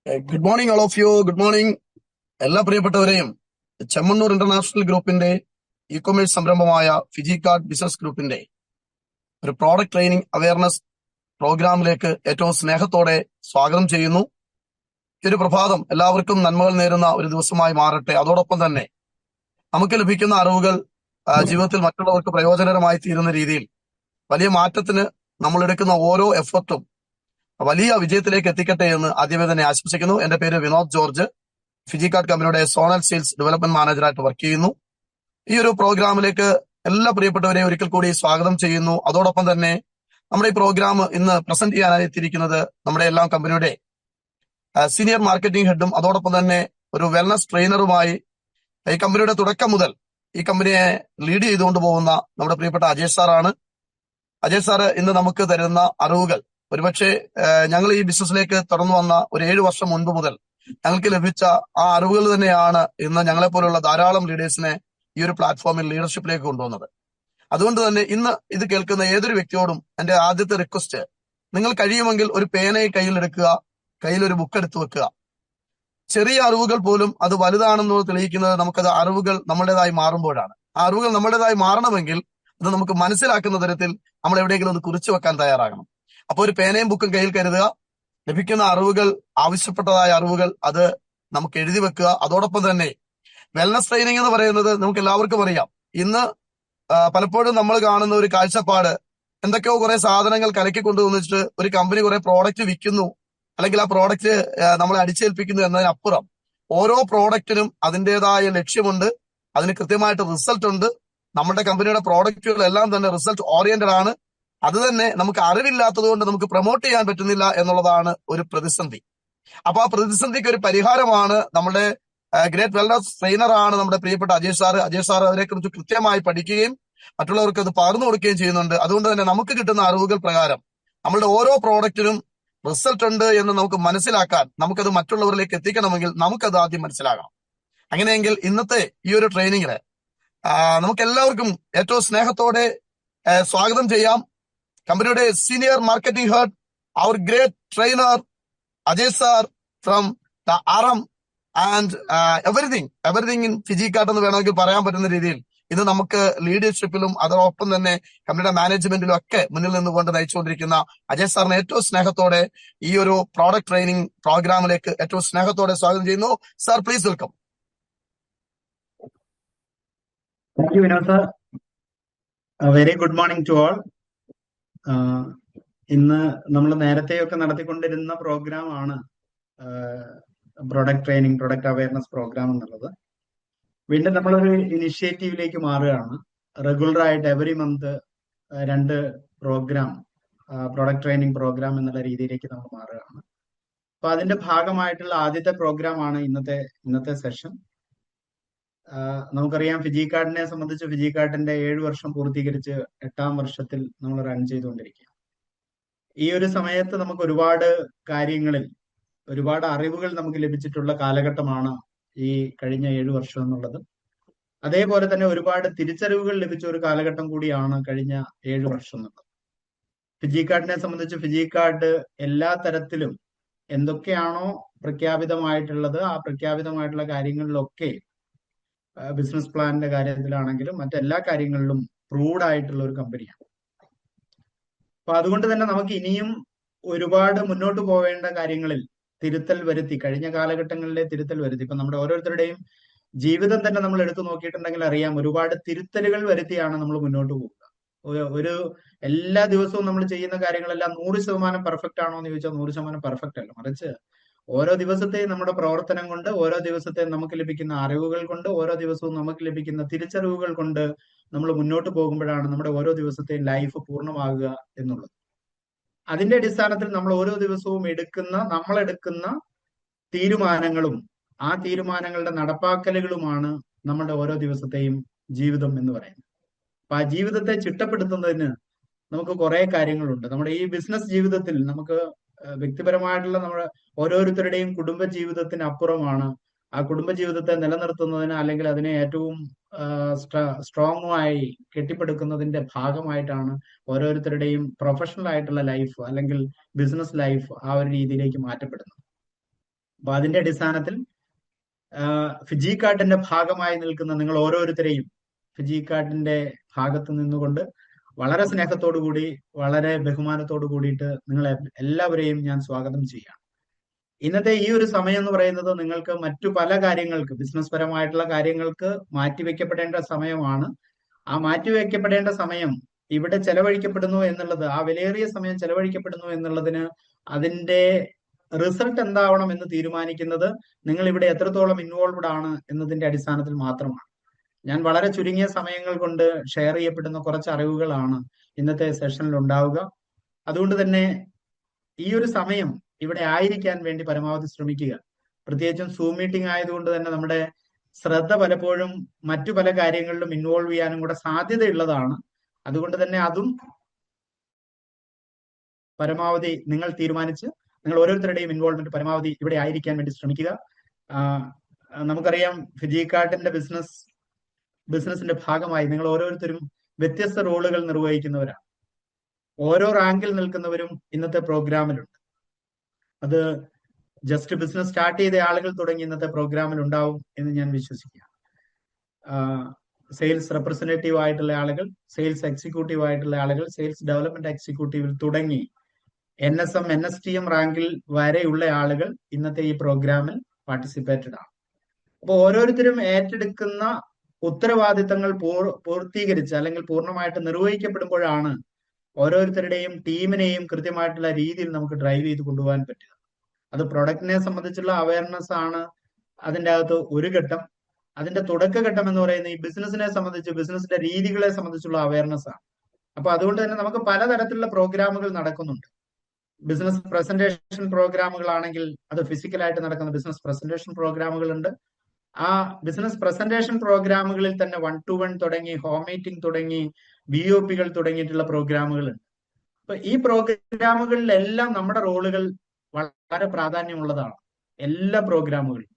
Good morning all of you. Good morning എല്ലാ പ്രിയപ്പെട്ടവരെയും Chemmanur international ഗ്രൂപ്പിന്റെ ഇ കൊമേഴ്സ് സംരംഭമായ ഫിജിക്കാർഡ് ബിസിനസ് ഗ്രൂപ്പിന്റെ ഒരു പ്രോഡക്റ്റ് ട്രെയിനിങ് അവയർനെസ് പ്രോഗ്രാമിലേക്ക് ഏറ്റവും സ്നേഹത്തോടെ സ്വാഗതം ചെയ്യുന്നു. ഈ ഒരു പ്രഭാതം എല്ലാവർക്കും നന്മകൾ നേരുന്ന ഒരു ദിവസമായി മാറട്ടെ. അതോടൊപ്പം തന്നെ നമുക്ക് ലഭിക്കുന്ന അറിവുകൾ ജീവിതത്തിൽ മറ്റുള്ളവർക്ക് പ്രയോജനകരമായി തീരുന്ന രീതിയിൽ വലിയ മാറ്റത്തിന് നമ്മൾ എടുക്കുന്ന ഓരോ എഫർട്ടും വലിയ വിജയത്തിലേക്ക് എത്തിക്കട്ടെ എന്ന് ആദ്യമേ തന്നെ ആശംസിക്കുന്നു. എന്റെ പേര് വിനോദ് ജോർജ്. ഫിജിക്കാർഡ് കമ്പനിയുടെ സോണൽ സെയിൽസ് ഡെവലപ്മെന്റ് മാനേജറായിട്ട് വർക്ക് ചെയ്യുന്നു. ഈ ഒരു പ്രോഗ്രാമിലേക്ക് എല്ലാ പ്രിയപ്പെട്ടവരെയും ഒരിക്കൽ കൂടി സ്വാഗതം ചെയ്യുന്നു. അതോടൊപ്പം തന്നെ നമ്മുടെ ഈ പ്രോഗ്രാം ഇന്ന് പ്രസന്റ് ചെയ്യാനായി എത്തിയിരിക്കുന്നത് നമ്മുടെ എല്ലാം കമ്പനിയുടെ സീനിയർ മാർക്കറ്റിംഗ് ഹെഡും അതോടൊപ്പം തന്നെ ഒരു വെൽനസ് ട്രെയിനറുമായി ഈ കമ്പനിയുടെ തുടക്കം മുതൽ ഈ കമ്പനിയെ ലീഡ് ചെയ്തുകൊണ്ട് പോകുന്ന നമ്മുടെ പ്രിയപ്പെട്ട അജയ് സാറാണ്. അജയ് സാറ് ഇന്ന് നമുക്ക് തരുന്ന അറിവുകൾ ഒരുപക്ഷെ ഞങ്ങൾ ഈ ബിസിനസ്സിലേക്ക് തുറന്നു വന്ന ഒരു 7 വർഷം മുൻപ് മുതൽ ഞങ്ങൾക്ക് ലഭിച്ച ആ അറിവുകൾ തന്നെയാണ് ഇന്ന് ഞങ്ങളെ പോലുള്ള ധാരാളം ലീഡേഴ്സിനെ ഈ ഒരു പ്ലാറ്റ്ഫോമിൽ ലീഡർഷിപ്പിലേക്ക് കൊണ്ടുവന്നത്. അതുകൊണ്ട് തന്നെ ഇന്ന് ഇത് കേൾക്കുന്ന ഏതൊരു വ്യക്തിയോടും എന്റെ ആദ്യത്തെ റിക്വസ്റ്റ്, നിങ്ങൾ കഴിയുമെങ്കിൽ ഒരു പേനയെ കയ്യിലെടുക്കുക, കയ്യിലൊരു ബുക്ക് എടുത്തു വെക്കുക. ചെറിയ അറിവുകൾ പോലും അത് വലുതാണെന്ന് തെളിയിക്കുന്നത് നമുക്കത് അറിവുകൾ നമ്മുടേതായി മാറുമ്പോഴാണ്. ആ അറിവുകൾ നമ്മുടേതായി മാറണമെങ്കിൽ അത് നമുക്ക് മനസ്സിലാക്കുന്ന തരത്തിൽ നമ്മൾ എവിടെയെങ്കിലും ഒന്ന് കുറിച്ചു വെക്കാൻ തയ്യാറാകണം. അപ്പൊ ഒരു പേനയും ബുക്കും കയ്യിൽ കരുതുക. ലഭിക്കുന്ന അറിവുകൾ, ആവശ്യപ്പെട്ടതായ അറിവുകൾ അത് നമുക്ക് എഴുതി വെക്കുക. അതോടൊപ്പം തന്നെ വെൽനസ് ട്രെയിനിങ് എന്ന് പറയുന്നത് നമുക്ക് എല്ലാവർക്കും അറിയാം. ഇന്ന് പലപ്പോഴും നമ്മൾ കാണുന്ന ഒരു കാഴ്ചപ്പാട്, എന്തൊക്കെയോ കുറെ സാധനങ്ങൾ കലക്കി കൊണ്ടുവന്നിട്ട് ഒരു കമ്പനി കുറെ പ്രോഡക്റ്റ് വിൽക്കുന്നു, അല്ലെങ്കിൽ ആ പ്രോഡക്റ്റ് നമ്മളെ അടിച്ചേൽപ്പിക്കുന്നു എന്നതിനപ്പുറം ഓരോ പ്രോഡക്റ്റിനും അതിൻ്റെതായ ലക്ഷ്യമുണ്ട്, അതിന് കൃത്യമായിട്ട് റിസൾട്ട് ഉണ്ട്. നമ്മുടെ കമ്പനിയുടെ പ്രോഡക്റ്റുകളെല്ലാം തന്നെ റിസൾട്ട് ഓറിയന്റഡ് ആണ്. അത് തന്നെ നമുക്ക് അറിവില്ലാത്തത് കൊണ്ട് നമുക്ക് പ്രൊമോട്ട് ചെയ്യാൻ പറ്റുന്നില്ല എന്നുള്ളതാണ് ഒരു പ്രതിസന്ധി. അപ്പൊ ആ പ്രതിസന്ധിക്ക് ഒരു പരിഹാരമാണ് നമ്മുടെ ഗ്രേറ്റ് വെൽനസ് ട്രെയിനറാണ് നമ്മുടെ പ്രിയപ്പെട്ട അജയ് സാർ. അജയ് സാർ അതിനെക്കുറിച്ച് കൃത്യമായി പഠിക്കുകയും മറ്റുള്ളവർക്ക് അത് പകർന്നു കൊടുക്കുകയും ചെയ്യുന്നുണ്ട്. അതുകൊണ്ട് തന്നെ നമുക്ക് കിട്ടുന്ന അറിവുകൾ പ്രകാരം നമ്മളുടെ ഓരോ പ്രോഡക്റ്റിനും റിസൾട്ട് ഉണ്ട് എന്ന് നമുക്ക് മനസ്സിലാക്കാൻ, നമുക്കത് മറ്റുള്ളവരിലേക്ക് എത്തിക്കണമെങ്കിൽ നമുക്കത് ആദ്യം മനസ്സിലാകണം. അങ്ങനെയെങ്കിൽ ഇന്നത്തെ ഈ ഒരു ട്രെയിനിങ്ങിന് നമുക്ക് എല്ലാവർക്കും ഏറ്റവും സ്നേഹത്തോടെ സ്വാഗതം ചെയ്യാം. കമ്പനിയുടെ senior marketing head, our great trainer Ajay sir from the RM. And everything in ഫിജിക്കാർഡ് എന്ന് വേണമെങ്കിൽ പറയാൻ പറ്റുന്ന രീതിയിൽ ഇത് നമുക്ക് ലീഡർഷിപ്പിലും അതോടൊപ്പം തന്നെ കമ്പനിയുടെ മാനേജ്മെന്റിലും ഒക്കെ മുന്നിൽ നിന്നുകൊണ്ട് നയിച്ചുകൊണ്ടിരിക്കുന്ന അജയ് സാറിനെ ഏറ്റവും സ്നേഹത്തോടെ ഈ ഒരു പ്രോഡക്റ്റ് ട്രെയിനിങ് പ്രോഗ്രാമിലേക്ക് ഏറ്റവും സ്നേഹത്തോടെ സ്വാഗതം ചെയ്യുന്നു. Sir, please welcome. Thank you Vinod sir. Very good morning to all. ഇന്ന് നമ്മൾ നേരത്തെയൊക്കെ നടത്തിക്കൊണ്ടിരുന്ന പ്രോഗ്രാം ആണ് product training, product awareness programme എന്നുള്ളത്. വീണ്ടും നമ്മളൊരു ഇനിഷ്യേറ്റീവിലേക്ക് മാറുകയാണ്. റെഗുലർ ആയിട്ട് every month 2 programme, product training programme എന്നുള്ള രീതിയിലേക്ക് നമ്മൾ മാറുകയാണ്. അപ്പൊ അതിന്റെ ഭാഗമായിട്ടുള്ള ആദ്യത്തെ പ്രോഗ്രാം ആണ് ഇന്നത്തെ സെഷൻ. നമുക്കറിയാം, ഫിജിക്കാർഡിനെ സംബന്ധിച്ച് ഫിജിക്കാർഡിന്റെ 7 വർഷം പൂർത്തീകരിച്ച് 8ാം വർഷത്തിൽ നമ്മൾ റൺ ചെയ്തുകൊണ്ടിരിക്കുക. ഈ ഒരു സമയത്ത് നമുക്ക് ഒരുപാട് കാര്യങ്ങളിൽ ഒരുപാട് അറിവുകൾ നമുക്ക് ലഭിച്ചിട്ടുള്ള കാലഘട്ടമാണ് ഈ കഴിഞ്ഞ 7 വർഷം എന്നുള്ളത്. അതേപോലെ തന്നെ ഒരുപാട് തിരിച്ചറിവുകൾ ലഭിച്ച ഒരു കാലഘട്ടം കൂടിയാണ് കഴിഞ്ഞ 7 വർഷം എന്നുള്ളത്. ഫിജിക്കാർഡിനെ സംബന്ധിച്ച് ഫിജിക്കാർഡ് എല്ലാ തരത്തിലും എന്തൊക്കെയാണോ പ്രഖ്യാപിതമായിട്ടുള്ളത് ആ പ്രഖ്യാപിതമായിട്ടുള്ള കാര്യങ്ങളിലൊക്കെ ബിസിനസ് പ്ലാനിന്റെ കാര്യത്തിലാണെങ്കിലും മറ്റെല്ലാ കാര്യങ്ങളിലും പ്രൂവ്ഡ് ആയിട്ടുള്ള ഒരു കമ്പനിയാണ്. അപ്പൊ അതുകൊണ്ട് തന്നെ നമുക്ക് ഇനിയും ഒരുപാട് മുന്നോട്ട് പോവേണ്ട കാര്യങ്ങളിൽ തിരുത്തൽ വരുത്തി, കഴിഞ്ഞ കാലഘട്ടങ്ങളിലെ തിരുത്തൽ വരുത്തി. ഇപ്പൊ നമ്മുടെ ഓരോരുത്തരുടെയും ജീവിതം തന്നെ നമ്മൾ എടുത്തു നോക്കിയിട്ടുണ്ടെങ്കിൽ അറിയാം, ഒരുപാട് തിരുത്തലുകൾ വരുത്തിയാണ് നമ്മൾ മുന്നോട്ട് പോകുക. ഒരു എല്ലാ ദിവസവും നമ്മൾ ചെയ്യുന്ന കാര്യങ്ങളെല്ലാം 100% പെർഫെക്റ്റ് ആണോ എന്ന് ചോദിച്ചാൽ 100% പെർഫെക്റ്റ് അല്ല. മറിച്ച് ഓരോ ദിവസത്തെയും നമ്മുടെ പ്രവർത്തനം കൊണ്ട്, ഓരോ ദിവസത്തെയും നമുക്ക് ലഭിക്കുന്ന അറിവുകൾ കൊണ്ട്, ഓരോ ദിവസവും നമുക്ക് ലഭിക്കുന്ന തിരിച്ചറിവുകൾ കൊണ്ട് നമ്മൾ മുന്നോട്ട് പോകുമ്പോഴാണ് നമ്മുടെ ഓരോ ദിവസത്തെയും ലൈഫ് പൂർണ്ണമാകുക എന്നുള്ളത്. അതിന്റെ അടിസ്ഥാനത്തിൽ നമ്മൾ ഓരോ ദിവസവും നമ്മളെടുക്കുന്ന തീരുമാനങ്ങളും ആ തീരുമാനങ്ങളുടെ നടപ്പാക്കലുകളുമാണ് നമ്മുടെ ഓരോ ദിവസത്തെയും ജീവിതം എന്ന് പറയുന്നത്. അപ്പൊ ആ ജീവിതത്തെ ചിട്ടപ്പെടുത്തുന്നതിന് നമുക്ക് കുറെ കാര്യങ്ങളുണ്ട്. നമ്മുടെ ഈ ബിസിനസ് ജീവിതത്തിൽ നമുക്ക് വ്യക്തിപരമായിട്ടുള്ള നമ്മുടെ ഓരോരുത്തരുടെയും കുടുംബ ജീവിതത്തിന് അപ്പുറമാണ് ആ കുടുംബ ജീവിതത്തെ നിലനിർത്തുന്നതിന്, അല്ലെങ്കിൽ അതിനെ ഏറ്റവും സ്ട്രോങ്ങുമായി കെട്ടിപ്പടുക്കുന്നതിന്റെ ഭാഗമായിട്ടാണ് ഓരോരുത്തരുടെയും പ്രൊഫഷണൽ ആയിട്ടുള്ള ലൈഫ് അല്ലെങ്കിൽ ബിസിനസ് ലൈഫ് ആ ഒരു രീതിയിലേക്ക് മാറ്റപ്പെടുന്നത്. അപ്പൊ അതിന്റെ അടിസ്ഥാനത്തിൽ ഫിജി കാർഡിന്റെ ഭാഗമായി നിൽക്കുന്ന നിങ്ങൾ ഓരോരുത്തരെയും ഫിജി കാർഡിന്റെ ഭാഗത്ത് നിന്നുകൊണ്ട് വളരെ സ്നേഹത്തോടു കൂടി വളരെ ബഹുമാനത്തോടു കൂടിയിട്ട് നിങ്ങളെ എല്ലാവരെയും ഞാൻ സ്വാഗതം ചെയ്യാം. ഇന്നത്തെ ഈ ഒരു സമയം എന്ന് പറയുന്നത് നിങ്ങൾക്ക് മറ്റു പല കാര്യങ്ങൾക്ക് ബിസിനസ് പരമായിട്ടുള്ള കാര്യങ്ങൾക്ക് മാറ്റിവെക്കപ്പെടേണ്ട സമയമാണ്. ആ മാറ്റിവെക്കപ്പെടേണ്ട സമയം ഇവിടെ ചെലവഴിക്കപ്പെടുന്നു എന്നുള്ളത്, ആ വിലയേറിയ സമയം ചെലവഴിക്കപ്പെടുന്നു എന്നുള്ളതിന് അതിന്റെ റിസൾട്ട് എന്താവണം എന്ന് തീരുമാനിക്കുന്നത് നിങ്ങൾ ഇവിടെ എത്രത്തോളം ഇൻവോൾവ്ഡ് ആണ് എന്നതിന്റെ അടിസ്ഥാനത്തിൽ മാത്രമാണ്. ഞാൻ വളരെ ചുരുങ്ങിയ സമയങ്ങൾ കൊണ്ട് ഷെയർ ചെയ്യപ്പെടുന്ന കുറച്ച് അറിവുകളാണ് ഇന്നത്തെ സെഷനിൽ ഉണ്ടാവുക. അതുകൊണ്ട് തന്നെ ഈ ഒരു സമയം ഇവിടെ ആയിരിക്കാൻ വേണ്ടി പരമാവധി ശ്രമിക്കുക. പ്രത്യേകിച്ചും സൂം മീറ്റിംഗ് ആയതുകൊണ്ട് തന്നെ നമ്മുടെ ശ്രദ്ധ പലപ്പോഴും മറ്റു പല കാര്യങ്ങളിലും ഇൻവോൾവ് ചെയ്യാനും കൂടെ സാധ്യതയുള്ളതാണ്. അതുകൊണ്ട് തന്നെ അതും പരമാവധി നിങ്ങൾ തീരുമാനിച്ച് നിങ്ങൾ ഓരോരുത്തരുടെയും ഇൻവോൾവ്മെന്റ് പരമാവധി ഇവിടെ ആയിരിക്കാൻ വേണ്ടി ശ്രമിക്കുക. നമുക്കറിയാം ഫിജി കാർഡിന്റെ ബിസിനസിന്റെ ഭാഗമായി നിങ്ങൾ ഓരോരുത്തരും വ്യത്യസ്ത റോളുകൾ നിർവഹിക്കുന്നവരാണ്. ഓരോ റാങ്കിൽ നിൽക്കുന്നവരും ഇന്നത്തെ പ്രോഗ്രാമിലുണ്ട്. അത് ജസ്റ്റ് ബിസിനസ് സ്റ്റാർട്ട് ചെയ്ത ആളുകൾ തുടങ്ങി ഇന്നത്തെ പ്രോഗ്രാമിൽ ഉണ്ടാവും എന്ന് ഞാൻ വിശ്വസിക്കുക. സെയിൽസ് റെപ്രസെന്റേറ്റീവ് ആയിട്ടുള്ള ആളുകൾ, സെയിൽസ് എക്സിക്യൂട്ടീവ് ആയിട്ടുള്ള ആളുകൾ, സെയിൽസ് ഡെവലപ്മെന്റ് എക്സിക്യൂട്ടീവിൽ തുടങ്ങി NSM NSTM റാങ്കിൽ വരെയുള്ള ആളുകൾ ഇന്നത്തെ ഈ പ്രോഗ്രാമിൽ പാർട്ടിസിപ്പേറ്റഡ് ആണ്. അപ്പോൾ ഓരോരുത്തരും ഏറ്റെടുക്കുന്ന ഉത്തരവാദിത്തങ്ങൾ പൂർത്തീകരിച്ച് അല്ലെങ്കിൽ പൂർണ്ണമായിട്ട് നിർവഹിക്കപ്പെടുമ്പോഴാണ് ഓരോരുത്തരുടെയും ടീമിനെയും കൃത്യമായിട്ടുള്ള രീതിയിൽ നമുക്ക് ഡ്രൈവ് ചെയ്ത് കൊണ്ടുപോകാൻ പറ്റുക. അത് പ്രൊഡക്റ്റിനെ സംബന്ധിച്ചുള്ള അവയർനെസ് ആണ് അതിൻ്റെ അകത്ത് ഒരു ഘട്ടം. അതിന്റെ തുടക്കഘട്ടം എന്ന് പറയുന്നത് ഈ ബിസിനസിനെ സംബന്ധിച്ച് ബിസിനസിന്റെ രീതികളെ സംബന്ധിച്ചുള്ള അവയർനെസ് ആണ്. അപ്പൊ അതുകൊണ്ട് തന്നെ നമുക്ക് പലതരത്തിലുള്ള പ്രോഗ്രാമുകൾ നടക്കുന്നുണ്ട്. ബിസിനസ് പ്രസന്റേഷൻ പ്രോഗ്രാമുകളാണെങ്കിൽ അത് ഫിസിക്കലായിട്ട് നടക്കുന്ന ബിസിനസ് പ്രസന്റേഷൻ പ്രോഗ്രാമുകളുണ്ട്. ആ ബിസിനസ് പ്രസന്റേഷൻ പ്രോഗ്രാമുകളിൽ തന്നെ 1-to-1 തുടങ്ങി, ഹോം മീറ്റിംഗ് തുടങ്ങി, BOPകൾ തുടങ്ങിയിട്ടുള്ള പ്രോഗ്രാമുകളുണ്ട്. അപ്പൊ ഈ പ്രോഗ്രാമുകളിലെല്ലാം നമ്മുടെ റോളുകൾ വളരെ പ്രാധാന്യമുള്ളതാണ്. എല്ലാ പ്രോഗ്രാമുകളിലും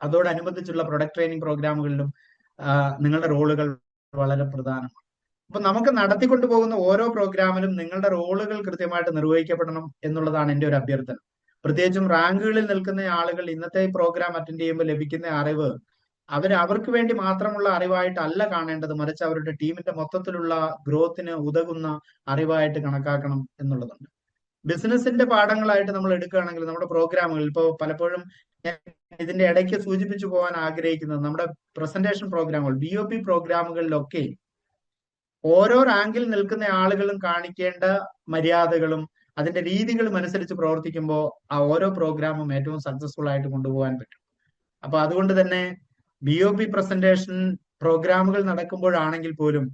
അതോടനുബന്ധിച്ചുള്ള പ്രൊഡക്റ്റ് ട്രെയിനിങ് പ്രോഗ്രാമുകളിലും നിങ്ങളുടെ റോളുകൾ വളരെ പ്രധാനമാണ്. അപ്പൊ നമുക്ക് നടത്തിക്കൊണ്ടു പോകുന്ന ഓരോ പ്രോഗ്രാമിലും നിങ്ങളുടെ റോളുകൾ കൃത്യമായിട്ട് നിർവഹിക്കപ്പെടണം എന്നുള്ളതാണ് എൻ്റെ ഒരു അഭ്യർത്ഥന. പ്രത്യേകിച്ചും റാങ്കുകളിൽ നിൽക്കുന്ന ആളുകൾ ഇന്നത്തെ പ്രോഗ്രാം അറ്റൻഡ് ചെയ്യുമ്പോൾ ലഭിക്കുന്ന അറിവ് അവർക്ക് വേണ്ടി മാത്രമുള്ള അറിവായിട്ടല്ല കാണേണ്ടത്, മറിച്ച് അവരുടെ ടീമിന്റെ മൊത്തത്തിലുള്ള ഗ്രോത്തിന് ഉതകുന്ന അറിവായിട്ട് കണക്കാക്കണം എന്നുള്ളതുണ്ട്. ബിസിനസിന്റെ പാഠങ്ങളായിട്ട് നമ്മൾ എടുക്കുകയാണെങ്കിൽ നമ്മുടെ പ്രോഗ്രാമുകൾ ഇപ്പോൾ പലപ്പോഴും ഇതിന്റെ ഇടയ്ക്ക് സൂചിപ്പിച്ചു പോകാൻ ആഗ്രഹിക്കുന്നത് നമ്മുടെ പ്രസന്റേഷൻ പ്രോഗ്രാമുകൾ, BOP പ്രോഗ്രാമുകളിലൊക്കെ ഓരോ റാങ്കിൽ നിൽക്കുന്ന ആളുകളും കാണിക്കേണ്ട മര്യാദകളും അതിന്റെ രീതികളും അനുസരിച്ച് പ്രവർത്തിക്കുമ്പോൾ ആ ഓരോ പ്രോഗ്രാമും ഏറ്റവും സക്സസ്ഫുൾ ആയിട്ട് കൊണ്ടുപോകാൻ പറ്റും. അപ്പൊ അതുകൊണ്ട് തന്നെ BOP പ്രസന്റേഷൻ പ്രോഗ്രാമുകൾ നടക്കുമ്പോഴാണെങ്കിൽ പോലും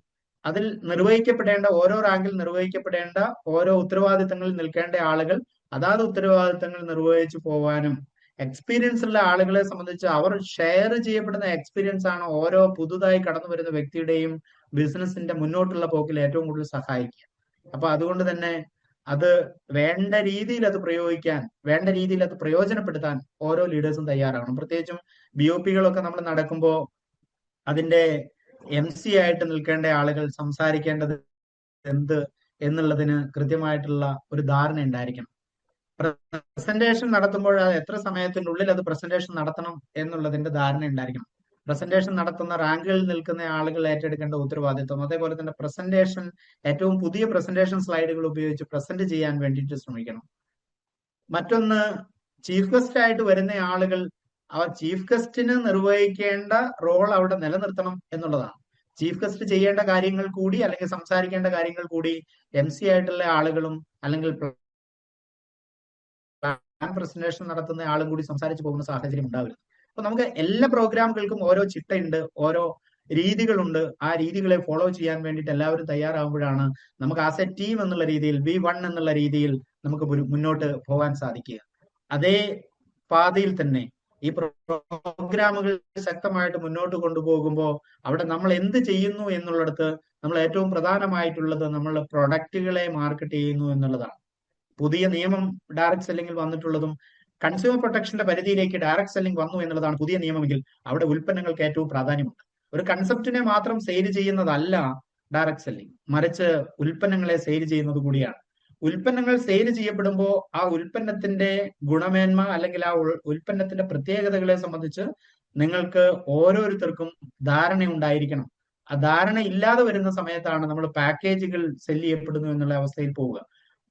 അതിൽ നിർവഹിക്കപ്പെടേണ്ട ഓരോ റാങ്കിൽ നിർവഹിക്കപ്പെടേണ്ട ഓരോ ഉത്തരവാദിത്തങ്ങളിൽ നിൽക്കേണ്ട ആളുകൾ അതാത് ഉത്തരവാദിത്തങ്ങൾ നിർവഹിച്ചു പോവാനും, എക്സ്പീരിയൻസ് ഉള്ള ആളുകളെ സംബന്ധിച്ച് അവർ ഷെയർ ചെയ്യപ്പെടുന്ന എക്സ്പീരിയൻസ് ആണ് ഓരോ പുതുതായി കടന്നു വരുന്ന വ്യക്തിയുടെയും ബിസിനസിന്റെ മുന്നോട്ടുള്ള പോക്കിൽ ഏറ്റവും കൂടുതൽ സഹായിക്കുക. അപ്പൊ അതുകൊണ്ട് തന്നെ അത് വേണ്ട രീതിയിൽ അത് പ്രയോഗിക്കാൻ, വേണ്ട രീതിയിൽ അത് പ്രയോജനപ്പെടുത്താൻ ഓരോ ലീഡേഴ്സും തയ്യാറാകണം. പ്രത്യേകിച്ചും BOPകളൊക്കെ നമ്മൾ നടക്കുമ്പോൾ അതിന്റെ MC ആയിട്ട് നിൽക്കേണ്ട ആളുകൾ സംസാരിക്കേണ്ടത് എന്ത് എന്നുള്ളതിന് കൃത്യമായിട്ടുള്ള ഒരു ധാരണ ഉണ്ടായിരിക്കണം. പ്രസന്റേഷൻ നടത്തുമ്പോൾ എത്ര സമയത്തിനുള്ളിൽ അത് പ്രസന്റേഷൻ നടത്തണം എന്നുള്ളതിന്റെ ധാരണ ഉണ്ടായിരിക്കണം. പ്രസന്റേഷൻ നടത്തുന്ന റാങ്കുകളിൽ നിൽക്കുന്ന ആളുകൾ ഏറ്റെടുക്കേണ്ട ഉത്തരവാദിത്വം, അതേപോലെ തന്നെ പ്രസന്റേഷൻ ഏറ്റവും പുതിയ പ്രസന്റേഷൻ സ്ലൈഡുകൾ ഉപയോഗിച്ച് പ്രസന്റ് ചെയ്യാൻ വേണ്ടിയിട്ട് ശ്രമിക്കണം. മറ്റൊന്ന്, ചീഫ് ഗസ്റ്റ് ആയിട്ട് വരുന്ന ആളുകൾ അവർ ചീഫ് ഗസ്റ്റിന് നിർവഹിക്കേണ്ട റോൾ അവിടെ നിലനിർത്തണം എന്നുള്ളതാണ്. ചീഫ് ഗസ്റ്റ് ചെയ്യേണ്ട കാര്യങ്ങൾ കൂടി അല്ലെങ്കിൽ സംസാരിക്കേണ്ട കാര്യങ്ങൾ കൂടി MC ആയിട്ടുള്ള ആളുകളും അല്ലെങ്കിൽ പ്രസന്റേഷൻ നടത്തുന്ന ആളും കൂടി സംസാരിച്ചു പോകുന്ന സാഹചര്യം ഉണ്ടാവരുത്. അപ്പൊ നമുക്ക് എല്ലാ പ്രോഗ്രാമുകൾക്കും ഓരോ ചിട്ടയുണ്ട്, ഓരോ രീതികളുണ്ട്. ആ രീതികളെ ഫോളോ ചെയ്യാൻ വേണ്ടിയിട്ട് എല്ലാവരും തയ്യാറാകുമ്പോഴാണ് നമുക്ക് ആസ് എ ടീം എന്നുള്ള രീതിയിൽ V1 എന്നുള്ള രീതിയിൽ നമുക്ക് മുന്നോട്ട് പോകാൻ സാധിക്കുക. അതേ പാതയിൽ തന്നെ ഈ പ്രോഗ്രാമുകൾ ശക്തമായിട്ട് മുന്നോട്ട് കൊണ്ടുപോകുമ്പോൾ അവിടെ നമ്മൾ എന്ത് ചെയ്യുന്നു എന്നുള്ളിടത്ത് നമ്മൾ ഏറ്റവും പ്രധാനമായിട്ടുള്ളത് നമ്മൾ പ്രൊഡക്റ്റുകളെ മാർക്കറ്റ് ചെയ്യുന്നു എന്നുള്ളതാണ്. പുതിയ നിയമം ഡയറക്ട് സെല്ലിംഗിൽ വന്നിട്ടുള്ളതും കൺസ്യൂമർ പ്രൊട്ടക്ഷന്റെ പരിധിയിലേക്ക് ഡയറക്ട് സെല്ലിംഗ് വന്നു എന്നുള്ളതാണ് പുതിയ നിയമമെങ്കിൽ അവിടെ ഉൽപ്പന്നങ്ങൾക്ക് ഏറ്റവും പ്രാധാന്യമുണ്ട്. ഒരു കൺസെപ്റ്റിനെ മാത്രം സെയിൽ ചെയ്യുന്നതല്ല ഡയറക്ട് സെല്ലിംഗ്, മറിച്ച് ഉൽപ്പന്നങ്ങളെ സെയിൽ ചെയ്യുന്നത് കൂടിയാണ്. ഉൽപ്പന്നങ്ങൾ സെയിൽ ചെയ്യപ്പെടുമ്പോൾ ആ ഉൽപ്പന്നത്തിന്റെ ഗുണമേന്മ അല്ലെങ്കിൽ ആ ഉൽപ്പന്നത്തിന്റെ പ്രത്യേകതകളെ സംബന്ധിച്ച് നിങ്ങൾക്ക് ഓരോരുത്തർക്കും ധാരണ ഉണ്ടായിരിക്കണം. ആ ധാരണ ഇല്ലാതെ വരുന്ന സമയത്താണ് നമ്മൾ പാക്കേജുകൾ സെല് ചെയ്യപ്പെടുന്നു എന്നുള്ള അവസ്ഥയിൽ പോവുക.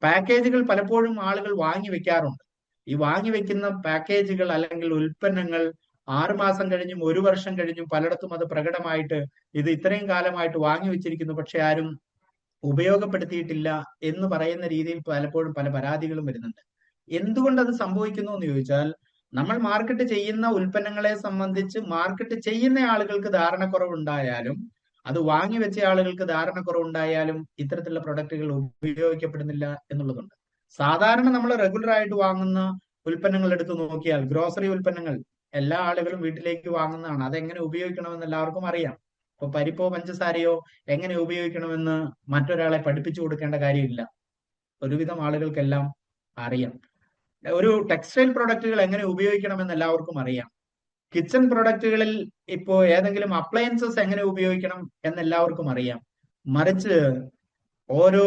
പാക്കേജുകൾ പലപ്പോഴും ആളുകൾ വാങ്ങി വെക്കാറുണ്ട്. ഈ വാങ്ങി വെക്കുന്ന പാക്കേജുകൾ അല്ലെങ്കിൽ ഉൽപ്പന്നങ്ങൾ 6 മാസം കഴിഞ്ഞും 1 വർഷം കഴിഞ്ഞും പലയിടത്തും അത് പ്രകടമായിട്ട് ഇത് ഇത്രയും കാലമായിട്ട് വാങ്ങി വെച്ചിരിക്കുന്നു, പക്ഷെ ആരും ഉപയോഗപ്പെടുത്തിയിട്ടില്ല എന്ന് പറയുന്ന രീതിയിൽ പലപ്പോഴും പല പരാതികളും വരുന്നുണ്ട്. എന്തുകൊണ്ട് അത് സംഭവിക്കുന്നു എന്ന് ചോദിച്ചാൽ, നമ്മൾ മാർക്കറ്റ് ചെയ്യുന്ന ഉൽപ്പന്നങ്ങളെ സംബന്ധിച്ച് മാർക്കറ്റ് ചെയ്യുന്ന ആളുകൾക്ക് ധാരണക്കുറവുണ്ടായാലും അത് വാങ്ങി വെച്ച ആളുകൾക്ക് ധാരണക്കുറവുണ്ടായാലും ഇത്തരത്തിലുള്ള പ്രൊഡക്റ്റുകൾ ഉപയോഗിക്കപ്പെടുന്നില്ല എന്നുള്ളതുണ്ട്. സാധാരണ നമ്മൾ റെഗുലർ ആയിട്ട് വാങ്ങുന്ന ഉൽപ്പന്നങ്ങൾ എടുത്ത് നോക്കിയാൽ, ഗ്രോസറി ഉൽപ്പന്നങ്ങൾ എല്ലാ ആളുകളും വീട്ടിലേക്ക് വാങ്ങുന്നതാണ്. അതെങ്ങനെ ഉപയോഗിക്കണമെന്ന് എല്ലാവർക്കും അറിയാം. ഇപ്പൊ പരിപ്പോ പഞ്ചസാരയോ എങ്ങനെ ഉപയോഗിക്കണമെന്ന് മറ്റൊരാളെ പഠിപ്പിച്ചു കൊടുക്കേണ്ട കാര്യമില്ല. ഒരുവിധം ആളുകൾക്കെല്ലാം അറിയാം. ഒരു ടെക്സ്റ്റൈൽ പ്രൊഡക്റ്റുകൾ എങ്ങനെ ഉപയോഗിക്കണമെന്ന് എല്ലാവർക്കും അറിയാം. കിച്ചൺ പ്രൊഡക്റ്റുകളിൽ ഇപ്പോ ഏതെങ്കിലും അപ്ലയൻസസ് എങ്ങനെ ഉപയോഗിക്കണം എന്ന് എല്ലാവർക്കും അറിയാം. മറിച്ച് ഓരോ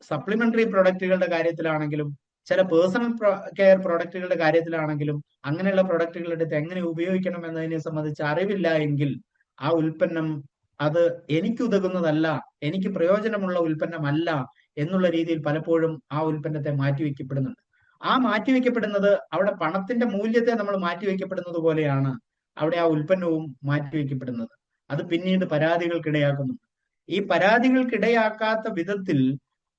സപ്ലിമെന്ററി പ്രൊഡക്റ്റുകളുടെ കാര്യത്തിലാണെങ്കിലും ചില പേഴ്സണൽ കെയർ പ്രൊഡക്റ്റുകളുടെ കാര്യത്തിലാണെങ്കിലും അങ്ങനെയുള്ള പ്രൊഡക്റ്റുകൾ എടുത്ത് എങ്ങനെ ഉപയോഗിക്കണം എന്നതിനെ സംബന്ധിച്ച് അറിവില്ല എങ്കിൽ ആ ഉൽപ്പന്നം അത് എനിക്ക് ഉതകുന്നതല്ല, എനിക്ക് പ്രയോജനമുള്ള ഉൽപ്പന്നമല്ല എന്നുള്ള രീതിയിൽ പലപ്പോഴും ആ ഉൽപ്പന്നത്തെ മാറ്റിവെക്കപ്പെടുന്നുണ്ട്. ആ മാറ്റിവെക്കപ്പെടുന്നത് അവിടെ പണത്തിന്റെ മൂല്യത്തെ നമ്മൾ മാറ്റിവെക്കപ്പെടുന്നത് പോലെയാണ് അവിടെ ആ ഉൽപ്പന്നവും മാറ്റിവെക്കപ്പെടുന്നത്. അത് പിന്നീട് പരാതികൾക്കിടയാക്കുന്നു. ഈ പരാതികൾക്കിടയാക്കാത്ത വിധത്തിൽ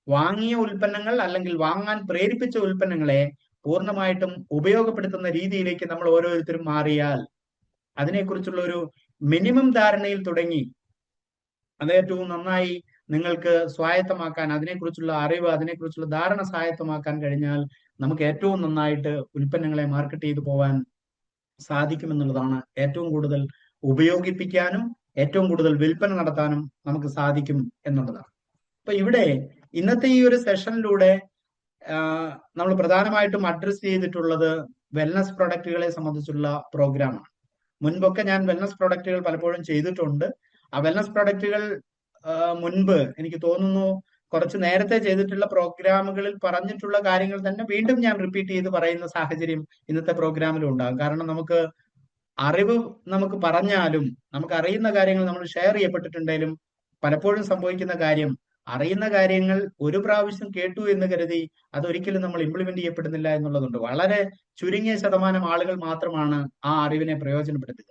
വാങ്ങിയ ഉൽപ്പന്നങ്ങൾ അല്ലെങ്കിൽ വാങ്ങാൻ പ്രേരിപ്പിച്ച ഉൽപ്പന്നങ്ങളെ പൂർണ്ണമായിട്ടും ഉപയോഗപ്പെടുത്തുന്ന രീതിയിലേക്ക് നമ്മൾ ഓരോരുത്തരും മാറിയാൽ, അതിനെക്കുറിച്ചുള്ള ഒരു മിനിമം ധാരണയിൽ തുടങ്ങി അത് ഏറ്റവും നന്നായി നിങ്ങൾക്ക് സ്വായത്തമാക്കാൻ, അതിനെക്കുറിച്ചുള്ള അറിവ്, അതിനെക്കുറിച്ചുള്ള ധാരണ സ്വായത്തമാക്കാൻ കഴിഞ്ഞാൽ നമുക്ക് ഏറ്റവും നന്നായിട്ട് ഉൽപ്പന്നങ്ങളെ മാർക്കറ്റ് ചെയ്തു പോകാൻ സാധിക്കുമെന്നുള്ളതാണ്. ഏറ്റവും കൂടുതൽ ഉപയോഗിപ്പിക്കാനും ഏറ്റവും കൂടുതൽ വിൽപ്പന നടത്താനും നമുക്ക് സാധിക്കും എന്നുള്ളതാണ്. അപ്പൊ ഇവിടെ ഇന്നത്തെ ഈ ഒരു സെഷനിലൂടെ നമ്മൾ പ്രധാനമായിട്ടും അഡ്രസ് ചെയ്തിട്ടുള്ളത് വെൽനസ് പ്രൊഡക്റ്റുകളെ സംബന്ധിച്ചുള്ള പ്രോഗ്രാമാണ്. മുൻപൊക്കെ ഞാൻ വെൽനസ് പ്രൊഡക്റ്റുകൾ പലപ്പോഴും ചെയ്തിട്ടുണ്ട്. ആ വെൽനസ് പ്രൊഡക്റ്റുകൾ മുൻപ് എനിക്ക് തോന്നുന്നു കുറച്ച് നേരത്തെ ചെയ്തിട്ടുള്ള പ്രോഗ്രാമുകളിൽ പറഞ്ഞിട്ടുള്ള കാര്യങ്ങൾ തന്നെ വീണ്ടും ഞാൻ റിപ്പീറ്റ് ചെയ്ത് പറയുന്ന സാഹചര്യം ഇന്നത്തെ പ്രോഗ്രാമിലും ഉണ്ടാകും. കാരണം അറിവ് നമുക്ക് പറഞ്ഞാലും നമുക്ക് അറിയുന്ന കാര്യങ്ങൾ നമ്മൾ ഷെയർ ചെയ്യപ്പെട്ടിട്ടുണ്ടെങ്കിലും പലപ്പോഴും സംഭവിക്കുന്ന കാര്യം, അറിയുന്ന കാര്യങ്ങൾ ഒരു പ്രാവശ്യം കേട്ടു എന്ന് കരുതി അതൊരിക്കലും നമ്മൾ ഇംപ്ലിമെന്റ് ചെയ്യപ്പെടുന്നില്ല എന്നുള്ളതുണ്ട്. വളരെ ചുരുങ്ങിയ ശതമാനം ആളുകൾ മാത്രമാണ് ആ അറിവിനെ പ്രയോജനപ്പെടുത്തുക.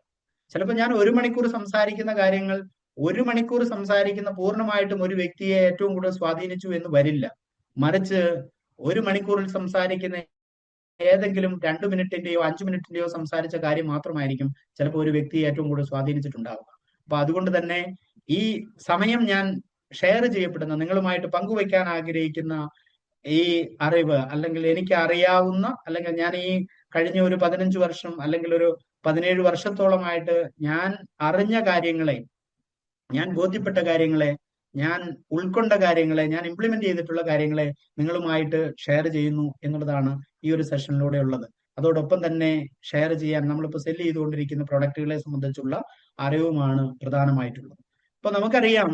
ചിലപ്പോൾ ഞാൻ 1 മണിക്കൂർ സംസാരിക്കുന്ന കാര്യങ്ങൾ 1 മണിക്കൂർ സംസാരിക്കുന്ന പൂർണ്ണമായിട്ടും ഒരു വ്യക്തിയെ ഏറ്റവും കൂടുതൽ സ്വാധീനിച്ചു എന്ന് വരില്ല. മറിച്ച് 1 മണിക്കൂറിൽ സംസാരിക്കുന്ന ഏതെങ്കിലും 2 മിനിറ്റിന്റെയോ 5 മിനിറ്റിന്റെയോ സംസാരിച്ച കാര്യം മാത്രമായിരിക്കും ചിലപ്പോൾ ഒരു വ്യക്തിയെ ഏറ്റവും കൂടുതൽ സ്വാധീനിച്ചിട്ടുണ്ടാവുക. അപ്പൊ അതുകൊണ്ട് തന്നെ ഈ സമയം ഞാൻ ഷെയർ ചെയ്യപ്പെടുന്ന, നിങ്ങളുമായിട്ട് പങ്കുവയ്ക്കാൻ ആഗ്രഹിക്കുന്ന ഈ അറിവ്, അല്ലെങ്കിൽ എനിക്ക് അറിയാവുന്ന, അല്ലെങ്കിൽ ഞാൻ ഈ കഴിഞ്ഞ ഒരു 15 വർഷം അല്ലെങ്കിൽ ഒരു 17 വർഷത്തോളമായിട്ട് ഞാൻ അറിഞ്ഞ കാര്യങ്ങളെ, ഞാൻ ബോധ്യപ്പെട്ട കാര്യങ്ങളെ, ഞാൻ ഉൾക്കൊണ്ട കാര്യങ്ങളെ, ഞാൻ ഇംപ്ലിമെന്റ് ചെയ്തിട്ടുള്ള കാര്യങ്ങളെ നിങ്ങളുമായിട്ട് ഷെയർ ചെയ്യുന്നു എന്നുള്ളതാണ് ഈ ഒരു സെഷനിലൂടെ ഉള്ളത്. അതോടൊപ്പം തന്നെ ഷെയർ ചെയ്യാൻ നമ്മളിപ്പോൾ സെല് ചെയ്തുകൊണ്ടിരിക്കുന്ന പ്രൊഡക്റ്റുകളെ സംബന്ധിച്ചുള്ള അറിവുമാണ് പ്രധാനമായിട്ടുള്ളത്. ഇപ്പൊ നമുക്കറിയാം,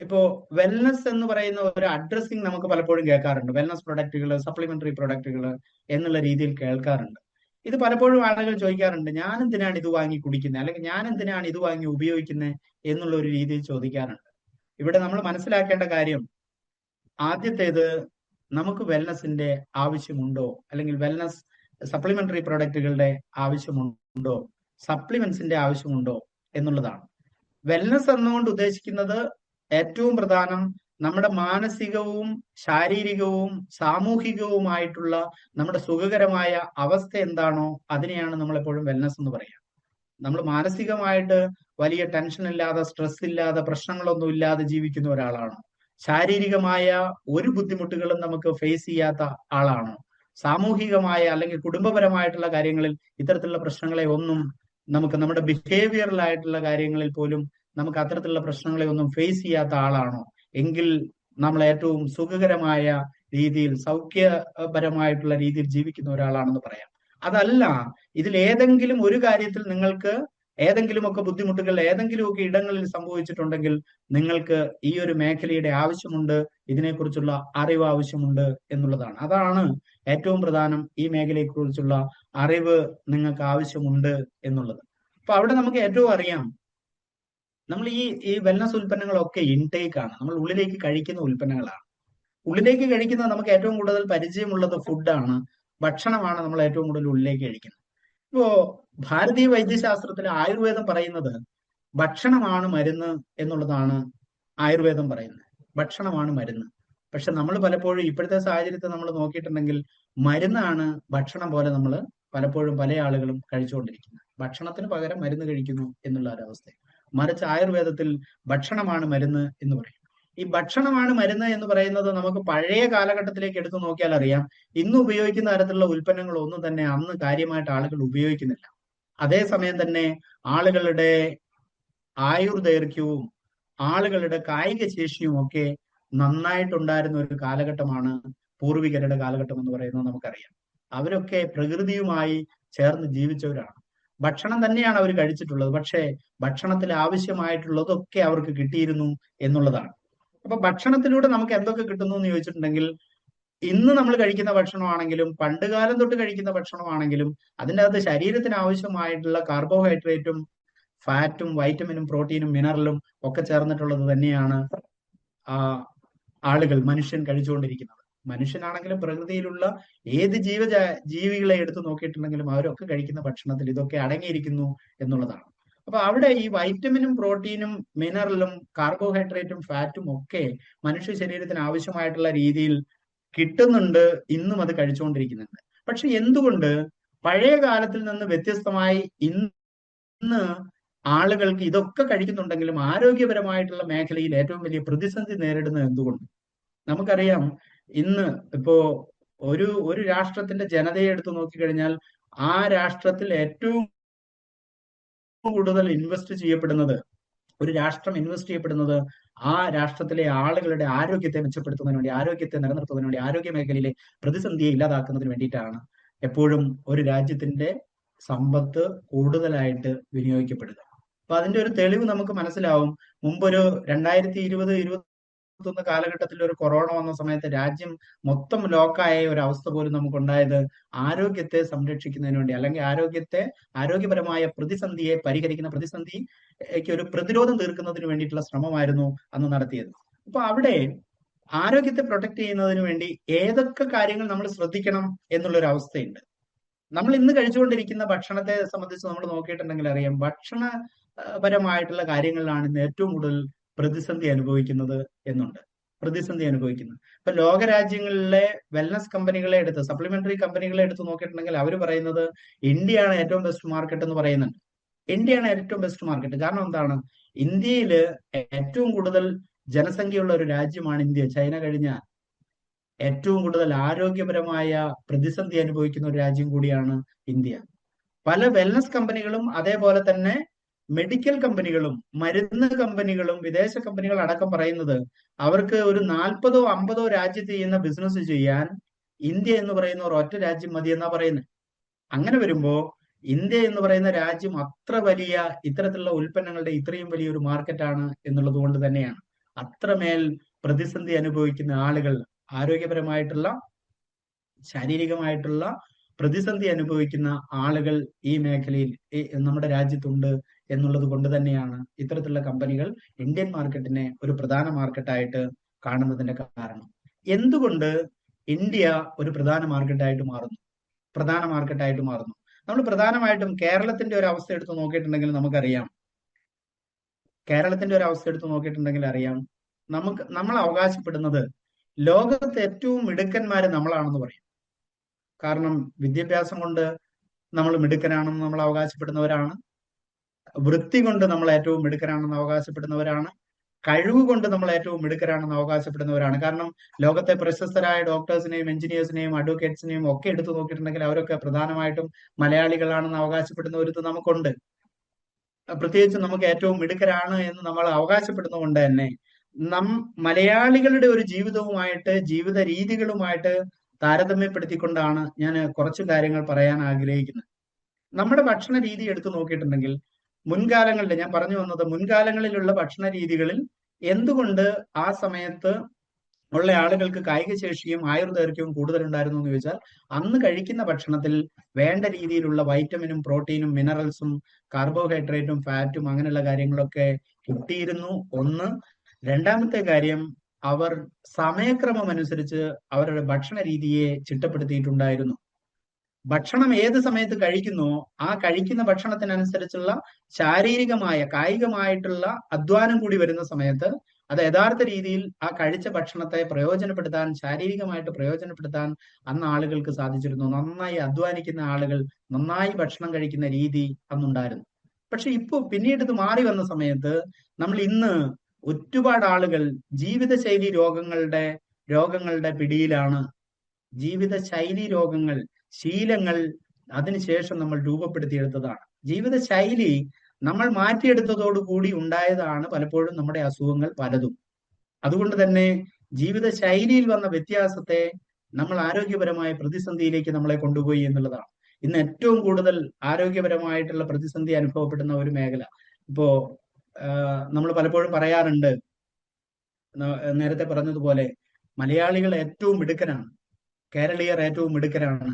ഇപ്പോ വെൽനസ് എന്ന് പറയുന്ന ഒരു അഡ്രസ്സിങ് നമുക്ക് പലപ്പോഴും കേൾക്കാറുണ്ട്. വെൽനസ് പ്രൊഡക്റ്റുകൾ, സപ്ലിമെന്ററി പ്രൊഡക്റ്റുകൾ എന്നുള്ള രീതിയിൽ കേൾക്കാറുണ്ട്. ഇത് പലപ്പോഴും ആളുകൾ ചോദിക്കാറുണ്ട്, ഞാൻ എന്തിനാണ് ഇത് വാങ്ങി കുടിക്കുന്നത്, അല്ലെങ്കിൽ ഞാൻ എന്തിനാണ് ഇത് വാങ്ങി ഉപയോഗിക്കുന്നത് എന്നുള്ള ഒരു രീതിയിൽ ചോദിക്കാറുണ്ട്. ഇവിടെ നമ്മൾ മനസ്സിലാക്കേണ്ട കാര്യം, ആദ്യത്തേത്, നമുക്ക് വെൽനസിന്റെ ആവശ്യമുണ്ടോ, അല്ലെങ്കിൽ വെൽനസ് സപ്ലിമെന്ററി പ്രൊഡക്റ്റുകളുടെ ആവശ്യമുണ്ടോ, സപ്ലിമെന്റ്സിന്റെ ആവശ്യമുണ്ടോ എന്നുള്ളതാണ്. വെൽനസ് എന്നുകൊണ്ട് ഉദ്ദേശിക്കുന്നത് ഏറ്റവും പ്രധാനം നമ്മുടെ മാനസികവും ശാരീരികവും സാമൂഹികവുമായിട്ടുള്ള നമ്മുടെ സുഖകരമായ അവസ്ഥ എന്താണോ അതിനെയാണ് നമ്മൾ എപ്പോഴും വെൽനസ് എന്ന് പറയുക. നമ്മൾ മാനസികമായിട്ട് വലിയ ടെൻഷൻ ഇല്ലാതെ, സ്ട്രെസ് ഇല്ലാതെ, പ്രശ്നങ്ങളൊന്നും ഇല്ലാതെ ജീവിക്കുന്ന ഒരാളാണോ? ശാരീരികമായ ഒരു ബുദ്ധിമുട്ടുകളും നമുക്ക് ഫേസ് ചെയ്യാത്ത ആളാണോ? സാമൂഹികമായ അല്ലെങ്കിൽ കുടുംബപരമായിട്ടുള്ള കാര്യങ്ങളിൽ ഇത്തരത്തിലുള്ള പ്രശ്നങ്ങളെ ഒന്നും നമുക്ക്, നമ്മുടെ ബിഹേവിയറൽ ആയിട്ടുള്ള കാര്യങ്ങളിൽ പോലും നമുക്ക് അത്തരത്തിലുള്ള പ്രശ്നങ്ങളെ ഒന്നും ഫേസ് ചെയ്യാത്ത ആളാണോ? എങ്കിൽ നമ്മൾ ഏറ്റവും സുഖകരമായ രീതിയിൽ, സൗഖ്യപരമായിട്ടുള്ള രീതിയിൽ ജീവിക്കുന്ന ഒരാളാണെന്ന് പറയാം. അതല്ല, ഇതിൽ ഏതെങ്കിലും ഒരു കാര്യത്തിൽ നിങ്ങൾക്ക് ഏതെങ്കിലുമൊക്കെ ബുദ്ധിമുട്ടുകൾ ഏതെങ്കിലുമൊക്കെ ഇടങ്ങളിൽ സംഭവിച്ചിട്ടുണ്ടെങ്കിൽ നിങ്ങൾക്ക് ഈ ഒരു മേഖലയുടെ ആവശ്യമുണ്ട്, ഇതിനെക്കുറിച്ചുള്ള അറിവ് ആവശ്യമുണ്ട് എന്നുള്ളതാണ്. അതാണ് ഏറ്റവും പ്രധാനം. ഈ മേഖലയെക്കുറിച്ചുള്ള അറിവ് നിങ്ങൾക്ക് ആവശ്യമുണ്ട് എന്നുള്ളത്. അപ്പൊ അവിടെ നമുക്ക് ഏറ്റവും അറിയാം, നമ്മൾ ഈ വെൽനസ് ഉൽപ്പന്നങ്ങളൊക്കെ ഇൻടേക്ക് ആണ്, നമ്മൾ ഉള്ളിലേക്ക് കഴിക്കുന്ന ഉൽപ്പന്നങ്ങളാണ്. ഉള്ളിലേക്ക് കഴിക്കുന്നത് നമുക്ക് ഏറ്റവും കൂടുതൽ പരിചയമുള്ളത് ഫുഡാണ്, ഭക്ഷണമാണ് നമ്മൾ ഏറ്റവും കൂടുതൽ ഉള്ളിലേക്ക് കഴിക്കുന്നത്. ഇപ്പോ ഭാരതീയ വൈദ്യശാസ്ത്രത്തിൽ ആയുർവേദം പറയുന്നത് ഭക്ഷണമാണ് മരുന്ന് എന്നുള്ളതാണ്. ആയുർവേദം പറയുന്നത് ഭക്ഷണമാണ് മരുന്ന്. പക്ഷെ നമ്മൾ പലപ്പോഴും ഇപ്പോഴത്തെ സാഹചര്യത്തിൽ നമ്മൾ നോക്കിയിട്ടുണ്ടെങ്കിൽ മരുന്നാണ് ഭക്ഷണം പോലെ നമ്മൾ പലപ്പോഴും പല ആളുകളും കഴിച്ചുകൊണ്ടിരിക്കുന്നത്. ഭക്ഷണത്തിന് പകരം മരുന്ന് കഴിക്കുന്നു എന്നുള്ള ഒരവസ്ഥ. മറിച്ച് ആയുർവേദത്തിൽ ഭക്ഷണമാണ് മരുന്ന് എന്ന് പറയും. ഈ ഭക്ഷണമാണ് മരുന്ന് എന്ന് പറയുന്നത് നമുക്ക് പഴയ കാലഘട്ടത്തിലേക്ക് എടുത്തു നോക്കിയാൽ അറിയാം, ഇന്ന് ഉപയോഗിക്കുന്ന തരത്തിലുള്ള ഉൽപ്പന്നങ്ങൾ ഒന്നും തന്നെ അന്ന് കാര്യമായിട്ട് ആളുകൾ ഉപയോഗിക്കുന്നില്ല. അതേസമയം തന്നെ ആളുകളുടെ ആയുർദൈർഘ്യവും ആളുകളുടെ കായിക ശേഷിയും ഒക്കെ നന്നായിട്ടുണ്ടായിരുന്ന ഒരു കാലഘട്ടമാണ് പൂർവികരുടെ കാലഘട്ടം എന്ന് പറയുന്നത് നമുക്കറിയാം. അവരൊക്കെ പ്രകൃതിയുമായി ചേർന്ന് ജീവിച്ചവരാണ്. ഭക്ഷണം തന്നെയാണ് അവർ കഴിച്ചിട്ടുള്ളത്, പക്ഷേ ഭക്ഷണത്തിൽ ആവശ്യമായിട്ടുള്ളതൊക്കെ അവർക്ക് കിട്ടിയിരുന്നു എന്നുള്ളതാണ്. അപ്പൊ ഭക്ഷണത്തിലൂടെ നമുക്ക് എന്തൊക്കെ കിട്ടുന്നു എന്ന് ചോദിച്ചിട്ടുണ്ടെങ്കിൽ, ഇന്ന് നമ്മൾ കഴിക്കുന്ന ഭക്ഷണമാണെങ്കിലും പണ്ടുകാലം തൊട്ട് കഴിക്കുന്ന ഭക്ഷണമാണെങ്കിലും അതിൻ്റെ അകത്ത് ശരീരത്തിന് ആവശ്യമായിട്ടുള്ള കാർബോഹൈഡ്രേറ്റും ഫാറ്റും വൈറ്റമിനും പ്രോട്ടീനും മിനറലും ഒക്കെ ചേർന്നിട്ടുള്ളത് തന്നെയാണ് മനുഷ്യൻ കഴിച്ചുകൊണ്ടിരിക്കുന്നത്. മനുഷ്യനാണെങ്കിലും പ്രകൃതിയിലുള്ള ഏത് ജീവികളെ എടുത്തു നോക്കിയിട്ടുണ്ടെങ്കിലും അവരൊക്കെ കഴിക്കുന്ന ഭക്ഷണത്തിൽ ഇതൊക്കെ അടങ്ങിയിരിക്കുന്നു എന്നുള്ളതാണ്. അപ്പൊ അവിടെ ഈ വൈറ്റമിനും പ്രോട്ടീനും മിനറലും കാർബോഹൈഡ്രേറ്റും ഫാറ്റും ഒക്കെ മനുഷ്യ ശരീരത്തിന് ആവശ്യമായിട്ടുള്ള രീതിയിൽ കിട്ടുന്നുണ്ട്, ഇന്നും അത് കഴിച്ചുകൊണ്ടിരിക്കുന്നുണ്ട്. പക്ഷെ എന്തുകൊണ്ട് പഴയ കാലത്തിൽ നിന്ന് വ്യത്യസ്തമായി ഇന്ന് ആളുകൾക്ക് ഇതൊക്കെ കഴിക്കുന്നുണ്ടെങ്കിലും ആരോഗ്യപരമായിട്ടുള്ള മേഖലയിൽ ഏറ്റവും വലിയ പ്രതിസന്ധി നേരിടുന്നത് എന്തുകൊണ്ട്? നമുക്കറിയാം, ഇന്ന് ഇപ്പോ ഒരു രാഷ്ട്രത്തിന്റെ ജനതയെ എടുത്തു നോക്കിക്കഴിഞ്ഞാൽ ആ രാഷ്ട്രത്തിൽ ഏറ്റവും കൂടുതൽ ഒരു രാഷ്ട്രം ഇൻവെസ്റ്റ് ചെയ്യപ്പെടുന്നത് ആ രാഷ്ട്രത്തിലെ ആളുകളുടെ ആരോഗ്യത്തെ മെച്ചപ്പെടുത്തുന്നതിന് വേണ്ടി, ആരോഗ്യത്തെ നിലനിർത്തുന്നതിന് വേണ്ടി, ആരോഗ്യ മേഖലയിലെ പ്രതിസന്ധിയെ ഇല്ലാതാക്കുന്നതിന് വേണ്ടിയിട്ടാണ് എപ്പോഴും ഒരു രാജ്യത്തിന്റെ സമ്പത്ത് കൂടുതലായിട്ട് വിനിയോഗിക്കപ്പെടുക. അപ്പൊ അതിന്റെ ഒരു തെളിവ് നമുക്ക് മനസ്സിലാവും. മുമ്പൊരു 2020-2021 കാലഘട്ടത്തിൽ ഒരു കൊറോണ വന്ന സമയത്ത് രാജ്യം മൊത്തം ലോക്കായ ഒരു അവസ്ഥ പോലും നമുക്കുണ്ടായത് ആരോഗ്യത്തെ സംരക്ഷിക്കുന്നതിന് വേണ്ടി, അല്ലെങ്കിൽ ആരോഗ്യപരമായ പ്രതിസന്ധിയെ പരിഹരിക്കുന്ന, പ്രതിസന്ധിക്ക് ഒരു പ്രതിരോധം തീർക്കുന്നതിന് വേണ്ടിയിട്ടുള്ള ശ്രമമായിരുന്നു അന്ന് നടത്തിയത്. അപ്പൊ അവിടെ ആരോഗ്യത്തെ പ്രൊട്ടക്ട് ചെയ്യുന്നതിന് വേണ്ടി ഏതൊക്കെ കാര്യങ്ങൾ നമ്മൾ ശ്രദ്ധിക്കണം എന്നുള്ളൊരു അവസ്ഥയുണ്ട്. നമ്മൾ ഇന്ന് കഴിച്ചുകൊണ്ടിരിക്കുന്ന ഭക്ഷണത്തെ സംബന്ധിച്ച് നമ്മൾ നോക്കിയിട്ടുണ്ടെങ്കിൽ അറിയാം, ഭക്ഷണപരമായിട്ടുള്ള കാര്യങ്ങളിലാണ് ഇന്ന് ഏറ്റവും കൂടുതൽ പ്രതിസന്ധി അനുഭവിക്കുന്നത്. ഇപ്പൊ ലോകരാജ്യങ്ങളിലെ വെൽനസ് കമ്പനികളെ എടുത്ത്, സപ്ലിമെന്ററി കമ്പനികളെ എടുത്ത് നോക്കിയിട്ടുണ്ടെങ്കിൽ അവർ പറയുന്നത് ഇന്ത്യയാണ് ഏറ്റവും ബെസ്റ്റ് മാർക്കറ്റ് എന്ന് പറയുന്നുണ്ട്. ഇന്ത്യയാണ് ഏറ്റവും ബെസ്റ്റ് മാർക്കറ്റ്. കാരണം എന്താണ്? ഇന്ത്യയിൽ ഏറ്റവും കൂടുതൽ ജനസംഖ്യയുള്ള ഒരു രാജ്യമാണ് ഇന്ത്യ. ചൈന കഴിഞ്ഞാൽ ഏറ്റവും കൂടുതൽ ആരോഗ്യപരമായ പ്രതിസന്ധി അനുഭവിക്കുന്ന ഒരു രാജ്യം കൂടിയാണ് ഇന്ത്യ. പല വെൽനസ് കമ്പനികളും അതേപോലെ തന്നെ മെഡിക്കൽ കമ്പനികളും മരുന്ന് കമ്പനികളും വിദേശ കമ്പനികൾ അടക്കം പറയുന്നത് അവർക്ക് ഒരു 40-50 രാജ്യത്ത് ചെയ്യുന്ന ബിസിനസ് ചെയ്യാൻ ഇന്ത്യ എന്ന് പറയുന്ന ഒരൊറ്റ രാജ്യം മതി എന്നാ പറയുന്നത്. അങ്ങനെ വരുമ്പോ ഇന്ത്യ എന്ന് പറയുന്ന രാജ്യം അത്ര വലിയ ഇത്തരത്തിലുള്ള ഉൽപ്പന്നങ്ങളുടെ ഇത്രയും വലിയൊരു മാർക്കറ്റാണ് എന്നുള്ളത് കൊണ്ട് തന്നെയാണ് അത്രമേൽ പ്രതിസന്ധി അനുഭവിക്കുന്ന ആളുകൾ, ആരോഗ്യപരമായിട്ടുള്ള ശാരീരികമായിട്ടുള്ള പ്രതിസന്ധി അനുഭവിക്കുന്ന ആളുകൾ ഈ മേഖലയിൽ നമ്മുടെ രാജ്യത്തുണ്ട് എന്നുള്ളത് കൊണ്ട് തന്നെയാണ് ഇത്തരത്തിലുള്ള കമ്പനികൾ ഇന്ത്യൻ മാർക്കറ്റിനെ ഒരു പ്രധാന മാർക്കറ്റായിട്ട് കാണുന്നതിന്റെ കാരണം. എന്തുകൊണ്ട് ഇന്ത്യ ഒരു പ്രധാന മാർക്കറ്റായിട്ട് മാറുന്നു? നമ്മൾ പ്രധാനമായിട്ടും കേരളത്തിന്റെ ഒരു അവസ്ഥ എടുത്ത് നോക്കിയിട്ടുണ്ടെങ്കിൽ നമുക്കറിയാം, നമ്മൾ അവകാശപ്പെടുന്നത് ലോകത്ത് ഏറ്റവും മിടുക്കന്മാര് നമ്മളാണെന്ന് പറയും. കാരണം വിദ്യാഭ്യാസം കൊണ്ട് നമ്മൾ മിടുക്കനാണെന്ന് നമ്മൾ അവകാശപ്പെടുന്നവരാണ്, വൃത്തി കൊണ്ട് നമ്മൾ ഏറ്റവും മിടുക്കനാണെന്ന് അവകാശപ്പെടുന്നവരാണ്, കഴിവ് കൊണ്ട് നമ്മൾ ഏറ്റവും മിടുക്കരാണെന്ന് അവകാശപ്പെടുന്നവരാണ്. കാരണം ലോകത്തെ പ്രശസ്തരായ ഡോക്ടേഴ്സിനെയും എഞ്ചിനീയേഴ്സിനെയും അഡ്വക്കേറ്റ്സിനെയും ഒക്കെ എടുത്തു നോക്കിയിട്ടുണ്ടെങ്കിൽ അവരൊക്കെ പ്രധാനമായിട്ടും മലയാളികളാണെന്ന് അവകാശപ്പെടുന്നവരുത് നമുക്കുണ്ട്. പ്രത്യേകിച്ച് നമുക്ക് ഏറ്റവും മിടുക്കരാണ് എന്ന് നമ്മൾ അവകാശപ്പെടുന്നതുകൊണ്ട് തന്നെ മലയാളികളുടെ ഒരു ജീവിതവുമായിട്ട്, ജീവിത രീതികളുമായിട്ട് താരതമ്യപ്പെടുത്തിക്കൊണ്ടാണ് ഞാൻ കുറച്ച് കാര്യങ്ങൾ പറയാൻ ആഗ്രഹിക്കുന്നത്. നമ്മുടെ ഭക്ഷണ രീതി എടുത്തു നോക്കിയിട്ടുണ്ടെങ്കിൽ മുൻകാലങ്ങളിൽ ഞാൻ പറഞ്ഞു വന്നത് മുൻകാലങ്ങളിലുള്ള ഭക്ഷണ രീതികളിൽ എന്തുകൊണ്ട് ആ സമയത്ത് ഉള്ള ആളുകൾക്ക് കായിക ശേഷിയും ആയുർദൈർഘ്യവും കൂടുതലുണ്ടായിരുന്നു എന്ന് ചോദിച്ചാൽ അന്ന് കഴിക്കുന്ന ഭക്ഷണത്തിൽ വേണ്ട രീതിയിലുള്ള വൈറ്റമിനും പ്രോട്ടീനും മിനറൽസും കാർബോഹൈഡ്രേറ്റും ഫാറ്റും അങ്ങനെയുള്ള കാര്യങ്ങളൊക്കെ കിട്ടിയിരുന്നു. ഒന്ന്. രണ്ടാമത്തെ കാര്യം, അവർ സമയക്രമം അനുസരിച്ച് അവരുടെ ഭക്ഷണ രീതിയെ ചിട്ടപ്പെടുത്തിയിട്ടുണ്ടായിരുന്നു. ഭക്ഷണം ഏത് സമയത്ത് കഴിക്കുന്നോ ആ കഴിക്കുന്ന ഭക്ഷണത്തിനനുസരിച്ചുള്ള ശാരീരികമായ കായികമായിട്ടുള്ള അധ്വാനം കൂടി വരുന്ന സമയത്ത് അത് യഥാർത്ഥ രീതിയിൽ ആ കഴിച്ച ഭക്ഷണത്തെ പ്രയോജനപ്പെടുത്താൻ, ശാരീരികമായിട്ട് പ്രയോജനപ്പെടുത്താൻ അന്ന് ആളുകൾക്ക് സാധിച്ചിരുന്നു. നന്നായി അധ്വാനിക്കുന്ന ആളുകൾ നന്നായി ഭക്ഷണം കഴിക്കുന്ന രീതി അന്നുണ്ടായിരുന്നു. പക്ഷെ ഇപ്പൊ പിന്നീട് ഇത് മാറി വന്ന സമയത്ത് നമ്മൾ ഇന്ന് ഒരുപാട് ആളുകൾ ജീവിതശൈലി രോഗങ്ങളുടെ പിടിയിലാണ്. ജീവിതശൈലി രോഗങ്ങൾ, ശീലങ്ങൾ അതിനുശേഷം നമ്മൾ രൂപപ്പെടുത്തിയെടുത്തതാണ്. ജീവിതശൈലി നമ്മൾ മാറ്റിയെടുത്തതോടുകൂടി ഉണ്ടായതാണ് പലപ്പോഴും നമ്മുടെ അസുഖങ്ങൾ പലതും. അതുകൊണ്ട് തന്നെ ജീവിതശൈലിയിൽ വന്ന വ്യത്യാസത്തെ നമ്മൾ ആരോഗ്യപരമായ പ്രതിസന്ധിയിലേക്ക് നമ്മളെ കൊണ്ടുപോയി എന്നുള്ളതാണ്. ഇന്ന് ഏറ്റവും കൂടുതൽ ആരോഗ്യപരമായിട്ടുള്ള പ്രതിസന്ധി അനുഭവപ്പെടുന്ന ഒരു മേഖല. ഇപ്പോ നമ്മൾ പലപ്പോഴും പറയാറുണ്ട്, നേരത്തെ പറഞ്ഞതുപോലെ മലയാളികൾ ഏറ്റവും മിടുക്കനാണ്, കേരളീയർ ഏറ്റവും മിടുക്കരാണ്.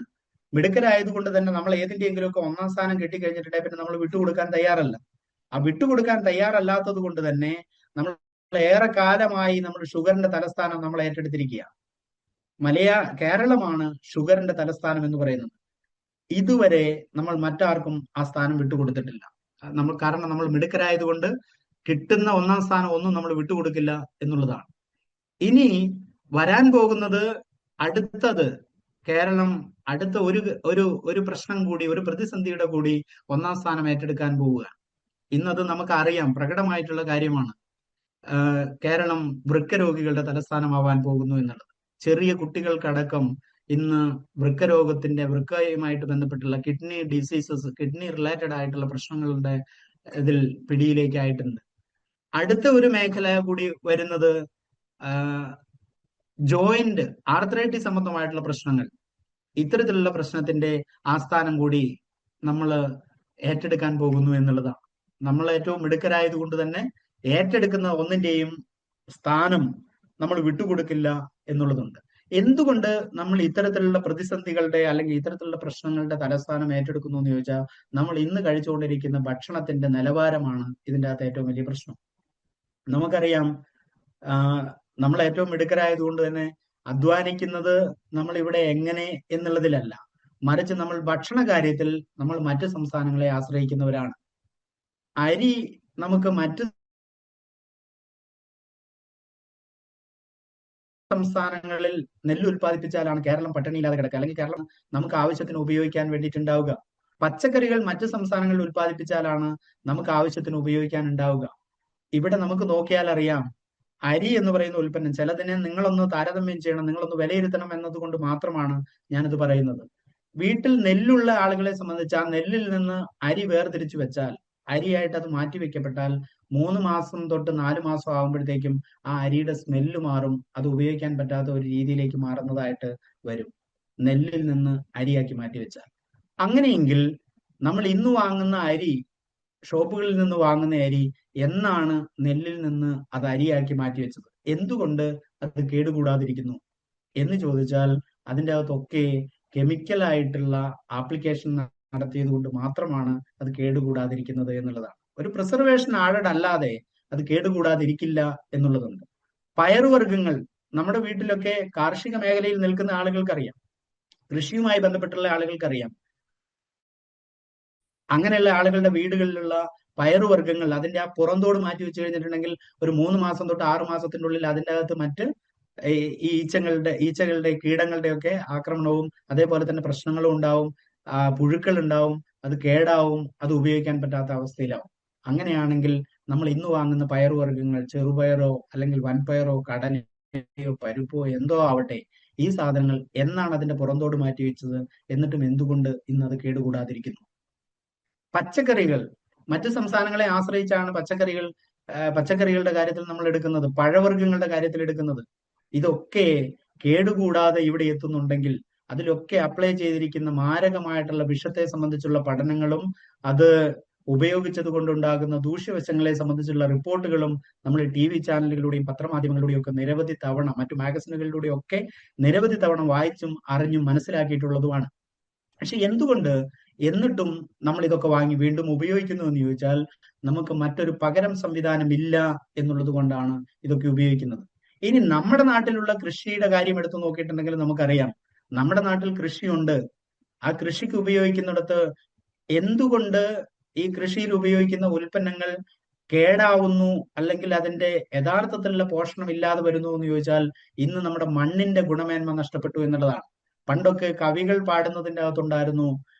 മിടുക്കരായതുകൊണ്ട് തന്നെ നമ്മൾ ഏതിന്റെയെങ്കിലുമൊക്കെ ഒന്നാം സ്ഥാനം കിട്ടിക്കഴിഞ്ഞിട്ടുണ്ടെങ്കിൽ പിന്നെ നമ്മൾ വിട്ടുകൊടുക്കാൻ തയ്യാറല്ല. ആ വിട്ടുകൊടുക്കാൻ തയ്യാറല്ലാത്തത് കൊണ്ട് തന്നെ നമ്മൾ ഏറെ കാലമായി നമ്മൾ ഷുഗറിന്റെ തലസ്ഥാനം നമ്മൾ ഏറ്റെടുത്തിരിക്കുക. കേരളമാണ് ഷുഗറിന്റെ തലസ്ഥാനം എന്ന് പറയുന്നത്. ഇതുവരെ നമ്മൾ മറ്റാർക്കും ആ സ്ഥാനം വിട്ടുകൊടുത്തിട്ടില്ല. കാരണം നമ്മൾ മിടുക്കരായതുകൊണ്ട് കിട്ടുന്ന ഒന്നാം സ്ഥാനം ഒന്നും നമ്മൾ വിട്ടുകൊടുക്കില്ല എന്നുള്ളതാണ്. ഇനി വരാൻ പോകുന്നത് അടുത്തത് കേരളം അടുത്ത ഒരു പ്രശ്നം കൂടി, ഒരു പ്രതിസന്ധിയുടെ കൂടി ഒന്നാം സ്ഥാനം ഏറ്റെടുക്കാൻ പോവുക. ഇന്നത് നമുക്കറിയാം, പ്രകടമായിട്ടുള്ള കാര്യമാണ്. കേരളം വൃക്കരോഗികളുടെ തലസ്ഥാനമാവാൻ പോകുന്നു എന്നുള്ളത്. ചെറിയ കുട്ടികൾക്കടക്കം ഇന്ന് വൃക്കയുമായിട്ട് ബന്ധപ്പെട്ടുള്ള കിഡ്നി ഡിസീസസ്, കിഡ്നി റിലേറ്റഡ് ആയിട്ടുള്ള പ്രശ്നങ്ങളുടെ ഇതിൽ പിടിയിലേക്കായിട്ടുണ്ട്. അടുത്ത ഒരു മേഖല കൂടി വരുന്നത് ജോയിന്റ് ആർത്രൈറ്റിസ് സംബന്ധമായിട്ടുള്ള പ്രശ്നങ്ങൾ. ഇത്തരത്തിലുള്ള പ്രശ്നത്തിന്റെ ആസ്ഥാനം കൂടി നമ്മൾ ഏറ്റെടുക്കാൻ പോകുന്നു എന്നുള്ളതാണ്. നമ്മൾ ഏറ്റവും മിടുക്കരായത് കൊണ്ട് തന്നെ ഏറ്റെടുക്കുന്ന ഒന്നിന്റെയും സ്ഥാനം നമ്മൾ വിട്ടുകൊടുക്കില്ല എന്നുള്ളതുണ്ട്. എന്തുകൊണ്ട് നമ്മൾ ഇത്തരത്തിലുള്ള പ്രതിസന്ധികളുടെ അല്ലെങ്കിൽ ഇത്തരത്തിലുള്ള പ്രശ്നങ്ങളുടെ തലസ്ഥാനം ഏറ്റെടുക്കുന്നു എന്ന് ചോദിച്ചാൽ നമ്മൾ ഇന്ന് കഴിച്ചുകൊണ്ടിരിക്കുന്ന ഭക്ഷണത്തിന്റെ നിലവാരമാണ് ഇതിൻ്റെ അകത്ത് ഏറ്റവും വലിയ പ്രശ്നം. നമുക്കറിയാം, നമ്മൾ ഏറ്റവും മിടുക്കരായതുകൊണ്ട് തന്നെ അധ്വാനിക്കുന്നത് നമ്മൾ ഇവിടെ എങ്ങനെ എന്നുള്ളതിലല്ല, മറിച്ച് നമ്മൾ ഭക്ഷണ കാര്യത്തിൽ നമ്മൾ മറ്റ് സംസ്ഥാനങ്ങളെ ആശ്രയിക്കുന്നവരാണ്. അരി നമുക്ക് മറ്റ് സംസ്ഥാനങ്ങളിൽ നെല്ല് ഉൽപ്പാദിപ്പിച്ചാലാണ് കേരളം പട്ടിണിയില്ലാതെ കിടക്കുക, അല്ലെങ്കിൽ കേരളം നമുക്ക് ആവശ്യത്തിന് ഉപയോഗിക്കാൻ വേണ്ടിയിട്ടുണ്ടാവുക. പച്ചക്കറികൾ മറ്റ് സംസ്ഥാനങ്ങളിൽ ഉൽപ്പാദിപ്പിച്ചാലാണ് നമുക്ക് ആവശ്യത്തിന് ഉപയോഗിക്കാൻ ഉണ്ടാവുക. ഇവിടെ നമുക്ക് നോക്കിയാൽ അറിയാം, അരി എന്ന് പറയുന്ന ഉൽപ്പന്നം ചിലതിനെ നിങ്ങളൊന്ന് താരതമ്യം ചെയ്യണം, നിങ്ങളൊന്ന് വിലയിരുത്തണം എന്നതുകൊണ്ട് മാത്രമാണ് ഞാനിത് പറയുന്നത്. വീട്ടിൽ നെല്ലുള്ള ആളുകളെ സംബന്ധിച്ച് ആ നെല്ലിൽ നിന്ന് അരി വേർതിരിച്ചു വെച്ചാൽ, അരിയായിട്ട് അത് മാറ്റി വെക്കപ്പെട്ടാൽ 3 മാസം തൊട്ട് 4 മാസം ആകുമ്പോഴത്തേക്കും ആ അരിയുടെ സ്മെല്ല് മാറും, അത് ഉപയോഗിക്കാൻ പറ്റാത്ത ഒരു രീതിയിലേക്ക് മാറുന്നതായിട്ട് വരും, നെല്ലിൽ നിന്ന് അരിയാക്കി മാറ്റി വെച്ചാൽ. അങ്ങനെയെങ്കിൽ നമ്മൾ ഇന്ന് വാങ്ങുന്ന അരി, ഷോപ്പുകളിൽ നിന്ന് വാങ്ങുന്ന അരി എന്നാണ് നെല്ലിൽ നിന്ന് അത് അരിയാക്കി മാറ്റി വെച്ചത്? എന്തുകൊണ്ട് അത് കേടുകൂടാതിരിക്കുന്നു എന്ന് ചോദിച്ചാൽ അതിൻ്റെ അകത്തൊക്കെ കെമിക്കലായിട്ടുള്ള ആപ്ലിക്കേഷൻ നടത്തിയത് കൊണ്ട് മാത്രമാണ് അത് കേടുകൂടാതിരിക്കുന്നത് എന്നുള്ളതാണ്. ഒരു പ്രിസർവേഷൻ ആഡഡ് അല്ലാതെ അത് കേടുകൂടാതിരിക്കില്ല എന്നുള്ളതുണ്ട്. പയറുവർഗ്ഗങ്ങൾ നമ്മുടെ വീട്ടിലൊക്കെ കാർഷിക മേഖലയിൽ നിൽക്കുന്ന ആളുകൾക്കറിയാം, കൃഷിയുമായി ബന്ധപ്പെട്ടുള്ള ആളുകൾക്കറിയാം. അങ്ങനെയുള്ള ആളുകളുടെ വീടുകളിലുള്ള പയറുവർഗ്ഗങ്ങൾ അതിന്റെ ആ പുറന്തോട് മാറ്റി വെച്ച് കഴിഞ്ഞിട്ടുണ്ടെങ്കിൽ ഒരു 3 മാസം തൊട്ട് 6 മാസത്തിന്റെ ഉള്ളിൽ അതിൻ്റെ അകത്ത് മറ്റ് ഈ ഈച്ചകളുടെ കീടങ്ങളുടെ ഒക്കെ ആക്രമണവും അതേപോലെ തന്നെ പ്രശ്നങ്ങളും ഉണ്ടാവും, പുഴുക്കൾ ഉണ്ടാവും, അത് കേടാവും, അത് ഉപയോഗിക്കാൻ പറ്റാത്ത അവസ്ഥയിലാവും. അങ്ങനെയാണെങ്കിൽ നമ്മൾ ഇന്ന് വാങ്ങുന്ന പയറുവർഗ്ഗങ്ങൾ, ചെറുപയറോ അല്ലെങ്കിൽ വൻപയറോ കടലയോ പരിപ്പോ എന്തോ ആവട്ടെ, ഈ സാധനങ്ങൾ എന്നാണ് അതിന്റെ പുറന്തോട് മാറ്റി വെച്ചത്? എന്നിട്ടും എന്തുകൊണ്ട് ഇന്ന് അത് കേടുകൂടാതിരിക്കുന്നു? പച്ചക്കറികൾ, മറ്റു സംസ്ഥാനങ്ങളെ ആശ്രയിച്ചാണ് പച്ചക്കറികളുടെ കാര്യത്തിൽ നമ്മൾ എടുക്കുന്നത്, പഴവർഗ്ഗങ്ങളുടെ കാര്യത്തിൽ എടുക്കുന്നത്. ഇതൊക്കെ കേടുകൂടാതെ ഇവിടെ എത്തുന്നുണ്ടെങ്കിൽ അതിലൊക്കെ അപ്ലൈ ചെയ്തിരിക്കുന്ന മാരകമായിട്ടുള്ള വിഷത്തെ സംബന്ധിച്ചുള്ള പഠനങ്ങളും അത് ഉപയോഗിച്ചത് കൊണ്ടുണ്ടാകുന്ന ദൂഷ്യവശങ്ങളെ സംബന്ധിച്ചുള്ള റിപ്പോർട്ടുകളും നമ്മൾ TV ചാനലുകളിലൂടെയും പത്രമാധ്യമങ്ങളിലൂടെയും ഒക്കെ നിരവധി തവണ, മറ്റു മാഗസിനുകളിലൂടെയും ഒക്കെ നിരവധി തവണ വായിച്ചും അറിഞ്ഞും മനസ്സിലാക്കിയിട്ടുള്ളതുമാണ്. പക്ഷെ എന്തുകൊണ്ട് എന്നിട്ടും നമ്മൾ ഇതൊക്കെ വാങ്ങി വീണ്ടും ഉപയോഗിക്കുന്നു എന്ന് ചോദിച്ചാൽ നമുക്ക് മറ്റൊരു പകരം സംവിധാനം ഇല്ല എന്നുള്ളത് കൊണ്ടാണ് ഇതൊക്കെ ഉപയോഗിക്കുന്നത്. ഇനി നമ്മുടെ നാട്ടിലുള്ള കൃഷിയുടെ കാര്യം എടുത്തു നോക്കിയിട്ടുണ്ടെങ്കിൽ നമുക്കറിയാം, നമ്മുടെ നാട്ടിൽ കൃഷിയുണ്ട്. ആ കൃഷിക്ക് ഉപയോഗിക്കുന്നിടത്ത് എന്തുകൊണ്ട് ഈ കൃഷിയിൽ ഉപയോഗിക്കുന്ന ഉൽപ്പന്നങ്ങൾ കേടാവുന്നു, അല്ലെങ്കിൽ അതിന്റെ യഥാർത്ഥത്തിലുള്ള പോഷണം ഇല്ലാതെ വരുന്നു എന്ന് ചോദിച്ചാൽ ഇന്ന് നമ്മുടെ മണ്ണിന്റെ ഗുണമേന്മ നഷ്ടപ്പെട്ടു എന്നുള്ളതാണ്. പണ്ടൊക്കെ കവികൾ പാടുന്നതിന്റെ അകത്തുണ്ടായിരുന്നു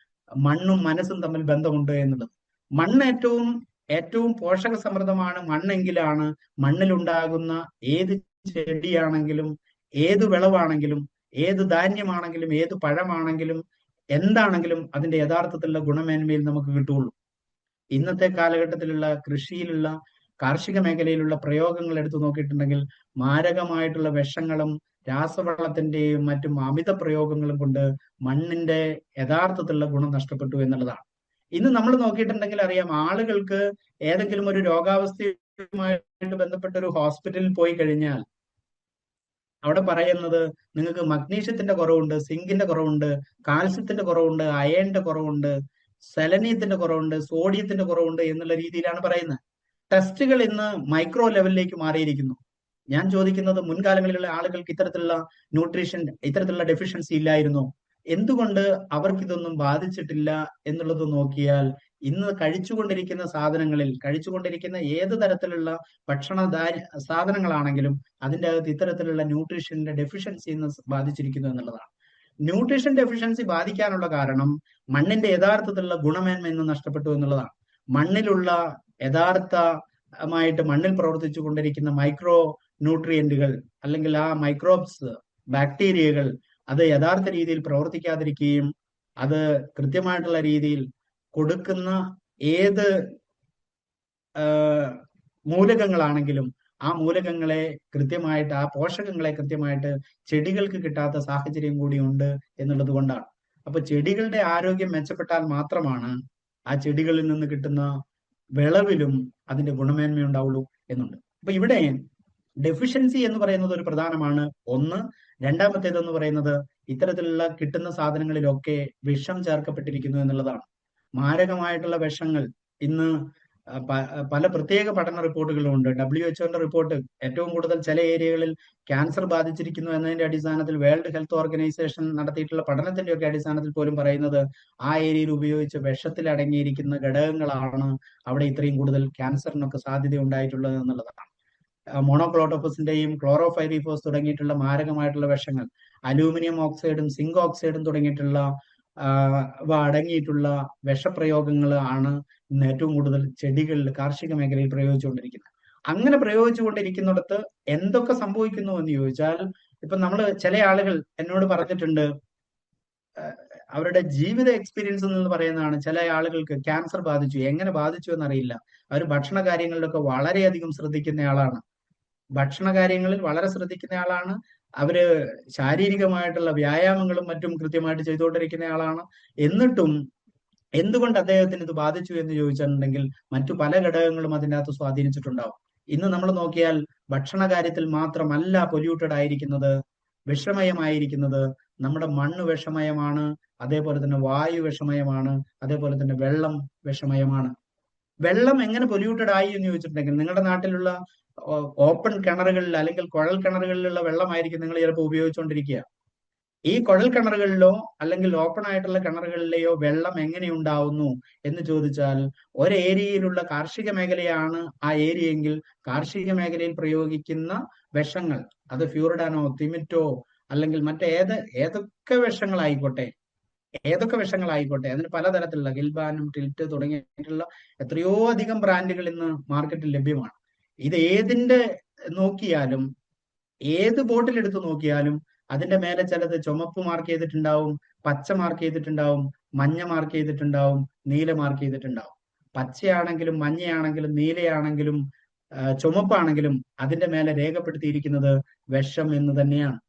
മണ്ണും മനസ്സും തമ്മിൽ ബന്ധമുണ്ട് എന്നുള്ളത്. മണ്ണ് ഏറ്റവും പോഷക സമൃദ്ധമാണ് മണ്ണെങ്കിലാണ് മണ്ണിലുണ്ടാകുന്ന ഏത് ചെടിയാണെങ്കിലും, ഏത് വിളവാണെങ്കിലും, ഏത് ധാന്യമാണെങ്കിലും, ഏത് പഴമാണെങ്കിലും, എന്താണെങ്കിലും അതിന്റെ യഥാർത്ഥത്തിലുള്ള ഗുണമേന്മയിൽ നമുക്ക് കിട്ടുകയുള്ളൂ. ഇന്നത്തെ കാലഘട്ടത്തിലുള്ള കൃഷിയിലുള്ള കാർഷിക മേഖലയിലുള്ള പ്രയോഗങ്ങൾ എടുത്തു നോക്കിയിട്ടുണ്ടെങ്കിൽ മാരകമായിട്ടുള്ള വിഷങ്ങളും രാസവളത്തിന്റെയും മറ്റും അമിത പ്രയോഗങ്ങളും കൊണ്ട് മണ്ണിന്റെ യഥാർത്ഥത്തിലുള്ള ഗുണം നഷ്ടപ്പെട്ടു എന്നുള്ളതാണ്. ഇന്ന് നമ്മൾ നോക്കിയിട്ടുണ്ടെങ്കിൽ അറിയാം, ആളുകൾക്ക് ഏതെങ്കിലും ഒരു രോഗാവസ്ഥയുമായിട്ട് ബന്ധപ്പെട്ട ഒരു ഹോസ്പിറ്റലിൽ പോയി കഴിഞ്ഞാൽ അവിടെ പറയുന്നത് നിങ്ങൾക്ക് മഗ്നീഷ്യത്തിന്റെ കുറവുണ്ട്, സിങ്കിന്റെ കുറവുണ്ട്, കാൽസ്യത്തിന്റെ കുറവുണ്ട്, അയണിന്റെ കുറവുണ്ട്, സെലനിയത്തിന്റെ കുറവുണ്ട്, സോഡിയത്തിന്റെ കുറവുണ്ട് എന്നുള്ള രീതിയിലാണ് പറയുന്നത്. ടെസ്റ്റുകൾ ഇന്ന് മൈക്രോ ലെവലിലേക്ക് മാറിയിരിക്കുന്നു. ഞാൻ ചോദിക്കുന്നത്, മുൻകാലങ്ങളിലുള്ള ആളുകൾക്ക് ഇത്തരത്തിലുള്ള ഡെഫിഷ്യൻസി ഇല്ലായിരുന്നോ? എന്തുകൊണ്ട് അവർക്ക് ഇതൊന്നും ബാധിച്ചിട്ടില്ല എന്നുള്ളത് നോക്കിയാൽ ഇന്ന് കഴിച്ചുകൊണ്ടിരിക്കുന്ന ഏത് തരത്തിലുള്ള സാധനങ്ങളാണെങ്കിലും അതിൻ്റെ അകത്ത് ഇത്തരത്തിലുള്ള ന്യൂട്രീഷന്റെ ഡെഫിഷ്യൻസി ഇന്ന് ബാധിച്ചിരിക്കുന്നു എന്നുള്ളതാണ്. ന്യൂട്രീഷൻ ഡെഫിഷ്യൻസി ബാധിക്കാനുള്ള കാരണം മണ്ണിന്റെ യഥാർത്ഥത്തിലുള്ള ഗുണമേന്മ ഇന്ന് നഷ്ടപ്പെട്ടു എന്നുള്ളതാണ്. മണ്ണിൽ പ്രവർത്തിച്ചു കൊണ്ടിരിക്കുന്ന മൈക്രോ ന്യൂട്രിയന്റുകൾ, അല്ലെങ്കിൽ ആ മൈക്രോബ്സ്, ബാക്ടീരിയകൾ, അത് യഥാർത്ഥ രീതിയിൽ പ്രവർത്തിക്കാതിരിക്കുകയും അത് കൃത്യമായിട്ടുള്ള രീതിയിൽ കൊടുക്കുന്ന ഏത് മൂലകങ്ങളാണെങ്കിലും ആ പോഷകങ്ങളെ കൃത്യമായിട്ട് ചെടികൾക്ക് കിട്ടാത്ത സാഹചര്യം കൂടി ഉണ്ട് എന്നുള്ളത് കൊണ്ടാണ്. അപ്പൊ ചെടികളുടെ ആരോഗ്യം മെച്ചപ്പെട്ടാൽ മാത്രമാണ് ആ ചെടികളിൽ നിന്ന് കിട്ടുന്ന വിളവിലും അതിന്റെ ഗുണമേന്മ ഉണ്ടാവുള്ളൂ എന്നുണ്ട്. അപ്പൊ ഇവിടെ ഡെഫിഷ്യൻസി എന്ന് പറയുന്നത് ഒരു പ്രധാനമാണ്. ഒന്ന്. രണ്ടാമത്തേതെന്ന് പറയുന്നത് ഇത്തരത്തിലുള്ള കിട്ടുന്ന സാധനങ്ങളിലൊക്കെ വിഷം ചേർക്കപ്പെട്ടിരിക്കുന്നു എന്നുള്ളതാണ്. മാരകമായിട്ടുള്ള വിഷങ്ങൾ ഇന്ന് പല പ്രത്യേക പഠന റിപ്പോർട്ടുകളും ഉണ്ട്. WHO റിപ്പോർട്ട് ഏറ്റവും കൂടുതൽ ചില ഏരിയകളിൽ ക്യാൻസർ ബാധിച്ചിരിക്കുന്നു എന്നതിന്റെ അടിസ്ഥാനത്തിൽ വേൾഡ് ഹെൽത്ത് ഓർഗനൈസേഷൻ നടത്തിയിട്ടുള്ള പഠനത്തിന്റെ ഒക്കെ അടിസ്ഥാനത്തിൽ പോലും പറയുന്നത് ആ ഏരിയയിൽ ഉപയോഗിച്ച് വിഷത്തിൽ അടങ്ങിയിരിക്കുന്ന ഘടകങ്ങളാണ് അവിടെ ഇത്രയും കൂടുതൽ ക്യാൻസറിനൊക്കെ സാധ്യത ഉണ്ടായിട്ടുള്ളത് എന്നുള്ളതാണ്. മോണോക്ലോട്ടോഫസിന്റെയും ക്ലോറോഫൈറിഫോസ് തുടങ്ങിയിട്ടുള്ള മാരകമായിട്ടുള്ള വിഷങ്ങൾ, അലൂമിനിയം ഓക്സൈഡും സിങ്ക് ഓക്സൈഡും തുടങ്ങിയിട്ടുള്ള അടങ്ങിയിട്ടുള്ള വിഷപ്രയോഗങ്ങൾ ആണ് ഇന്ന് ഏറ്റവും കൂടുതൽ ചെടികളിൽ, കാർഷിക മേഖലയിൽ പ്രയോഗിച്ചുകൊണ്ടിരിക്കുന്നത്. അങ്ങനെ പ്രയോഗിച്ചുകൊണ്ടിരിക്കുന്നിടത്ത് എന്തൊക്കെ സംഭവിക്കുന്നു എന്ന് ചോദിച്ചാൽ, ഇപ്പൊ ചില ആളുകൾ എന്നോട് പറഞ്ഞിട്ടുണ്ട്, അവരുടെ ജീവിത എക്സ്പീരിയൻസ് എന്ന് പറയുന്നതാണ്, ചില ആളുകൾക്ക് ക്യാൻസർ ബാധിച്ചു. എങ്ങനെ ബാധിച്ചു എന്നറിയില്ല. അവർ ഭക്ഷണ കാര്യങ്ങളിലൊക്കെ വളരെയധികം ശ്രദ്ധിക്കുന്ന ആളാണ്. അവര് ശാരീരികമായിട്ടുള്ള വ്യായാമങ്ങളും മറ്റും കൃത്യമായിട്ട് ചെയ്തുകൊണ്ടിരിക്കുന്ന ആളാണ്. എന്നിട്ടും എന്തുകൊണ്ട് അദ്ദേഹത്തിന് ഇത് ബാധിച്ചു എന്ന് ചോദിച്ചിട്ടുണ്ടെങ്കിൽ മറ്റു പല ഘടകങ്ങളും അതിൻ്റെ അകത്ത് സ്വാധീനിച്ചിട്ടുണ്ടാവും. ഇന്ന് നമ്മൾ നോക്കിയാൽ ഭക്ഷണ കാര്യത്തിൽ മാത്രമല്ല പൊല്യൂട്ടഡ് ആയിരിക്കുന്നത്, വിഷമയമായിരിക്കുന്നത്. നമ്മുടെ മണ്ണ് വിഷമയമാണ്, അതേപോലെ തന്നെ വായു വിഷമയമാണ്, അതേപോലെ തന്നെ വെള്ളം വിഷമയമാണ്. വെള്ളം എങ്ങനെ പൊല്യൂട്ടഡ് ആയി എന്ന് ചോദിച്ചിട്ടുണ്ടെങ്കിൽ, നിങ്ങളുടെ നാട്ടിലുള്ള ഓപ്പൺ കിണറുകളിൽ അല്ലെങ്കിൽ കുഴൽ കിണറുകളിലുള്ള വെള്ളമായിരിക്കും നിങ്ങൾ ചിലപ്പോൾ ഉപയോഗിച്ചുകൊണ്ടിരിക്കുക. ഈ കുഴൽ കിണറുകളിലോ അല്ലെങ്കിൽ ഓപ്പൺ ആയിട്ടുള്ള കിണറുകളിലെയോ വെള്ളം എങ്ങനെ ഉണ്ടാവുന്നു എന്ന് ചോദിച്ചാൽ, ഒരേരിയയിലുള്ള കാർഷിക മേഖലയാണ് ആ ഏരിയയെങ്കിൽ കാർഷിക മേഖലയിൽ പ്രയോഗിക്കുന്ന വിഷങ്ങൾ, അത് ഫ്യൂറിഡാനോ തിമിറ്റോ അല്ലെങ്കിൽ ഏതൊക്കെ വിഷങ്ങളായിക്കോട്ടെ, അതിന് പലതരത്തിലുള്ള ഗിൽബാനും ടിൽറ്റ് തുടങ്ങിയിട്ടുള്ള എത്രയോ അധികം ബ്രാൻഡുകൾ ഇന്ന് മാർക്കറ്റിൽ ലഭ്യമാണ്. ഇത് നോക്കിയാലും, ഏത് ബോട്ടിൽ എടുത്ത് നോക്കിയാലും അതിന്റെ മേലെ ചിലത് ചുമപ്പ് മാർക്ക് ചെയ്തിട്ടുണ്ടാവും, പച്ച മാർക്ക് ചെയ്തിട്ടുണ്ടാവും, മഞ്ഞ മാർക്ക് ചെയ്തിട്ടുണ്ടാവും, നീല മാർക്ക് ചെയ്തിട്ടുണ്ടാവും. പച്ചയാണെങ്കിലും മഞ്ഞയാണെങ്കിലും നീലയാണെങ്കിലും ചുമപ്പാണെങ്കിലും അതിന്റെ മേലെ രേഖപ്പെടുത്തിയിരിക്കുന്നത് വിഷം എന്ന് തന്നെയാണ്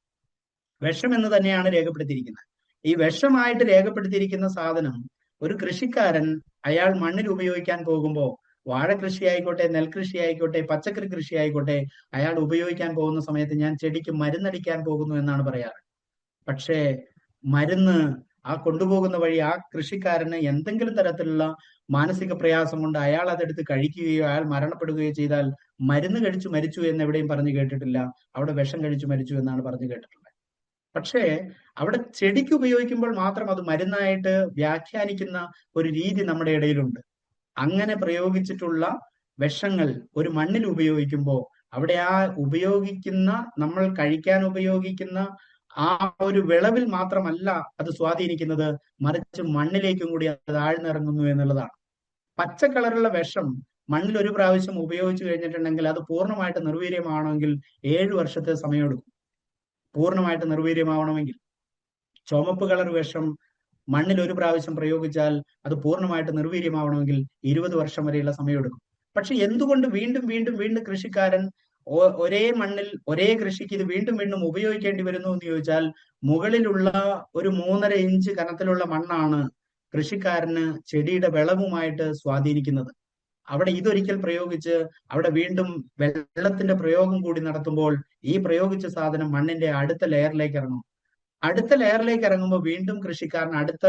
രേഖപ്പെടുത്തിയിരിക്കുന്നത്. ഈ വിഷമായിട്ട് രേഖപ്പെടുത്തിയിരിക്കുന്ന സാധനം ഒരു കൃഷിക്കാരൻ അയാൾ മണ്ണിൽ ഉപയോഗിക്കാൻ പോകുമ്പോൾ വാഴ കൃഷി ആയിക്കോട്ടെ, നെൽകൃഷി ആയിക്കോട്ടെ, പച്ചക്കറി കൃഷി ആയിക്കോട്ടെ, അയാൾ ഉപയോഗിക്കാൻ പോകുന്ന സമയത്ത് ഞാൻ ചെടിക്ക് മരുന്നടിക്കാൻ പോകുന്നു എന്നാണ് പറയാറ്. പക്ഷേ മരുന്ന് ആ കൊണ്ടുപോകുന്ന വഴി ആ കൃഷിക്കാരന് എന്തെങ്കിലും തരത്തിലുള്ള മാനസിക പ്രയാസം കൊണ്ട് അയാൾ അതെടുത്ത് കഴിക്കുകയോ അയാൾ മരണപ്പെടുകയോ ചെയ്താൽ മരുന്ന് കഴിച്ചു മരിച്ചു എന്ന് എവിടെയും പറഞ്ഞു കേട്ടിട്ടില്ല. അവിടെ വിഷം കഴിച്ചു മരിച്ചു എന്നാണ് പറഞ്ഞു കേട്ടിട്ടുള്ളത്. പക്ഷേ അവിടെ ചെടിക്ക് ഉപയോഗിക്കുമ്പോൾ മാത്രം അത് മരുന്നായിട്ട് വ്യാഖ്യാനിക്കുന്ന ഒരു രീതി നമ്മുടെ ഇടയിലുണ്ട്. അങ്ങനെ പ്രയോഗിച്ചിട്ടുള്ള വിഷങ്ങൾ ഒരു മണ്ണിൽ ഉപയോഗിക്കുമ്പോൾ അവിടെ ആ ഉപയോഗിക്കുന്ന, നമ്മൾ കഴിക്കാൻ ഉപയോഗിക്കുന്ന ആ ഒരു വിളവിൽ മാത്രമല്ല അത് സ്വാധീനിക്കുന്നത്, മറിച്ച് മണ്ണിലേക്കും കൂടി അത് ആഴ്ന്നിറങ്ങുന്നു എന്നുള്ളതാണ്. പച്ച കളറുള്ള വിഷം മണ്ണിൽ ഒരു പ്രാവശ്യം ഉപയോഗിച്ചു കഴിഞ്ഞിട്ടുണ്ടെങ്കിൽ അത് പൂർണ്ണമായിട്ട് നിർവീര്യമാവണമെങ്കിൽ 7 വർഷത്തെ സമയമെടുക്കും. പൂർണ്ണമായിട്ട് നിർവീര്യമാവണമെങ്കിൽ ചുമപ്പ് കളർ വിഷം മണ്ണിൽ ഒരു പ്രാവശ്യം പ്രയോഗിച്ചാൽ അത് പൂർണ്ണമായിട്ട് നിർവീര്യമാവണമെങ്കിൽ 20 വർഷം വരെയുള്ള സമയമെടുക്കും. പക്ഷെ എന്തുകൊണ്ട് വീണ്ടും വീണ്ടും വീണ്ടും കൃഷിക്കാരൻ ഒരേ മണ്ണിൽ ഒരേ കൃഷിക്ക് ഇത് വീണ്ടും വീണ്ടും ഉപയോഗിക്കേണ്ടി വരുന്നു എന്ന് ചോദിച്ചാൽ, മുകളിലുള്ള ഒരു 3.5 ഇഞ്ച് കനത്തിലുള്ള മണ്ണാണ് കൃഷിക്കാരന് ചെടിയുടെ വിളവുമായിട്ട് സ്വാധീനിക്കുന്നത്. അവിടെ ഇതൊരിക്കൽ പ്രയോഗിച്ച് അവിടെ വീണ്ടും വെള്ളത്തിന്റെ പ്രയോഗം കൂടി നടത്തുമ്പോൾ ഈ പ്രയോഗിച്ച സാധനം മണ്ണിന്റെ അടുത്ത ലെയറിലേക്ക് ഇറങ്ങും. അടുത്ത ലെയറിലേക്ക് ഇറങ്ങുമ്പോൾ വീണ്ടും കൃഷിക്കാരൻ അടുത്ത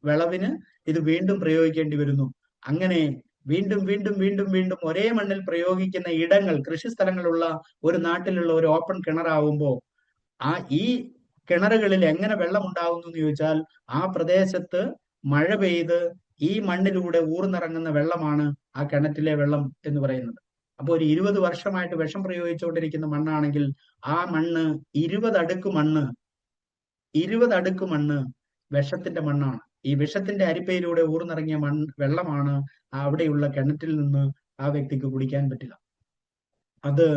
വിളവിന് ഇത് വീണ്ടും പ്രയോഗിക്കേണ്ടി വരുന്നു. അങ്ങനെ വീണ്ടും വീണ്ടും വീണ്ടും വീണ്ടും ഒരേ മണ്ണിൽ പ്രയോഗിക്കുന്ന ഇടങ്ങൾ, കൃഷി സ്ഥലങ്ങളുള്ള ഒരു നാട്ടിലുള്ള ഒരു ഓപ്പൺ കിണറാവുമ്പോൾ ഈ കിണറുകളിൽ എങ്ങനെ വെള്ളം ഉണ്ടാകുന്നു എന്ന് ചോദിച്ചാൽ, ആ പ്രദേശത്ത് മഴ പെയ്ത് ഈ മണ്ണിലൂടെ ഊർന്നിറങ്ങുന്ന വെള്ളമാണ് ആ കിണറ്റിലെ വെള്ളം എന്ന് പറയുന്നത്. അപ്പോൾ ഒരു 20 വർഷമായിട്ട് വിഷം പ്രയോഗിച്ചുകൊണ്ടിരിക്കുന്ന മണ്ണാണെങ്കിൽ ആ മണ്ണ് 20 അടുക്ക് മണ്ണ് വിഷത്തിന്റെ മണ്ണാണ്. ഈ വിഷത്തിന്റെ അരിപ്പയിലൂടെ ഊർന്നിറങ്ങിയ വെള്ളമാണ് അവിടെയുള്ള കിണറ്റിൽ നിന്ന് ആ വ്യക്തിക്ക് കുടിക്കാൻ പറ്റുക. അത്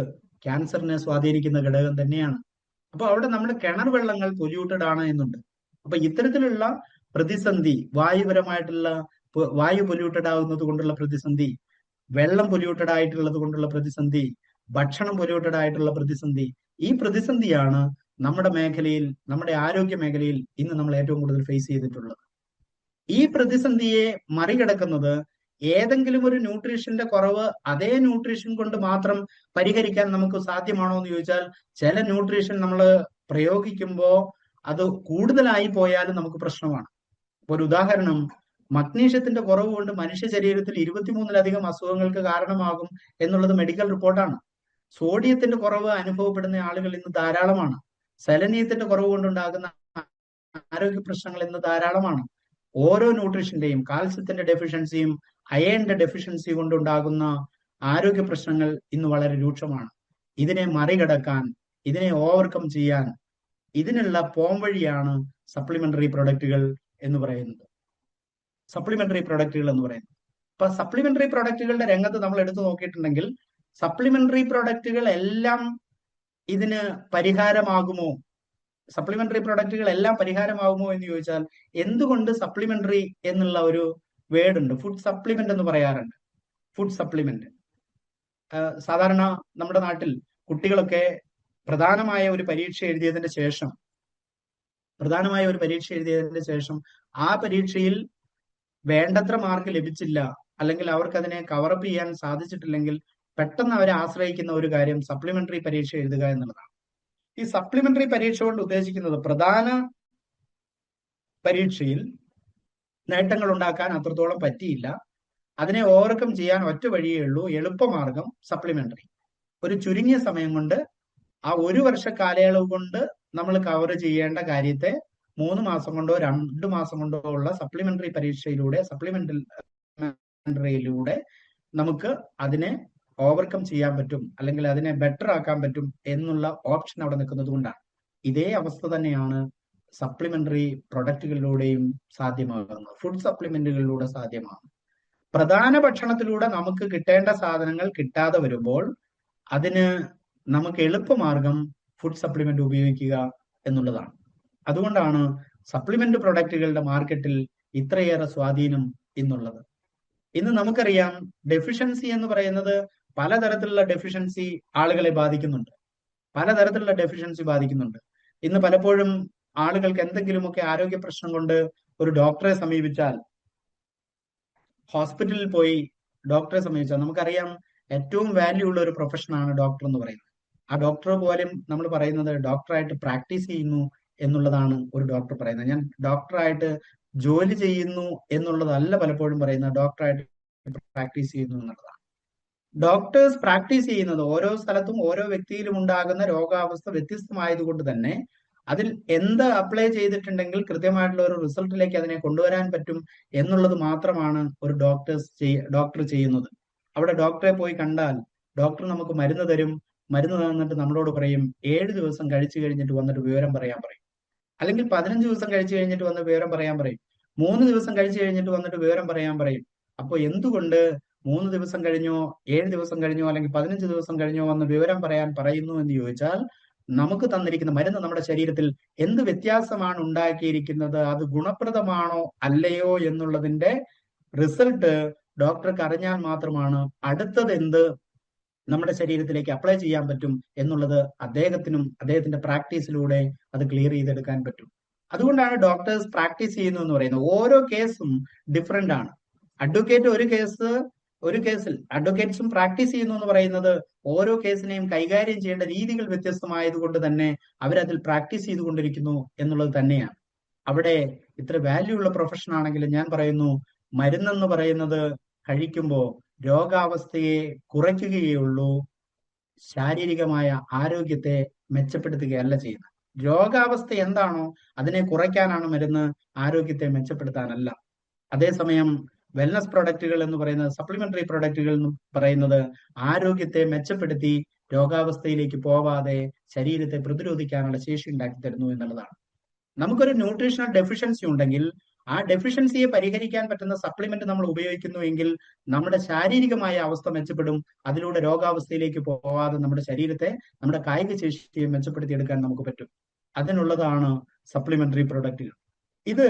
ക്യാൻസറിനെ സ്വാധീനിക്കുന്ന ഘടകം തന്നെയാണ്. അപ്പൊ അവിടെ നമ്മുടെ കിണർ വെള്ളങ്ങൾ പൊല്യൂട്ടഡ് ആണ് എന്നുണ്ട്. അപ്പൊ ഇത്തരത്തിലുള്ള പ്രതിസന്ധി, വായുപരമായിട്ടുള്ള വായു പൊല്യൂട്ടഡ് ആകുന്നത് കൊണ്ടുള്ള പ്രതിസന്ധി, വെള്ളം പൊല്യൂട്ടഡ് ആയിട്ടുള്ളത് കൊണ്ടുള്ള പ്രതിസന്ധി, ഭക്ഷണം പൊല്യൂട്ടഡ് ആയിട്ടുള്ള പ്രതിസന്ധി, ഈ പ്രതിസന്ധിയാണ് നമ്മുടെ മേഖലയിൽ, നമ്മുടെ ആരോഗ്യ മേഖലയിൽ ഇന്ന് നമ്മൾ ഏറ്റവും കൂടുതൽ ഫേസ് ചെയ്തിട്ടുള്ളത്. ഈ പ്രതിസന്ധിയെ മറികടക്കുന്നത് ഏതെങ്കിലും ഒരു ന്യൂട്രീഷന്റെ കുറവ് അതേ ന്യൂട്രീഷൻ കൊണ്ട് മാത്രം പരിഹരിക്കാൻ നമുക്ക് സാധ്യമാണോ എന്ന് ചോദിച്ചാൽ, ചില ന്യൂട്രീഷൻ നമ്മൾ പ്രയോഗിക്കുമ്പോൾ അത് കൂടുതലായി പോയാലും നമുക്ക് പ്രശ്നമാണ്. ഒരു ഉദാഹരണം, മഗ്നീഷ്യത്തിന്റെ കുറവ് കൊണ്ട് മനുഷ്യ ശരീരത്തിൽ 23-ലധികം അസുഖങ്ങൾക്ക് കാരണമാകും എന്നുള്ളത് മെഡിക്കൽ റിപ്പോർട്ടാണ്. സോഡിയത്തിന്റെ കുറവ് അനുഭവപ്പെടുന്ന ആളുകൾ ഇന്ന് ധാരാളമാണ്. സെലനിയത്തിന്റെ കുറവ് കൊണ്ടുണ്ടാകുന്ന ആരോഗ്യ പ്രശ്നങ്ങൾ ഇന്ന് ധാരാളമാണ്. ഓരോ ന്യൂട്രീഷന്റെയും, കാൽസ്യത്തിന്റെ ഡെഫിഷ്യൻസിയും അയണിന്റെ ഡെഫിഷ്യൻസി കൊണ്ടുണ്ടാകുന്ന ആരോഗ്യ പ്രശ്നങ്ങൾ ഇന്ന് വളരെ രൂക്ഷമാണ്. ഇതിനെ മറികടക്കാൻ, ഇതിനെ ഓവർകം ചെയ്യാൻ, ഇതിനുള്ള പോംവഴിയാണ് സപ്ലിമെന്ററി പ്രൊഡക്റ്റുകൾ എന്ന് പറയുന്നത്. അപ്പൊ സപ്ലിമെന്ററി പ്രൊഡക്റ്റുകളുടെ രംഗത്ത് നമ്മൾ എടുത്തു നോക്കിയിട്ടുണ്ടെങ്കിൽ, സപ്ലിമെന്ററി പ്രൊഡക്റ്റുകൾ എല്ലാം ഇതിന് പരിഹാരമാകുമോ? എന്ന് ചോദിച്ചാൽ, എന്തുകൊണ്ട് സപ്ലിമെന്ററി എന്നുള്ള ഒരു വേർഡ് ഉണ്ട്. ഫുഡ് സപ്ലിമെന്റ് എന്ന് പറയാറുണ്ട്. ഫുഡ് സപ്ലിമെന്റ് സാധാരണ നമ്മുടെ നാട്ടിൽ കുട്ടികളൊക്കെ പ്രധാനമായ ഒരു പരീക്ഷ എഴുതിയതിന്റെ ശേഷം ആ പരീക്ഷയിൽ വേണ്ടത്ര മാർക്ക് ലഭിച്ചില്ല, അല്ലെങ്കിൽ അവർക്ക് അതിനെ കവറപ്പ് ചെയ്യാൻ സാധിച്ചിട്ടില്ലെങ്കിൽ പെട്ടെന്ന് അവരെ ആശ്രയിക്കുന്ന ഒരു കാര്യം സപ്ലിമെന്ററി പരീക്ഷ എഴുതുക എന്നുള്ളതാണ്. ഈ സപ്ലിമെന്ററി പരീക്ഷ കൊണ്ട് ഉദ്ദേശിക്കുന്നത്, പ്രധാന പരീക്ഷയിൽ നേട്ടങ്ങൾ ഉണ്ടാക്കാൻ അത്രത്തോളം പറ്റിയില്ല, അതിനെ ഓവർകം ചെയ്യാൻ ഒറ്റ വഴിയേ ഉള്ളൂ, എളുപ്പമാർഗം സപ്ലിമെന്ററി. ഒരു ചുരുങ്ങിയ സമയം കൊണ്ട്, ആ 1 വർഷ കാലയളവ് കൊണ്ട് നമ്മൾ കവർ ചെയ്യേണ്ട കാര്യത്തെ 3 മാസം കൊണ്ടോ 2 മാസം കൊണ്ടോ ഉള്ള സപ്ലിമെന്ററി പരീക്ഷയിലൂടെ, സപ്ലിമെന്ററിയിലൂടെ നമുക്ക് അതിനെ ഓവർകം ചെയ്യാൻ പറ്റും, അല്ലെങ്കിൽ അതിനെ ബെറ്റർ ആക്കാൻ പറ്റും എന്നുള്ള ഓപ്ഷൻ അവിടെ നിൽക്കുന്നത് കൊണ്ടാണ്. ഇതേ അവസ്ഥ തന്നെയാണ് സപ്ലിമെന്ററി പ്രൊഡക്റ്റുകളിലൂടെയും സാധ്യമാകുന്നത്, ഫുഡ് സപ്ലിമെന്റുകളിലൂടെ സാധ്യമാകും. പ്രധാന ഭക്ഷണത്തിലൂടെ നമുക്ക് കിട്ടേണ്ട സാധനങ്ങൾ കിട്ടാതെ വരുമ്പോൾ അതിന് നമുക്ക് എളുപ്പമാർഗം ഫുഡ് സപ്ലിമെന്റ് ഉപയോഗിക്കുക എന്നുള്ളതാണ്. അതുകൊണ്ടാണ് സപ്ലിമെന്റ് പ്രൊഡക്റ്റുകളുടെ മാർക്കറ്റിൽ ഇത്രയേറെ സ്വാധീനം ഇന്നുള്ളത്. ഇന്ന് നമുക്കറിയാം, ഡെഫിഷ്യൻസി എന്ന് പറയുന്നത് പലതരത്തിലുള്ള ഡെഫിഷ്യൻസി ആളുകളെ ബാധിക്കുന്നുണ്ട്. ഇന്ന് പലപ്പോഴും ആളുകൾക്ക് എന്തെങ്കിലുമൊക്കെ ആരോഗ്യ പ്രശ്നം കൊണ്ട് ഒരു ഡോക്ടറെ സമീപിച്ചാൽ ഹോസ്പിറ്റലിൽ പോയി ഡോക്ടറെ സമീപിച്ചാൽ നമുക്കറിയാം ഏറ്റവും വാല്യൂ ഉള്ള ഒരു പ്രൊഫഷനാണ് ഡോക്ടർ എന്ന് പറയുന്നത്. ആ ഡോക്ടർ പോലും നമ്മൾ പറയുന്നത് ഡോക്ടറായിട്ട് പ്രാക്ടീസ് ചെയ്യുന്നു എന്നുള്ളതാണ് ഒരു ഡോക്ടർ പറയുന്നത്. ഞാൻ ഡോക്ടറായിട്ട് ജോലി ചെയ്യുന്നു എന്നുള്ളതല്ല പലപ്പോഴും പറയുന്നത്, ഡോക്ടറായിട്ട് പ്രാക്ടീസ് ചെയ്യുന്നു എന്നുള്ളതാണ്. ഡോക്ടേഴ്സ് പ്രാക്ടീസ് ചെയ്യുന്നത് ഓരോ സ്ഥലത്തും ഓരോ വ്യക്തിയിലും ഉണ്ടാകുന്ന രോഗാവസ്ഥ വ്യത്യസ്തമായതുകൊണ്ട് തന്നെ അതിൽ എന്ത് അപ്ലൈ ചെയ്തിട്ടുണ്ടെങ്കിൽ കൃത്യമായിട്ടുള്ള ഒരു റിസൾട്ടിലേക്ക് അതിനെ കൊണ്ടുവരാൻ പറ്റും എന്നുള്ളത് മാത്രമാണ് ഒരു ഡോക്ടർ ചെയ്യുന്നത്. അവിടെ ഡോക്ടറെ പോയി കണ്ടാൽ ഡോക്ടർ നമുക്ക് മരുന്ന് തരും. മരുന്ന് തന്നിട്ട് നമ്മളോട് പറയും 7 ദിവസം കഴിച്ചു കഴിഞ്ഞിട്ട് വന്നിട്ട് വിവരം പറയാൻ പറയും. അല്ലെങ്കിൽ 15 ദിവസം കഴിച്ചു കഴിഞ്ഞിട്ട് വന്ന് വിവരം പറയാൻ പറയും. 3 ദിവസം കഴിച്ചു കഴിഞ്ഞിട്ട് വന്നിട്ട് വിവരം പറയാൻ പറയും. അപ്പോൾ എന്തുകൊണ്ട് 3 ദിവസം കഴിഞ്ഞോ 7 ദിവസം കഴിഞ്ഞോ അല്ലെങ്കിൽ 15 ദിവസം കഴിഞ്ഞോ വന്ന് വിവരം പറയാൻ പറയുന്നു എന്ന് ചോദിച്ചാൽ, നമുക്ക് തന്നിരിക്കുന്ന മരുന്ന് നമ്മുടെ ശരീരത്തിൽ എന്ത് വ്യത്യാസമാണ് ഉണ്ടാക്കിയിരിക്കുന്നത്, അത് ഗുണപ്രദമാണോ അല്ലയോ എന്നുള്ളതിന്റെ റിസൾട്ട് ഡോക്ടർക്ക് അറിഞ്ഞാൽ മാത്രമാണ് അടുത്തത് എന്ത് നമ്മുടെ ശരീരത്തിലേക്ക് അപ്ലൈ ചെയ്യാൻ പറ്റും എന്നുള്ളത് അദ്ദേഹത്തിന്റെ പ്രാക്ടീസിലൂടെ അത് ക്ലിയർ ചെയ്തെടുക്കാൻ പറ്റും. അതുകൊണ്ടാണ് ഡോക്ടേഴ്സ് പ്രാക്ടീസ് ചെയ്യുന്നു എന്ന് പറയുന്നത്. ഓരോ കേസും ഡിഫറെന്റ് ആണ്. ഒരു കേസിൽ അഡ്വക്കേറ്റ്സും പ്രാക്ടീസ് ചെയ്യുന്നു എന്ന് പറയുന്നത് ഓരോ കേസിനെയും കൈകാര്യം ചെയ്യേണ്ട രീതികൾ വ്യത്യസ്തമായതുകൊണ്ട് തന്നെ അവരതിൽ പ്രാക്ടീസ് ചെയ്തുകൊണ്ടിരിക്കുന്നു എന്നുള്ളത് തന്നെയാണ്. അവിടെ ഇത്ര വാല്യൂ ഉള്ള പ്രൊഫഷൻ ആണെങ്കിലും ഞാൻ പറയുന്നു, മരുന്നെന്ന് പറയുന്നത് കഴിക്കുമ്പോൾ രോഗാവസ്ഥയെ കുറയ്ക്കുകയുള്ളൂ, ശാരീരികമായ ആരോഗ്യത്തെ മെച്ചപ്പെടുത്തുകയല്ല ചെയ്യുന്നത്. രോഗാവസ്ഥ എന്താണോ അതിനെ കുറയ്ക്കാനാണ് മരുന്ന്, ആരോഗ്യത്തെ മെച്ചപ്പെടുത്താനല്ല. അതേസമയം വെൽനസ് പ്രൊഡക്റ്റുകൾ എന്ന് പറയുന്നത്, സപ്ലിമെന്ററി പ്രൊഡക്റ്റുകൾ എന്ന് പറയുന്നത് ആരോഗ്യത്തെ മെച്ചപ്പെടുത്തി രോഗാവസ്ഥയിലേക്ക് പോവാതെ ശരീരത്തെ പ്രതിരോധിക്കാനുള്ള ശേഷി ഉണ്ടാക്കി തരുന്നു എന്നുള്ളതാണ്. നമുക്കൊരു ന്യൂട്രീഷണൽ ഡെഫിഷ്യൻസി ഉണ്ടെങ്കിൽ ആ ഡെഫിഷ്യൻസിയെ പരിഹരിക്കാൻ പറ്റുന്ന സപ്ലിമെന്റ് നമ്മൾ ഉപയോഗിക്കുന്നു എങ്കിൽ നമ്മുടെ ശാരീരികമായ അവസ്ഥ മെച്ചപ്പെടും. അതിലൂടെ രോഗാവസ്ഥയിലേക്ക് പോവാതെ നമ്മുടെ ശരീരത്തെ, നമ്മുടെ കായിക ശേഷിയെ മെച്ചപ്പെടുത്തിയെടുക്കാൻ നമുക്ക് പറ്റും. അതിനുള്ളതാണ് സപ്ലിമെന്ററി പ്രൊഡക്റ്റുകൾ. ഇത്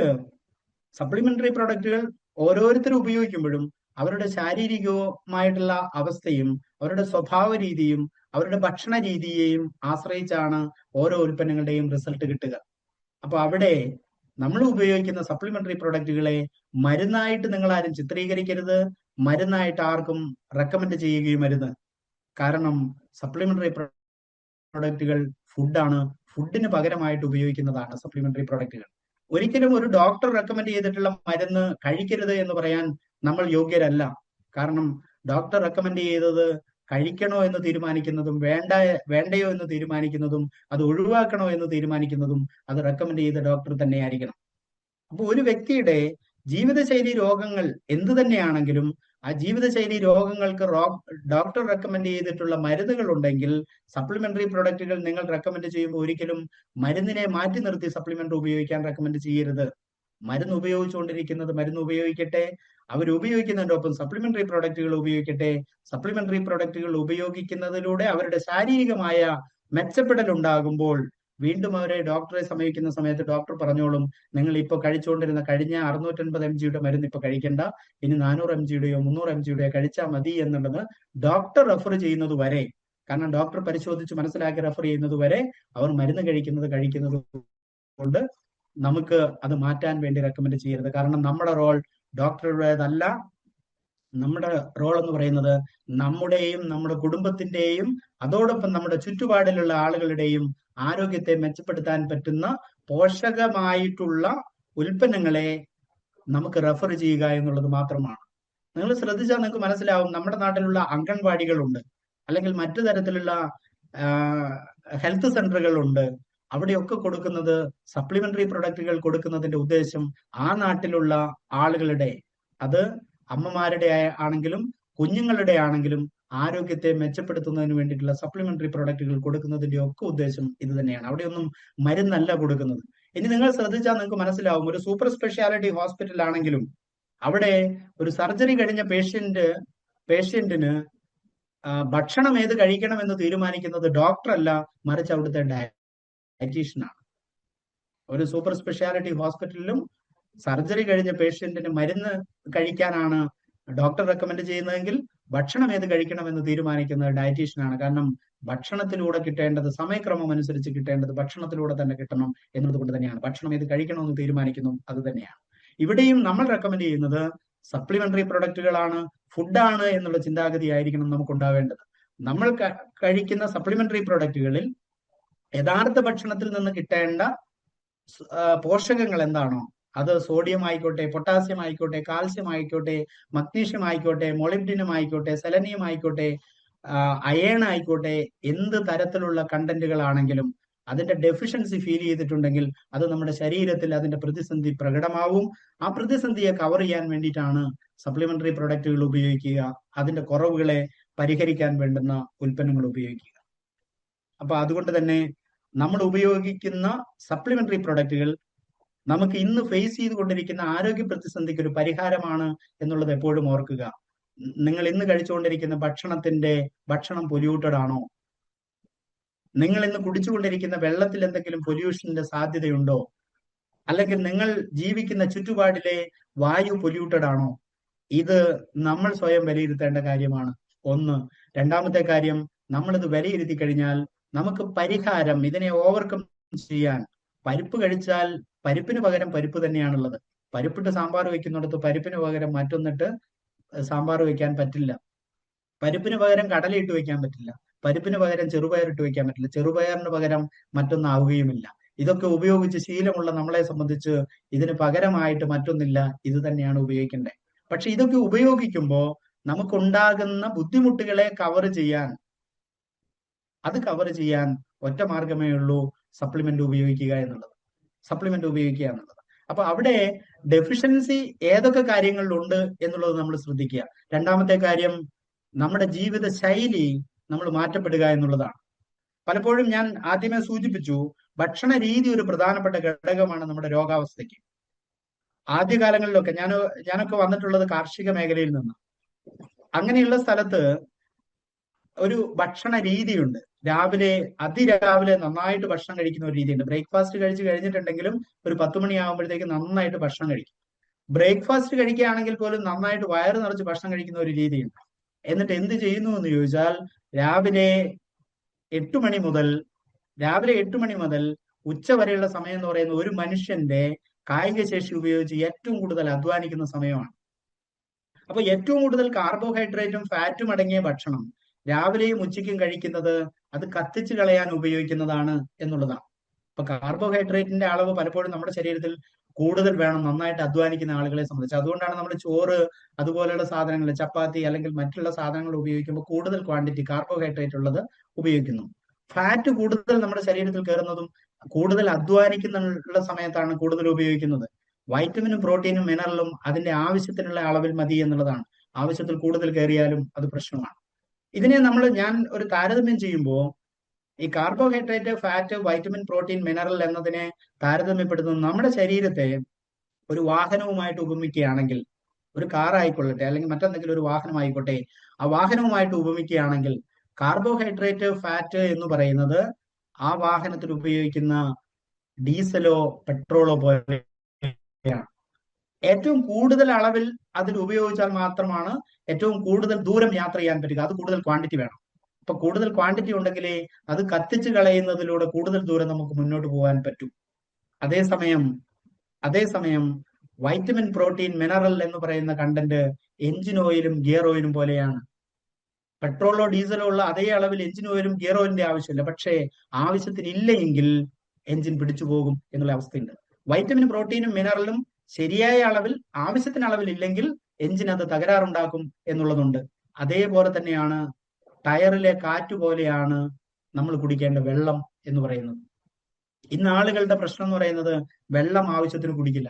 സപ്ലിമെന്ററി പ്രൊഡക്റ്റുകൾ ഓരോരുത്തരും ഉപയോഗിക്കുമ്പോഴും അവരുടെ ശാരീരികമായിട്ടുള്ള അവസ്ഥയും അവരുടെ സ്വഭാവ രീതിയും അവരുടെ ഭക്ഷണ രീതിയെയും ആശ്രയിച്ചാണ് ഓരോ ഉൽപ്പന്നങ്ങളുടെയും റിസൾട്ട് കിട്ടുക. അപ്പൊ അവിടെ നമ്മൾ ഉപയോഗിക്കുന്ന സപ്ലിമെന്ററി പ്രൊഡക്റ്റുകളെ മരുന്നായിട്ട് നിങ്ങൾ ആരും ചിത്രീകരിക്കരുത്, മരുന്നായിട്ട് ആർക്കും റെക്കമെൻഡ് ചെയ്യുകയും അരുത്. കാരണം സപ്ലിമെന്ററി പ്രൊഡക്റ്റുകൾ ഫുഡാണ്, ഫുഡിന് പകരമായിട്ട് ഉപയോഗിക്കുന്നതാണ് സപ്ലിമെന്ററി പ്രൊഡക്റ്റുകൾ. ഒരിക്കലും ഒരു ഡോക്ടർ റെക്കമെൻഡ് ചെയ്തിട്ടുള്ള മരുന്ന് കഴിക്കരുത് എന്ന് പറയാൻ നമ്മൾ യോഗ്യരല്ല. കാരണം ഡോക്ടർ റെക്കമെൻഡ് ചെയ്തത് കഴിക്കണോ എന്ന് തീരുമാനിക്കുന്നതും വേണ്ടയോ എന്ന് തീരുമാനിക്കുന്നതും അത് ഒഴിവാക്കണോ എന്ന് തീരുമാനിക്കുന്നതും അത് റെക്കമെൻഡ് ചെയ്ത ഡോക്ടർ തന്നെയായിരിക്കണം. അപ്പോൾ ഒരു വ്യക്തിയുടെ ജീവിതശൈലി രോഗങ്ങൾ എന്തു തന്നെയാണെങ്കിലും ആ ജീവിതശൈലി രോഗങ്ങൾക്ക് ഡോക്ടർ റെക്കമെൻഡ് ചെയ്തിട്ടുള്ള മരുന്നുകൾ ഉണ്ടെങ്കിൽ സപ്ലിമെന്ററി പ്രൊഡക്റ്റുകൾ നിങ്ങൾ റെക്കമെൻഡ് ചെയ്യുമ്പോൾ ഒരിക്കലും മരുന്നിനെ മാറ്റി നിർത്തി സപ്ലിമെന്റ് ഉപയോഗിക്കാൻ റെക്കമെൻഡ് ചെയ്യരുത്. മരുന്ന് ഉപയോഗിച്ചുകൊണ്ടിരിക്കുന്നത് മരുന്ന് ഉപയോഗിക്കട്ടെ, അവരുപയോഗിക്കുന്നതിന്റെ ഒപ്പം സപ്ലിമെന്ററി പ്രൊഡക്റ്റുകൾ ഉപയോഗിക്കട്ടെ. സപ്ലിമെന്ററി പ്രൊഡക്റ്റുകൾ ഉപയോഗിക്കുന്നതിലൂടെ അവരുടെ ശാരീരികമായ മെച്ചപ്പെടൽ ഉണ്ടാകുമ്പോൾ വീണ്ടും അവരെ ഡോക്ടറെ സമീപിക്കുന്ന സമയത്ത് ഡോക്ടർ പറഞ്ഞോളും, നിങ്ങൾ ഇപ്പോൾ കഴിച്ചുകൊണ്ടിരുന്ന കഴിഞ്ഞ 650 mg മരുന്ന് ഇപ്പൊ കഴിക്കണ്ട, ഇനി 400 mg 300 mg കഴിച്ചാൽ മതി എന്നുള്ളത് ഡോക്ടർ റെഫർ ചെയ്യുന്നത് വരെ, കാരണം ഡോക്ടർ പരിശോധിച്ച് മനസ്സിലാക്കി റെഫർ ചെയ്യുന്നത് വരെ അവർ മരുന്ന് കഴിക്കുന്നത് കൊണ്ട് നമുക്ക് അത് മാറ്റാൻ വേണ്ടി റെക്കമെൻഡ് ചെയ്യരുത്. കാരണം നമ്മുടെ റോൾ ഡോക്ടറുടേതല്ല. നമ്മുടെ റോൾ എന്ന് പറയുന്നത് നമ്മുടെയും നമ്മുടെ കുടുംബത്തിന്റെയും അതോടൊപ്പം നമ്മുടെ ചുറ്റുപാടിലുള്ള ആളുകളുടെയും ആരോഗ്യത്തെ മെച്ചപ്പെടുത്താൻ പറ്റുന്ന പോഷകമായിട്ടുള്ള ഉൽപ്പന്നങ്ങളെ നമുക്ക് റെഫർ ചെയ്യുക എന്നുള്ളത് മാത്രമാണ്. നിങ്ങൾ ശ്രദ്ധിച്ചാൽ നിങ്ങൾക്ക് മനസ്സിലാവും, നമ്മുടെ നാട്ടിലുള്ള അംഗൻവാടികളുണ്ട്, അല്ലെങ്കിൽ മറ്റു തരത്തിലുള്ള ഹെൽത്ത് സെന്ററുകളുണ്ട്. അവിടെയൊക്കെ കൊടുക്കുന്നത് സപ്ലിമെന്ററി പ്രൊഡക്റ്റുകൾ കൊടുക്കുന്നതിന്റെ ഉദ്ദേശം ആ നാട്ടിലുള്ള ആളുകളുടെ, അത് അമ്മമാരുടെ ആണെങ്കിലും കുഞ്ഞുങ്ങളുടെ ആണെങ്കിലും ആരോഗ്യത്തെ മെച്ചപ്പെടുത്തുന്നതിന് വേണ്ടിയിട്ടുള്ള സപ്ലിമെന്ററി പ്രൊഡക്റ്റുകൾ കൊടുക്കുന്നതിന്റെ ഒക്കെ ഉദ്ദേശം ഇത് തന്നെയാണ്. അവിടെയൊന്നും മരുന്നല്ല കൊടുക്കുന്നത്. ഇനി നിങ്ങൾ ശ്രദ്ധിച്ചാൽ നിങ്ങൾക്ക് മനസ്സിലാവും, ഒരു സൂപ്പർ സ്പെഷ്യാലിറ്റി ഹോസ്പിറ്റൽ ആണെങ്കിലും അവിടെ ഒരു സർജറി കഴിഞ്ഞ പേഷ്യന്റിന് ഭക്ഷണം ഏത് കഴിക്കണമെന്ന് തീരുമാനിക്കുന്നത് ഡോക്ടറല്ല, മറിച്ച് അവിടുത്തെ ഡയറ്റീഷ്യനാണ്. ഒരു സൂപ്പർ സ്പെഷ്യാലിറ്റി ഹോസ്പിറ്റലിലും സർജറി കഴിഞ്ഞ പേഷ്യന്റിന് മരുന്ന് കഴിക്കാനാണ് ഡോക്ടർ റെക്കമെൻഡ് ചെയ്യുന്നതെങ്കിൽ ഭക്ഷണം ഏത് കഴിക്കണമെന്ന് തീരുമാനിക്കുന്നത് ഡയറ്റീഷ്യനാണ്. കാരണം ഭക്ഷണത്തിലൂടെ കിട്ടേണ്ടത്, സമയക്രമം അനുസരിച്ച് കിട്ടേണ്ടത് ഭക്ഷണത്തിലൂടെ തന്നെ കിട്ടണം എന്നതുകൊണ്ട് തന്നെയാണ് ഭക്ഷണം ഏത് കഴിക്കണമെന്ന് തീരുമാനിക്കുന്നു അത് തന്നെയാണ്. ഇവിടെയും നമ്മൾ റെക്കമെൻഡ് ചെയ്യുന്നത് സപ്ലിമെന്ററി പ്രൊഡക്റ്റുകളാണ്, ഫുഡാണ് എന്നുള്ള ചിന്താഗതി ആയിരിക്കണം നമുക്ക് ഉണ്ടാവേണ്ടത്. നമ്മൾ കഴിക്കുന്ന സപ്ലിമെന്ററി പ്രൊഡക്റ്റുകളിൽ യഥാർത്ഥ ഭക്ഷണത്തിൽ നിന്ന് കിട്ടേണ്ട പോഷകങ്ങൾ എന്താണോ, അത് സോഡിയം ആയിക്കോട്ടെ, പൊട്ടാസ്യം ആയിക്കോട്ടെ, കാൽസ്യം ആയിക്കോട്ടെ, മഗ്നീഷ്യം ആയിക്കോട്ടെ, മൊളിബ്ഡിനം ആയിക്കോട്ടെ, സെലനിയം ആയിക്കോട്ടെ, അയേൺ ആയിക്കോട്ടെ, എന്ത് തരത്തിലുള്ള കണ്ടന്റുകളാണെങ്കിലും അതിന്റെ ഡെഫിഷ്യൻസി ഫീൽ ചെയ്തിട്ടുണ്ടെങ്കിൽ അത് നമ്മുടെ ശരീരത്തിൽ അതിന്റെ പ്രതിസന്ധി പ്രകടമാവും. ആ പ്രതിസന്ധിയെ കവർ ചെയ്യാൻ വേണ്ടിയിട്ടാണ് സപ്ലിമെന്ററി പ്രൊഡക്റ്റുകൾ ഉപയോഗിക്കുക, അതിന്റെ കുറവുകളെ പരിഹരിക്കാൻ വേണ്ടുന്ന ഉൽപ്പന്നങ്ങൾ ഉപയോഗിക്കുക. അപ്പൊ അതുകൊണ്ട് തന്നെ നമ്മൾ ഉപയോഗിക്കുന്ന സപ്ലിമെന്ററി പ്രൊഡക്റ്റുകൾ നമുക്ക് ഇന്ന് ഫേസ് ചെയ്തുകൊണ്ടിരിക്കുന്ന ആരോഗ്യ പ്രതിസന്ധിക്ക് ഒരു പരിഹാരമാണ് എന്നുള്ളത് എപ്പോഴും ഓർക്കുക. നിങ്ങൾ ഇന്ന് കഴിച്ചുകൊണ്ടിരിക്കുന്ന ഭക്ഷണം പൊല്യൂട്ടഡ് ആണോ? നിങ്ങൾ ഇന്ന് കുടിച്ചുകൊണ്ടിരിക്കുന്ന വെള്ളത്തിൽ എന്തെങ്കിലും പൊല്യൂഷന്റെ സാധ്യതയുണ്ടോ? അല്ലെങ്കിൽ നിങ്ങൾ ജീവിക്കുന്ന ചുറ്റുപാടിലെ വായു പൊല്യൂട്ടഡ് ആണോ? ഇത് നമ്മൾ സ്വയം വിലയിരുത്തേണ്ട കാര്യമാണ്. ഒന്ന്. രണ്ടാമത്തെ കാര്യം, നമ്മളിത് വിലയിരുത്തി കഴിഞ്ഞാൽ നമുക്ക് പരിഹാരം, ഇതിനെ ഓവർകം ചെയ്യാൻ, പരിപ്പ് കഴിച്ചാൽ പരിപ്പിന് പകരം പരിപ്പ് തന്നെയാണുള്ളത്. പരിപ്പിട്ട് സാമ്പാർ വെക്കുന്നിടത്ത് പരിപ്പിന് പകരം മറ്റൊന്നിട്ട് സാമ്പാർ വെക്കാൻ പറ്റില്ല. പരിപ്പിന് പകരം കടലയിട്ട് വെക്കാൻ പറ്റില്ല. പരിപ്പിന് പകരം ചെറുപയറിട്ട് വെക്കാൻ പറ്റില്ല. ചെറുപയറിന് പകരം മറ്റൊന്നാവുകയുമില്ല. ഇതൊക്കെ ഉപയോഗിച്ച് ശീലമുള്ള നമ്മളെ സംബന്ധിച്ച് ഇതിന് പകരമായിട്ട് മറ്റൊന്നില്ല, ഇത് തന്നെയാണ് ഉപയോഗിക്കേണ്ടത്. പക്ഷെ ഇതൊക്കെ ഉപയോഗിക്കുമ്പോൾ നമുക്കുണ്ടാകുന്ന ബുദ്ധിമുട്ടുകളെ കവർ ചെയ്യാൻ ഒറ്റ മാർഗമേ ഉള്ളൂ, സപ്ലിമെന്റ് ഉപയോഗിക്കുക എന്നുള്ളത്. അപ്പൊ അവിടെ ഡെഫിഷ്യൻസി ഏതൊക്കെ കാര്യങ്ങളിലുണ്ട് എന്നുള്ളത് നമ്മൾ ശ്രദ്ധിക്കുക. രണ്ടാമത്തെ കാര്യം, നമ്മുടെ ജീവിത ശൈലി നമ്മൾ മാറ്റപ്പെടുക എന്നുള്ളതാണ്. പലപ്പോഴും ഞാൻ ആദ്യമേ സൂചിപ്പിച്ചു, ഭക്ഷണ രീതി ഒരു പ്രധാനപ്പെട്ട ഘടകമാണ് നമ്മുടെ രോഗാവസ്ഥയ്ക്ക്. ആദ്യകാലങ്ങളിലൊക്കെ ഞാനൊക്കെ വന്നിട്ടുള്ളത് കാർഷിക മേഖലയിൽ നിന്ന്. അങ്ങനെയുള്ള സ്ഥലത്ത് ഒരു ഭക്ഷണ രീതിയുണ്ട്. അതിരാവിലെ നന്നായിട്ട് ഭക്ഷണം കഴിക്കുന്ന ഒരു രീതിയുണ്ട്. ബ്രേക്ക്ഫാസ്റ്റ് കഴിച്ച് കഴിഞ്ഞിട്ടുണ്ടെങ്കിലും ഒരു 10 മണിയാകുമ്പോഴത്തേക്ക് നന്നായിട്ട് ഭക്ഷണം കഴിക്കും. ബ്രേക്ക്ഫാസ്റ്റ് കഴിക്കുകയാണെങ്കിൽ പോലും നന്നായിട്ട് വയറ് നിറച്ച് ഭക്ഷണം കഴിക്കുന്ന ഒരു രീതിയുണ്ട്. എന്നിട്ട് എന്ത് ചെയ്യുന്നു എന്ന് ചോദിച്ചാൽ, രാവിലെ 8 മണി മുതൽ ഉച്ച വരെയുള്ള സമയം എന്ന് പറയുന്നത് ഒരു മനുഷ്യന്റെ കായിക ശേഷി ഉപയോഗിച്ച് ഏറ്റവും കൂടുതൽ അധ്വാനിക്കുന്ന സമയമാണ്. അപ്പൊ ഏറ്റവും കൂടുതൽ കാർബോഹൈഡ്രേറ്റും ഫാറ്റും അടങ്ങിയ ഭക്ഷണം രാവിലെയും ഉച്ചയ്ക്കും കഴിക്കുന്നത് അത് കത്തിച്ചു കളയാൻ ഉപയോഗിക്കുന്നതാണ് എന്നുള്ളതാണ്. അപ്പൊ കാർബോഹൈഡ്രേറ്റിന്റെ അളവ് പലപ്പോഴും നമ്മുടെ ശരീരത്തിൽ കൂടുതൽ വേണം നന്നായിട്ട് അധ്വാനിക്കുന്ന ആളുകളെ സംബന്ധിച്ച്. അതുകൊണ്ടാണ് നമ്മൾ ചോറ് അതുപോലെയുള്ള സാധനങ്ങൾ, ചപ്പാത്തി അല്ലെങ്കിൽ മറ്റുള്ള സാധനങ്ങൾ ഉപയോഗിക്കുമ്പോൾ കൂടുതൽ ക്വാണ്ടിറ്റി കാർബോഹൈഡ്രേറ്റ് ഉള്ളത് ഉപയോഗിക്കുന്നു. ഫാറ്റ് കൂടുതൽ നമ്മുടെ ശരീരത്തിൽ കയറുന്നതും കൂടുതൽ അധ്വാനിക്കുന്ന സമയത്താണ് കൂടുതൽ ഉപയോഗിക്കുന്നത്. വൈറ്റമിനും പ്രോട്ടീനും മിനറലും അതിന്റെ ആവശ്യത്തിനുള്ള അളവിൽ മതി എന്നുള്ളതാണ്. ആവശ്യത്തിൽ കൂടുതൽ കയറിയാലും അത് പ്രശ്നമാണ്. ഇതിനെ ഞാൻ ഒരു താരതമ്യം ചെയ്യുമ്പോൾ ഈ carbohydrate, fat, vitamin, protein, mineral എന്നതിനെ താരതമ്യപ്പെടുത്തുന്നത് നമ്മുടെ ശരീരത്തെ ഒരു വാഹനവുമായിട്ട് ഉപമിക്കുകയാണെങ്കിൽ, ഒരു കാർ ആയിക്കൊള്ളട്ടെ അല്ലെങ്കിൽ മറ്റെന്തെങ്കിലും ഒരു വാഹനം ആയിക്കോട്ടെ, ആ വാഹനവുമായിട്ട് ഉപമിക്കുകയാണെങ്കിൽ കാർബോഹൈഡ്രേറ്റ്, ഫാറ്റ് എന്ന് പറയുന്നത് ആ വാഹനത്തിൽ ഉപയോഗിക്കുന്ന ഡീസലോ പെട്രോളോ പോലെയാണ്. ഏറ്റവും കൂടുതൽ അളവിൽ അതിൽ ഉപയോഗിച്ചാൽ മാത്രമാണ് ഏറ്റവും കൂടുതൽ ദൂരം യാത്ര ചെയ്യാൻ പറ്റുക. അത് കൂടുതൽ ക്വാണ്ടിറ്റി വേണം. അപ്പൊ കൂടുതൽ ക്വാണ്ടിറ്റി ഉണ്ടെങ്കിലേ അത് കത്തിച്ചു കളയുന്നതിലൂടെ കൂടുതൽ ദൂരം നമുക്ക് മുന്നോട്ട് പോകാൻ പറ്റും. അതേസമയം വൈറ്റമിൻ, പ്രോട്ടീൻ, മിനറൽ എന്ന് പറയുന്ന കണ്ടന്റ് എഞ്ചിൻ ഓയിലും ഗിയർ ഓയിലും പോലെയാണ്. പെട്രോളോ ഡീസലോ ഉള്ള അതേ അളവിൽ എഞ്ചിൻ ഓയിലും ഗിയർ ഓയിലിന്റെ ആവശ്യമില്ല. പക്ഷേ ആവശ്യത്തിനില്ല എങ്കിൽ എഞ്ചിൻ പിടിച്ചു പോകും എന്നുള്ള അവസ്ഥയുണ്ട്. വൈറ്റമിനും പ്രോട്ടീനും മിനറലും ശരിയായ അളവിൽ, ആവശ്യത്തിന് അളവിൽ ഇല്ലെങ്കിൽ എഞ്ചിൻ അത് തകരാറുണ്ടാക്കും എന്നുള്ളതുണ്ട്. അതേപോലെ തന്നെയാണ് ടയറിലെ കാറ്റ് പോലെയാണ് നമ്മൾ കുടിക്കേണ്ട വെള്ളം എന്ന് പറയുന്നത്. ഇന്ന് ആളുകളുടെ പ്രശ്നം എന്ന് പറയുന്നത് വെള്ളം ആവശ്യത്തിന് കുടിക്കില്ല,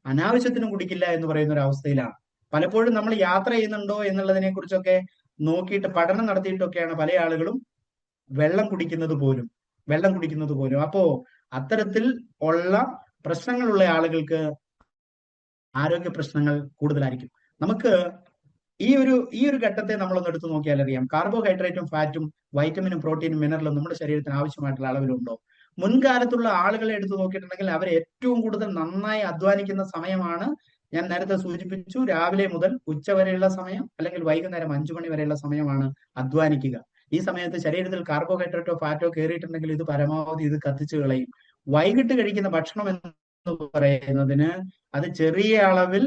അനാവശ്യത്തിനും കുടിക്കില്ല എന്ന് പറയുന്ന ഒരു അവസ്ഥയിലാണ്. പലപ്പോഴും നമ്മൾ യാത്ര ചെയ്യുന്നുണ്ടോ എന്നുള്ളതിനെ കുറിച്ചൊക്കെ നോക്കിയിട്ട് പഠനം നടത്തിയിട്ടൊക്കെയാണ് പല ആളുകളും വെള്ളം കുടിക്കുന്നത് പോലും. അപ്പോ അത്തരത്തിൽ ഉള്ള പ്രശ്നങ്ങളുള്ള ആളുകൾക്ക് ആരോഗ്യ പ്രശ്നങ്ങൾ കൂടുതലായിരിക്കും. നമുക്ക് ഈ ഒരു ഘട്ടത്തെ നമ്മളൊന്ന് എടുത്തു നോക്കിയാൽ അറിയാം, കാർബോഹൈഡ്രേറ്റും ഫാറ്റും വൈറ്റമിനും പ്രോട്ടീനും മിനറലും നമ്മുടെ ശരീരത്തിന് ആവശ്യമായിട്ടുള്ള അളവിലുണ്ടോ? മുൻകാലത്തുള്ള ആളുകളെ എടുത്തു നോക്കിയിട്ടുണ്ടെങ്കിൽ അവർ ഏറ്റവും കൂടുതൽ നന്നായി അധ്വാനിക്കുന്ന സമയമാണ്, ഞാൻ നേരത്തെ സൂചിപ്പിച്ചു, രാവിലെ മുതൽ ഉച്ച വരെയുള്ള സമയം അല്ലെങ്കിൽ വൈകുന്നേരം 5 മണി വരെയുള്ള സമയമാണ് അധ്വാനിക്കുക. ഈ സമയത്ത് ശരീരത്തിൽ കാർബോഹൈഡ്രേറ്റോ ഫാറ്റോ കയറിയിട്ടുണ്ടെങ്കിൽ ഇത് പരമാവധി ഇത് കത്തിച്ചു കളയും. വൈകിട്ട് കഴിക്കുന്ന ഭക്ഷണം എന്ന് പറയുന്നതിന് അത് ചെറിയ അളവിൽ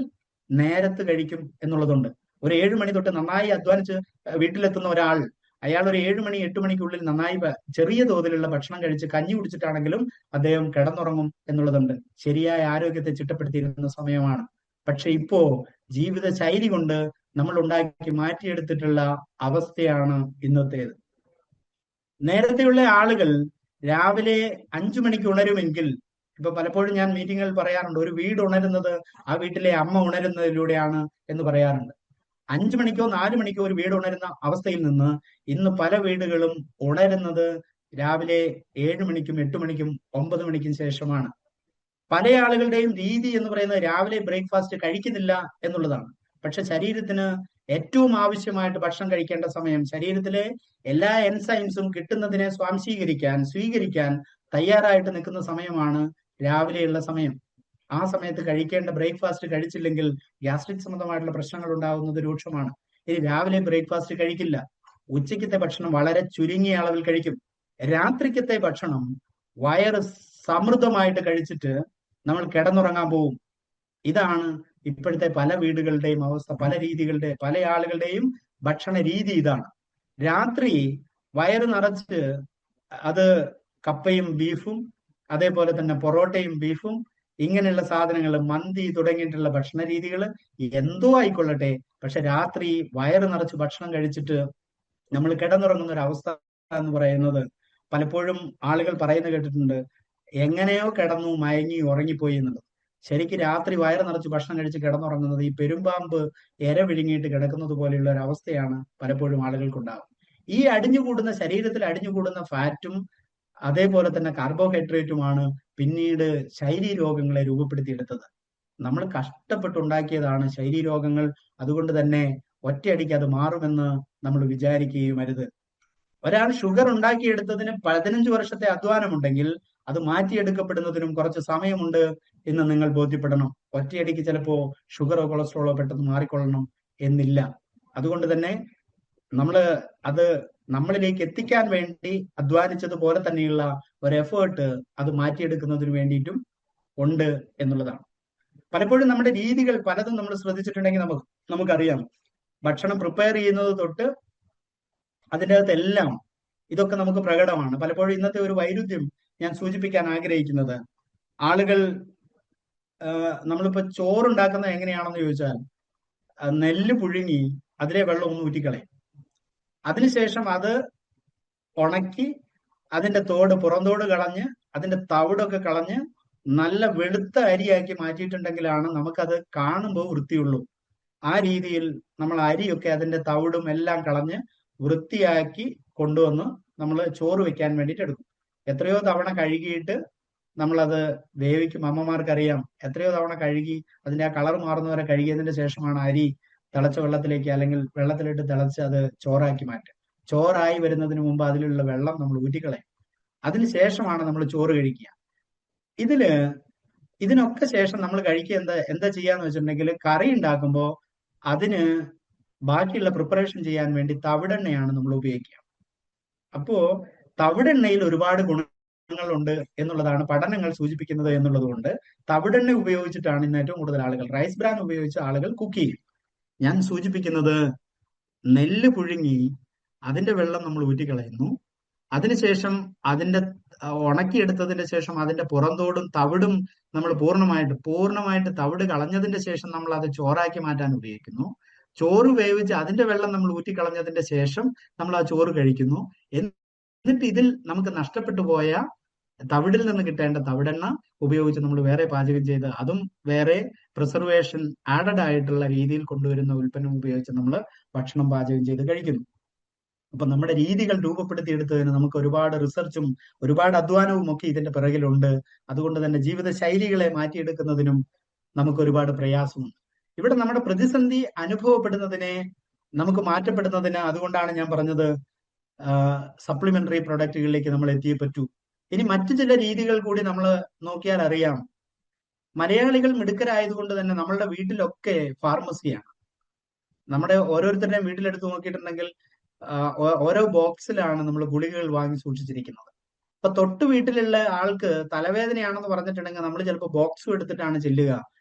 നേരത്ത് കഴിക്കും എന്നുള്ളതുണ്ട്. ഒരു 7 മണി തൊട്ട് നന്നായി അധ്വാനിച്ച് വീട്ടിലെത്തുന്ന ഒരാൾ, അയാൾ ഒരു 7 മണി 8 മണിക്കുള്ളിൽ നന്നായി ചെറിയ തോതിലുള്ള ഭക്ഷണം കഴിച്ച് കഞ്ഞി കുടിച്ചിട്ടാണെങ്കിലും അദ്ദേഹം കിടന്നുറങ്ങും എന്നുള്ളതുണ്ട്. ശരിയായ ആരോഗ്യത്തെ ചിട്ടപ്പെടുത്തിയിരുന്ന സമയമാണ്. പക്ഷെ ഇപ്പോ ജീവിത ശൈലി കൊണ്ട് നമ്മൾ ഉണ്ടാക്കി മാറ്റിയെടുത്തിട്ടുള്ള അവസ്ഥയാണ് ഇന്നത്തേത്. നേരത്തെയുള്ള ആളുകൾ രാവിലെ 5 മണിക്ക് ഉണരുമെങ്കിൽ, ഇപ്പൊ പലപ്പോഴും ഞാൻ മീറ്റിങ്ങുകളിൽ പറയാറുണ്ട്, ഒരു വീട് ഉണരുന്നത് ആ വീട്ടിലെ അമ്മ ഉണരുന്നതിലൂടെയാണ് എന്ന് പറയാറുണ്ട്. 5 മണിക്കോ 4 മണിക്കോ ഒരു വീട് ഉണരുന്ന അവസ്ഥയിൽ നിന്ന് ഇന്ന് പല വീടുകളും ഉണരുന്നത് രാവിലെ 7 മണിക്കും 8 മണിക്കും 9 മണിക്കും ശേഷമാണ്. പല ആളുകളുടെയും രീതി എന്ന് പറയുന്നത് രാവിലെ ബ്രേക്ക്ഫാസ്റ്റ് കഴിക്കുന്നില്ല എന്നുള്ളതാണ്. പക്ഷെ ശരീരത്തിന് ഏറ്റവും ആവശ്യമായിട്ട് ഭക്ഷണം കഴിക്കേണ്ട സമയം, ശരീരത്തിലെ എല്ലാ എൻസൈംസും കിട്ടുന്നതിനെ സ്വീകരിക്കാൻ തയ്യാറായിട്ട് നിൽക്കുന്ന സമയമാണ് രാവിലെയുള്ള സമയം. ആ സമയത്ത് കഴിക്കേണ്ട ബ്രേക്ക്ഫാസ്റ്റ് കഴിച്ചില്ലെങ്കിൽ ഗ്യാസ്ട്രിക് സംബന്ധമായിട്ടുള്ള പ്രശ്നങ്ങൾ ഉണ്ടാകുന്നത് രൂക്ഷമാണ്. ഇനി രാവിലെ ബ്രേക്ക്ഫാസ്റ്റ് കഴിക്കില്ല, ഉച്ചയ്ക്കത്തെ ഭക്ഷണം വളരെ ചുരുങ്ങിയ അളവിൽ കഴിക്കും, രാത്രിക്കത്തെ ഭക്ഷണം വയറ് സമൃദ്ധമായിട്ട് കഴിച്ചിട്ട് നമ്മൾ കിടന്നുറങ്ങാൻ പോവും. ഇതാണ് ഇപ്പോഴത്തെ പല വീടുകളുടെയും അവസ്ഥ, പല ആളുകളുടെയും ഭക്ഷണ രീതി ഇതാണ്. രാത്രി വയറ് നിറച്ച് അത് കപ്പയും ബീഫും അതേപോലെ തന്നെ പൊറോട്ടയും ബീഫും ഇങ്ങനെയുള്ള സാധനങ്ങൾ, മന്തി തുടങ്ങിയിട്ടുള്ള ഭക്ഷണ രീതികൾ എന്തോ ആയിക്കൊള്ളട്ടെ, പക്ഷെ രാത്രി വയറ് നിറച്ച് ഭക്ഷണം കഴിച്ചിട്ട് നമ്മൾ കിടന്നുറങ്ങുന്ന ഒരു അവസ്ഥ എന്ന് പറയുന്നത് പലപ്പോഴും ആളുകൾ പറയുന്നത് കേട്ടിട്ടുണ്ട്, എങ്ങനെയോ കിടന്നു മയങ്ങി ഉറങ്ങിപ്പോയി എന്നുള്ളത്. ശരിക്കും രാത്രി വയറ് നിറച്ച് ഭക്ഷണം കഴിച്ച് കിടന്നുറങ്ങുന്നത് ഈ പെരുമ്പാമ്പ് ഇര വിഴുങ്ങിയിട്ട് കിടക്കുന്നത് പോലെയുള്ള ഒരു അവസ്ഥയാണ് പലപ്പോഴും ആളുകൾക്കുണ്ടാകും. ഈ ശരീരത്തിൽ അടിഞ്ഞുകൂടുന്ന ഫാറ്റും അതേപോലെ തന്നെ കാർബോഹൈഡ്രേറ്റുമാണ് പിന്നീട് ശൈലീ രോഗങ്ങളെ രൂപപ്പെടുത്തിയെടുത്തത്. നമ്മൾ കഷ്ടപ്പെട്ടുണ്ടാക്കിയതാണ് ശൈലീ രോഗങ്ങൾ. അതുകൊണ്ട് തന്നെ ഒറ്റയടിക്ക് അത് മാറുമെന്ന് നമ്മൾ വിചാരിക്കുകയും അരുത്. ഒരാൾ ഷുഗർ ഉണ്ടാക്കിയെടുത്തതിന് 15 വർഷത്തെ അധ്വാനമുണ്ടെങ്കിൽ അത് മാറ്റിയെടുക്കപ്പെടുന്നതിനും കുറച്ച് സമയമുണ്ട് എന്ന് നിങ്ങൾ ബോധ്യപ്പെടണം. ഒറ്റയടിക്ക് ചിലപ്പോ ഷുഗറോ കൊളസ്ട്രോളോ പെട്ടെന്ന് മാറിക്കൊള്ളണം എന്നില്ല. അതുകൊണ്ട് തന്നെ അത് നമ്മളിലേക്ക് എത്തിക്കാൻ വേണ്ടി അധ്വാനിച്ചതുപോലെ തന്നെയുള്ള ഒരു എഫേർട്ട് അത് മാറ്റിയെടുക്കുന്നതിന് വേണ്ടിയിട്ടും ഉണ്ട് എന്നുള്ളതാണ്. പലപ്പോഴും നമ്മുടെ രീതികൾ പലതും നമ്മൾ ശ്രദ്ധിച്ചിട്ടുണ്ടെങ്കിൽ നമുക്കറിയാം, ഭക്ഷണം പ്രിപ്പയർ ചെയ്യുന്നത് തൊട്ട് അതിൻ്റെ അകത്തെല്ലാം ഇതൊക്കെ നമുക്ക് പ്രകടമാണ്. പലപ്പോഴും ഇന്നത്തെ ഒരു വൈരുദ്ധ്യം ഞാൻ സൂചിപ്പിക്കാൻ ആഗ്രഹിക്കുന്നത്, ആളുകൾ നമ്മളിപ്പോ ചോറുണ്ടാക്കുന്നത് എങ്ങനെയാണെന്ന് ചോദിച്ചാൽ, നെല്ല് പുഴുങ്ങി അതിലെ വെള്ളം ഒന്ന് ഊറ്റിക്കളയും, അതിനുശേഷം അത് ഉണക്കി അതിന്റെ പുറന്തോട് കളഞ്ഞ് അതിന്റെ തവിടൊക്കെ കളഞ്ഞ് നല്ല വെളുത്ത അരിയാക്കി മാറ്റിയിട്ടുണ്ടെങ്കിലാണ് നമുക്കത് കാണുമ്പോൾ വൃത്തിയുള്ളൂ. ആ രീതിയിൽ നമ്മൾ അരിയൊക്കെ അതിന്റെ തവിടും എല്ലാം കളഞ്ഞ് വൃത്തിയാക്കി കൊണ്ടുവന്ന് നമ്മൾ ചോറ് വെക്കാൻ വേണ്ടിയിട്ട് എടുക്കും. എത്രയോ തവണ കഴുകിയിട്ട് നമ്മളത് വേവിക്കും. അമ്മമാർക്കറിയാം, എത്രയോ തവണ കഴുകി അതിന്റെ ആ കളർ മാറുന്നവരെ കഴുകിയതിന്റെ ശേഷമാണ് അരി തിളച്ച വെള്ളത്തിലേക്ക് അല്ലെങ്കിൽ വെള്ളത്തിലിട്ട് തിളച്ച് അത് ചോറാക്കി മാറ്റുക. ചോറായി വരുന്നതിന് മുമ്പ് അതിലുള്ള വെള്ളം നമ്മൾ ഊറ്റിക്കളയും. അതിനുശേഷമാണ് നമ്മൾ ചോറ് കഴിക്കുക. ഇതിനൊക്കെ ശേഷം നമ്മൾ കഴിക്കുക എന്താ ചെയ്യാന്ന് വെച്ചിട്ടുണ്ടെങ്കിൽ, കറി ഉണ്ടാക്കുമ്പോൾ അതിന് ബാക്കിയുള്ള പ്രിപ്പറേഷൻ ചെയ്യാൻ വേണ്ടി തവിടെണ്ണയാണ് നമ്മൾ ഉപയോഗിക്കുക. അപ്പോ തവിടെണ്ണയിൽ ഒരുപാട് ഗുണങ്ങളുണ്ട് എന്നുള്ളതാണ് പഠനങ്ങൾ സൂചിപ്പിക്കുന്നത് എന്നുള്ളതുകൊണ്ട് തവിടെണ്ണ ഉപയോഗിച്ചിട്ടാണ് ഇന്ന് ഏറ്റവും കൂടുതൽ ആളുകൾ, റൈസ് ബ്രാൻ ഉപയോഗിച്ച് ആളുകൾ കുക്ക് ചെയ്യും. ഞാൻ സൂചിപ്പിക്കുന്നത്, നെല്ല് പുഴുങ്ങി അതിന്റെ വെള്ളം നമ്മൾ ഊറ്റിക്കളയുന്നു, അതിനുശേഷം അതിന്റെ ഉണക്കിയെടുത്തതിന്റെ ശേഷം അതിന്റെ പുറന്തോടും തവിടും നമ്മൾ പൂർണ്ണമായിട്ട് തവിട് കളഞ്ഞതിന്റെ ശേഷം നമ്മൾ അത് ചോറാക്കി മാറ്റാൻ ഉപയോഗിക്കുന്നു. ചോറ് വേവിച്ച് അതിന്റെ വെള്ളം നമ്മൾ ഊറ്റിക്കളഞ്ഞതിന്റെ ശേഷം നമ്മൾ ആ ചോറ് കഴിക്കുന്നു. എന്നിട്ട് ഇതിൽ നമുക്ക് നഷ്ടപ്പെട്ടു പോയ തവിടിൽ നിന്ന് കിട്ടേണ്ട തവിടെണ്ണ ഉപയോഗിച്ച് നമ്മൾ വേറെ പാചകം ചെയ്ത്, അതും വേറെ പ്രിസർവേഷൻ ആഡഡ് ആയിട്ടുള്ള രീതിയിൽ കൊണ്ടുവരുന്ന ഉൽപ്പന്നം ഉപയോഗിച്ച് നമ്മൾ ഭക്ഷണം പാചകം ചെയ്ത് കഴിക്കുന്നു. അപ്പൊ നമ്മുടെ രീതികൾ രൂപപ്പെടുത്തിയെടുത്തതിന് നമുക്ക് ഒരുപാട് റിസർച്ചും ഒരുപാട് അധ്വാനവും ഒക്കെ ഇതിന്റെ പിറകിലുണ്ട്. അതുകൊണ്ട് തന്നെ ജീവിത ശൈലികളെ മാറ്റിയെടുക്കുന്നതിനും നമുക്ക് ഒരുപാട് പ്രയാസമുണ്ട്. ഇവിടെ നമ്മുടെ പ്രതിസന്ധി അനുഭവപ്പെടുന്നതിനെ നമുക്ക് മാറ്റപ്പെടുന്നതിന്, അതുകൊണ്ടാണ് ഞാൻ പറഞ്ഞത് സപ്ലിമെന്ററി പ്രൊഡക്റ്റുകളിലേക്ക് നമ്മൾ എത്തിയേ പറ്റൂ. ഇനി മറ്റു ചില രീതികൾ കൂടി നമ്മൾ നോക്കിയാൽ അറിയാം. മലയാളികൾ മിടുക്കരായതുകൊണ്ട് തന്നെ നമ്മളുടെ വീട്ടിലൊക്കെ ഫാർമസിയാണ്. നമ്മുടെ ഓരോരുത്തരുടെയും വീട്ടിലെടുത്ത് നോക്കിയിട്ടുണ്ടെങ്കിൽ ഓരോ ബോക്സിലാണ് നമ്മൾ ഗുളികകൾ വാങ്ങി സൂക്ഷിച്ചിരിക്കുന്നത്. അപ്പൊ തൊട്ട് വീട്ടിലുള്ള ആൾക്ക് തലവേദനയാണെന്ന് പറഞ്ഞിട്ടുണ്ടെങ്കിൽ നമ്മൾ ചിലപ്പോൾ ബോക്സും എടുത്തിട്ടാണ് ചെല്ലുക.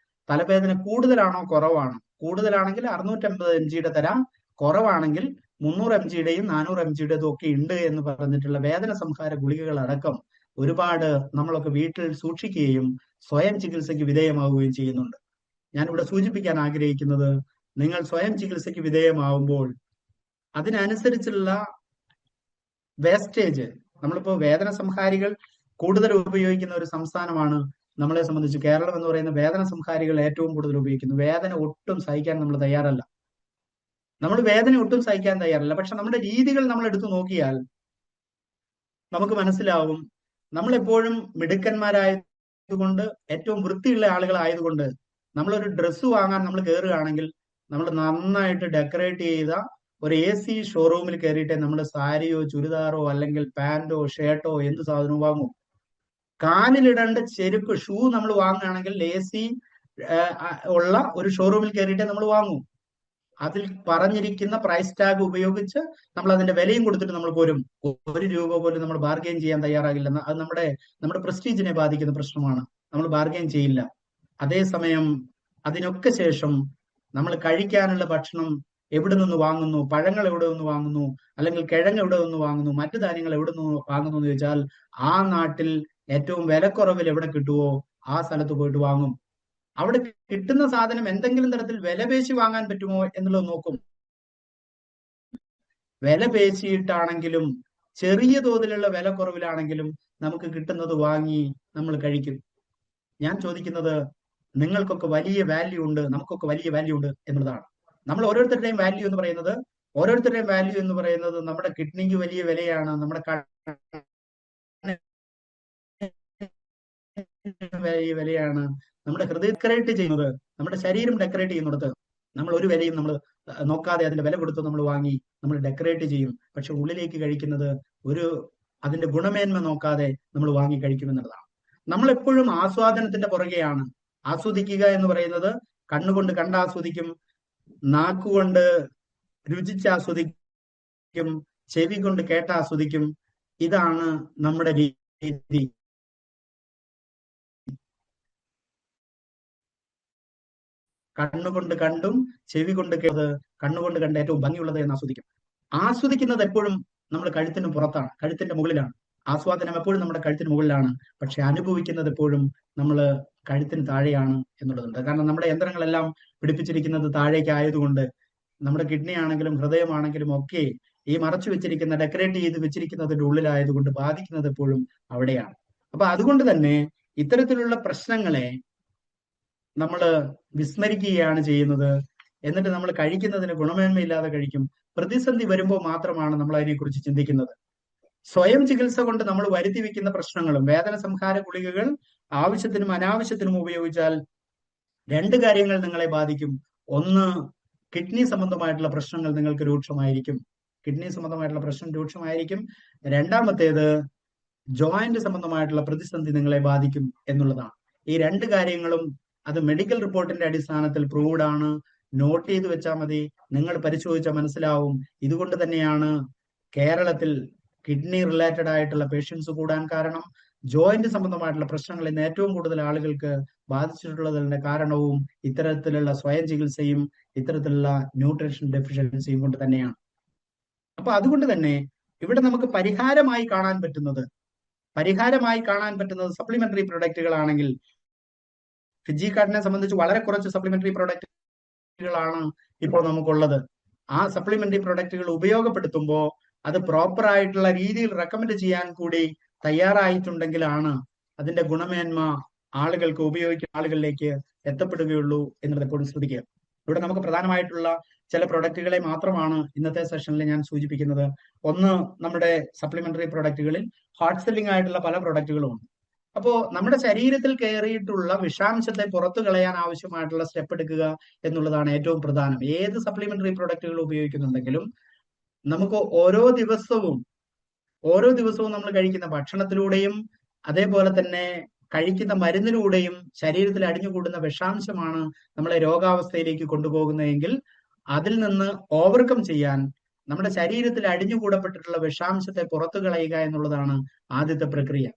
തലവേദന കൂടുതലാണോ കുറവാണോ? കൂടുതലാണെങ്കിൽ 650 mg തരാം, കുറവാണെങ്കിൽ 300 mg-യുടെയും 400 mg-യുടേതും ഒക്കെ ഉണ്ട് എന്ന് പറഞ്ഞിട്ടുള്ള വേദന സംഹാര ഗുളികകൾ അടക്കം ഒരുപാട് നമ്മളൊക്കെ വീട്ടിൽ സൂക്ഷിക്കുകയും സ്വയം ചികിത്സയ്ക്ക് വിധേയമാവുകയും ചെയ്യുന്നുണ്ട്. ഞാനിവിടെ സൂചിപ്പിക്കാൻ ആഗ്രഹിക്കുന്നത്, നിങ്ങൾ സ്വയം ചികിത്സയ്ക്ക് വിധേയമാവുമ്പോൾ അതിനനുസരിച്ചുള്ള വേസ്റ്റേജ്, നമ്മളിപ്പോ വേദന സംഹാരികൾ കൂടുതൽ ഉപയോഗിക്കുന്ന ഒരു സംസ്ഥാനമാണ് നമ്മളെ സംബന്ധിച്ച് കേരളം എന്ന് പറയുന്ന വേദന സംഹാരികൾ ഏറ്റവും കൂടുതൽ ഉപയോഗിക്കുന്നു. വേദന ഒട്ടും സഹിക്കാൻ നമ്മൾ തയ്യാറല്ല. നമ്മൾ വേദന ഒട്ടും സഹിക്കാൻ തയ്യാറല്ല. പക്ഷെ നമ്മുടെ രീതികൾ നമ്മൾ എടുത്തു നോക്കിയാൽ നമുക്ക് മനസ്സിലാവും, നമ്മളെപ്പോഴും മിടുക്കന്മാരായതുകൊണ്ട്, ഏറ്റവും വൃത്തിയുള്ള ആളുകളായതുകൊണ്ട്, നമ്മളൊരു ഡ്രസ്സ് വാങ്ങാൻ നമ്മൾ കയറുകയാണെങ്കിൽ നമ്മൾ നന്നായിട്ട് ഡെക്കറേറ്റ് ചെയ്ത ഒരു AC ഷോറൂമിൽ കയറിയിട്ട് നമ്മൾ സാരിയോ ചുരിദാറോ അല്ലെങ്കിൽ പാന്റോ ഷർട്ടോ എന്ത് സാധനവും വാങ്ങും. കാലിലിടേണ്ട ചെരുപ്പ് ഷൂ നമ്മൾ വാങ്ങുകയാണെങ്കിൽ AC ഉള്ള ഒരു ഷോറൂമിൽ കയറിയിട്ട് നമ്മൾ വാങ്ങും. അതിൽ പറഞ്ഞിരിക്കുന്ന പ്രൈസ് ടാഗ് ഉപയോഗിച്ച് നമ്മൾ അതിന്റെ വിലയും കൊടുത്തിട്ട് നമ്മൾ പോരും. 1 രൂപ പോലും നമ്മൾ ബാർഗെയിൻ ചെയ്യാൻ തയ്യാറാകില്ല. അത് നമ്മുടെ പ്രസ്റ്റീജിനെ ബാധിക്കുന്ന പ്രശ്നമാണ്. നമ്മൾ ബാർഗെയിൻ ചെയ്യില്ല. അതേസമയം അതിനൊക്കെ ശേഷം നമ്മൾ കഴിക്കാനുള്ള ഭക്ഷണം എവിടെ നിന്ന് വാങ്ങുന്നു, പഴങ്ങൾ എവിടെ നിന്ന് വാങ്ങുന്നു, അല്ലെങ്കിൽ കിഴങ്ങ് എവിടെ നിന്ന് വാങ്ങുന്നു, മറ്റു ധാന്യങ്ങൾ എവിടെ നിന്ന് വാങ്ങുന്നു എന്ന് ചോദിച്ചാൽ ആ നാട്ടിൽ ഏറ്റവും വിലക്കുറവിൽ എവിടെ കിട്ടുവോ ആ സ്ഥലത്ത് പോയിട്ട് വാങ്ങും. അവിടെ കിട്ടുന്ന സാധനം എന്തെങ്കിലും തരത്തിൽ വില പേശി വാങ്ങാൻ പറ്റുമോ എന്നുള്ളത് നോക്കും. വില പേശിയിട്ടാണെങ്കിലും ചെറിയ തോതിലുള്ള വില കുറവിലാണെങ്കിലും നമുക്ക് കിട്ടുന്നത് വാങ്ങി നമ്മൾ കഴിക്കും. ഞാൻ ചോദിക്കുന്നത്, നിങ്ങൾക്കൊക്കെ വലിയ വാല്യൂ ഉണ്ട്, നമുക്കൊക്കെ വലിയ വാല്യൂ ഉണ്ട് എന്നുള്ളതാണ്. നമ്മൾ ഓരോരുത്തരുടെയും വാല്യൂ എന്ന് പറയുന്നത് നമ്മുടെ കിഡ്നിക്ക് വലിയ വിലയാണ്, നമ്മുടെ വലിയ വിലയാണ്, നമ്മുടെ ഹൃദയം ഡെക്കറേറ്റ് ചെയ്യുന്നത്, നമ്മുടെ ശരീരം ഡെക്കറേറ്റ് ചെയ്യുന്നിടത്ത് നമ്മൾ ഒരു വിലയും നമ്മൾ നോക്കാതെ അതിന്റെ വില കൊടുത്ത് നമ്മൾ വാങ്ങി നമ്മൾ ഡെക്കറേറ്റ് ചെയ്യും. പക്ഷെ ഉള്ളിലേക്ക് കഴിക്കുന്നത് അതിന്റെ ഗുണമേന്മ നോക്കാതെ നമ്മൾ വാങ്ങി കഴിക്കുമെന്നുള്ളതാണ്. നമ്മൾ എപ്പോഴും ആസ്വാദനത്തിന്റെ പുറകെയാണ്. ആസ്വദിക്കുക എന്ന് പറയുന്നത് കണ്ണുകൊണ്ട് കണ്ട് ആസ്വദിക്കും, നാക്കുകൊണ്ട് രുചിച്ച് ആസ്വദിക്കും, ചെവി കൊണ്ട് കേട്ട് ആസ്വദിക്കും. ഇതാണ് നമ്മുടെ രീതി. കണ്ണുകൊണ്ട് കണ്ടും ചെവി കൊണ്ട് കേട്ടത്, കണ്ണുകൊണ്ട് കണ്ട് ഏറ്റവും ഭംഗിയുള്ളത് എന്ന് ആസ്വദിക്കും. ആസ്വദിക്കുന്നത് എപ്പോഴും നമ്മൾ കഴുത്തിന് പുറത്താണ്, കഴുത്തിന്റെ മുകളിലാണ്. ആസ്വാദനം എപ്പോഴും നമ്മുടെ കഴുത്തിന് മുകളിലാണ്. പക്ഷെ അനുഭവിക്കുന്നത് എപ്പോഴും നമ്മൾ കഴുത്തിന് താഴെയാണ് എന്നുള്ളതുണ്ട്. കാരണം നമ്മുടെ യന്ത്രങ്ങളെല്ലാം പിടിപ്പിച്ചിരിക്കുന്നത് താഴേക്ക് ആയതുകൊണ്ട് നമ്മുടെ കിഡ്നി ആണെങ്കിലും ഹൃദയമാണെങ്കിലും ഒക്കെ ഈ മറച്ചു വെച്ചിരിക്കുന്ന, ഡെക്കറേറ്റ് ചെയ്ത് വെച്ചിരിക്കുന്നതിന്റെ ഉള്ളിലായതുകൊണ്ട് ബാധിക്കുന്നത് എപ്പോഴും അവിടെയാണ്. അപ്പൊ അതുകൊണ്ട് തന്നെ ഇത്തരത്തിലുള്ള പ്രശ്നങ്ങളെ നമ്മൾ വിസ്മരിക്കുകയാണ് ചെയ്യുന്നത്. എന്നിട്ട് നമ്മൾ കഴിക്കുന്നതിന് ഗുണമേന്മയില്ലാതെ കഴിക്കും. പ്രതിസന്ധി വരുമ്പോൾ മാത്രമാണ് നമ്മൾ അതിനെക്കുറിച്ച് ചിന്തിക്കുന്നത്. സ്വയം ചികിത്സ കൊണ്ട് നമ്മൾ വരുത്തി വെക്കുന്ന പ്രശ്നങ്ങളും, വേദന സംഹാര ഗുളികകൾ ആവശ്യത്തിനും അനാവശ്യത്തിനും ഉപയോഗിച്ചാൽ 2 കാര്യങ്ങൾ നിങ്ങളെ ബാധിക്കും. ഒന്ന്, കിഡ്നി സംബന്ധമായിട്ടുള്ള പ്രശ്നങ്ങൾ നിങ്ങൾക്ക് രൂക്ഷമായിരിക്കും. രണ്ടാമത്തേത്, ജോയിന്റ് സംബന്ധമായിട്ടുള്ള പ്രതിസന്ധി നിങ്ങളെ ബാധിക്കും എന്നുള്ളതാണ്. ഈ 2 കാര്യങ്ങളും അത് മെഡിക്കൽ റിപ്പോർട്ടിന്റെ അടിസ്ഥാനത്തിൽ പ്രൂവ്ഡ് ആണ്. നോട്ട് ചെയ്ത് വെച്ചാൽ മതി. നിങ്ങൾ പരിശോധിച്ചാൽ മനസ്സിലാവും. ഇതുകൊണ്ട് തന്നെയാണ് കേരളത്തിൽ കിഡ്നി റിലേറ്റഡ് ആയിട്ടുള്ള പേഷ്യൻസ് കൂടാൻ കാരണം. ജോയിന്റ് സംബന്ധമായിട്ടുള്ള പ്രശ്നങ്ങൾ ഇന്ന് ഏറ്റവും കൂടുതൽ ആളുകൾക്ക് ബാധിച്ചിട്ടുള്ളതിന്റെ കാരണവും ഇത്തരത്തിലുള്ള സ്വയം ചികിത്സയും ഇത്തരത്തിലുള്ള ന്യൂട്രീഷൻ ഡെഫിഷ്യൻസിയും കൊണ്ട് തന്നെയാണ്. അപ്പൊ അതുകൊണ്ട് തന്നെ ഇവിടെ നമുക്ക് പരിഹാരമായി കാണാൻ പറ്റുന്നത് സപ്ലിമെന്ററി പ്രൊഡക്റ്റുകളാണെങ്കിൽ, ഫിജികാർഡിനെ സംബന്ധിച്ച് വളരെ കുറച്ച് സപ്ലിമെന്ററി പ്രൊഡക്റ്റുകളാണ് ഇപ്പോൾ നമുക്കുള്ളത്. ആ സപ്ലിമെന്ററി പ്രൊഡക്റ്റുകൾ ഉപയോഗപ്പെടുത്തുമ്പോൾ അത് പ്രോപ്പർ ആയിട്ടുള്ള രീതിയിൽ റെക്കമെൻഡ് ചെയ്യാൻ കൂടി തയ്യാറായിട്ടുണ്ടെങ്കിലാണ് അതിന്റെ ഗുണമേന്മ ഉപയോഗിക്കുന്ന ആളുകളിലേക്ക് എത്തപ്പെടുകയുള്ളൂ എന്നുള്ളത് എപ്പോഴും ശ്രദ്ധിക്കുക. ഇവിടെ നമുക്ക് പ്രധാനമായിട്ടുള്ള ചില പ്രൊഡക്റ്റുകളെ മാത്രമാണ് ഇന്നത്തെ സെഷനിൽ ഞാൻ സൂചിപ്പിക്കുന്നത്. ഒന്ന്, നമ്മുടെ സപ്ലിമെന്ററി പ്രൊഡക്റ്റുകളിൽ ഹോട്ട് സെല്ലിംഗ് ആയിട്ടുള്ള പല പ്രൊഡക്റ്റുകളും ഉണ്ട്. അപ്പോ നമ്മുടെ ശരീരത്തിൽ കയറിയിട്ടുള്ള വിഷാംശത്തെ പുറത്തു കളയാൻ ആവശ്യമായിട്ടുള്ള സ്റ്റെപ്പ് എടുക്കുക എന്നുള്ളതാണ് ഏറ്റവും പ്രധാനം. ഏത് സപ്ലിമെന്ററി പ്രൊഡക്റ്റുകൾ ഉപയോഗിക്കുന്നുണ്ടെങ്കിലും നമുക്ക് ഓരോ ദിവസവും നമ്മൾ കഴിക്കുന്ന ഭക്ഷണത്തിലൂടെയും അതേപോലെ തന്നെ കഴിക്കുന്ന മരുന്നിലൂടെയും ശരീരത്തിൽ അടിഞ്ഞുകൂടുന്ന വിഷാംശമാണ് നമ്മളെ രോഗാവസ്ഥയിലേക്ക് കൊണ്ടുപോകുന്നതെങ്കിൽ അതിൽ നിന്ന് ഓവർകം ചെയ്യാൻ നമ്മുടെ ശരീരത്തിൽ അടിഞ്ഞുകൂടപ്പെട്ടിട്ടുള്ള വിഷാംശത്തെ പുറത്തു കളയുക എന്നുള്ളതാണ് ആദ്യത്തെ പ്രക്രിയ.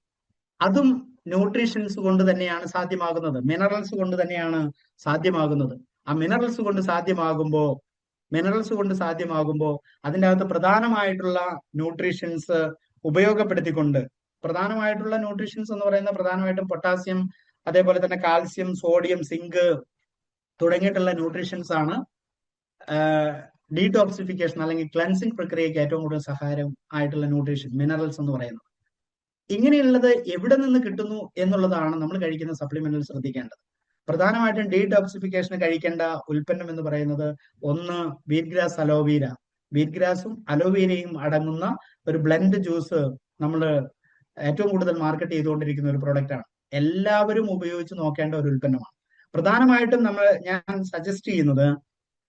അതും ന്യൂട്രീഷൻസ് കൊണ്ട് തന്നെയാണ് സാധ്യമാകുന്നത്, മിനറൽസ് കൊണ്ട് തന്നെയാണ് സാധ്യമാകുന്നത്. ആ മിനറൽസ് കൊണ്ട് സാധ്യമാകുമ്പോൾ അതിൻ്റെ അകത്ത് പ്രധാനമായിട്ടുള്ള ന്യൂട്രീഷൻസ് ഉപയോഗപ്പെടുത്തിക്കൊണ്ട്, പ്രധാനമായിട്ടുള്ള ന്യൂട്രീഷൻസ് എന്ന് പറയുന്നത് പ്രധാനമായിട്ടും പൊട്ടാസ്യം, അതേപോലെ തന്നെ കാൽസ്യം, സോഡിയം, സിങ്ക് തുടങ്ങിയിട്ടുള്ള ന്യൂട്രീഷൻസ് ആണ് ഡീടോക്സിഫിക്കേഷൻ അല്ലെങ്കിൽ ക്ലൻസിങ് പ്രക്രിയയ്ക്ക് ഏറ്റവും കൂടുതൽ സഹായം ആയിട്ടുള്ള ന്യൂട്രീഷൻ മിനറൽസ് എന്ന് പറയുന്നത്. ഇങ്ങനെയുള്ളത് എവിടെ നിന്ന് കിട്ടുന്നു എന്നുള്ളതാണ് നമ്മൾ കഴിക്കുന്ന സപ്ലിമെന്റിൽ ശ്രദ്ധിക്കേണ്ടത്. പ്രധാനമായിട്ടും ഡീടോക്സിഫിക്കേഷന് കഴിക്കേണ്ട ഉൽപ്പന്നം എന്ന് പറയുന്നത് ഒന്ന് വീറ്റ് ഗ്രാസ് അലോവീര. വീറ്റ് ഗ്രാസും അലോവീരയും അടങ്ങുന്ന ഒരു ബ്ലെൻഡ് ജ്യൂസ് നമ്മൾ ഏറ്റവും കൂടുതൽ മാർക്കറ്റ് ചെയ്തുകൊണ്ടിരിക്കുന്ന ഒരു പ്രോഡക്റ്റ് ആണ്. എല്ലാവരും ഉപയോഗിച്ച് നോക്കേണ്ട ഒരു ഉൽപ്പന്നമാണ്. പ്രധാനമായിട്ടും ഞാൻ സജസ്റ്റ് ചെയ്യുന്നത്,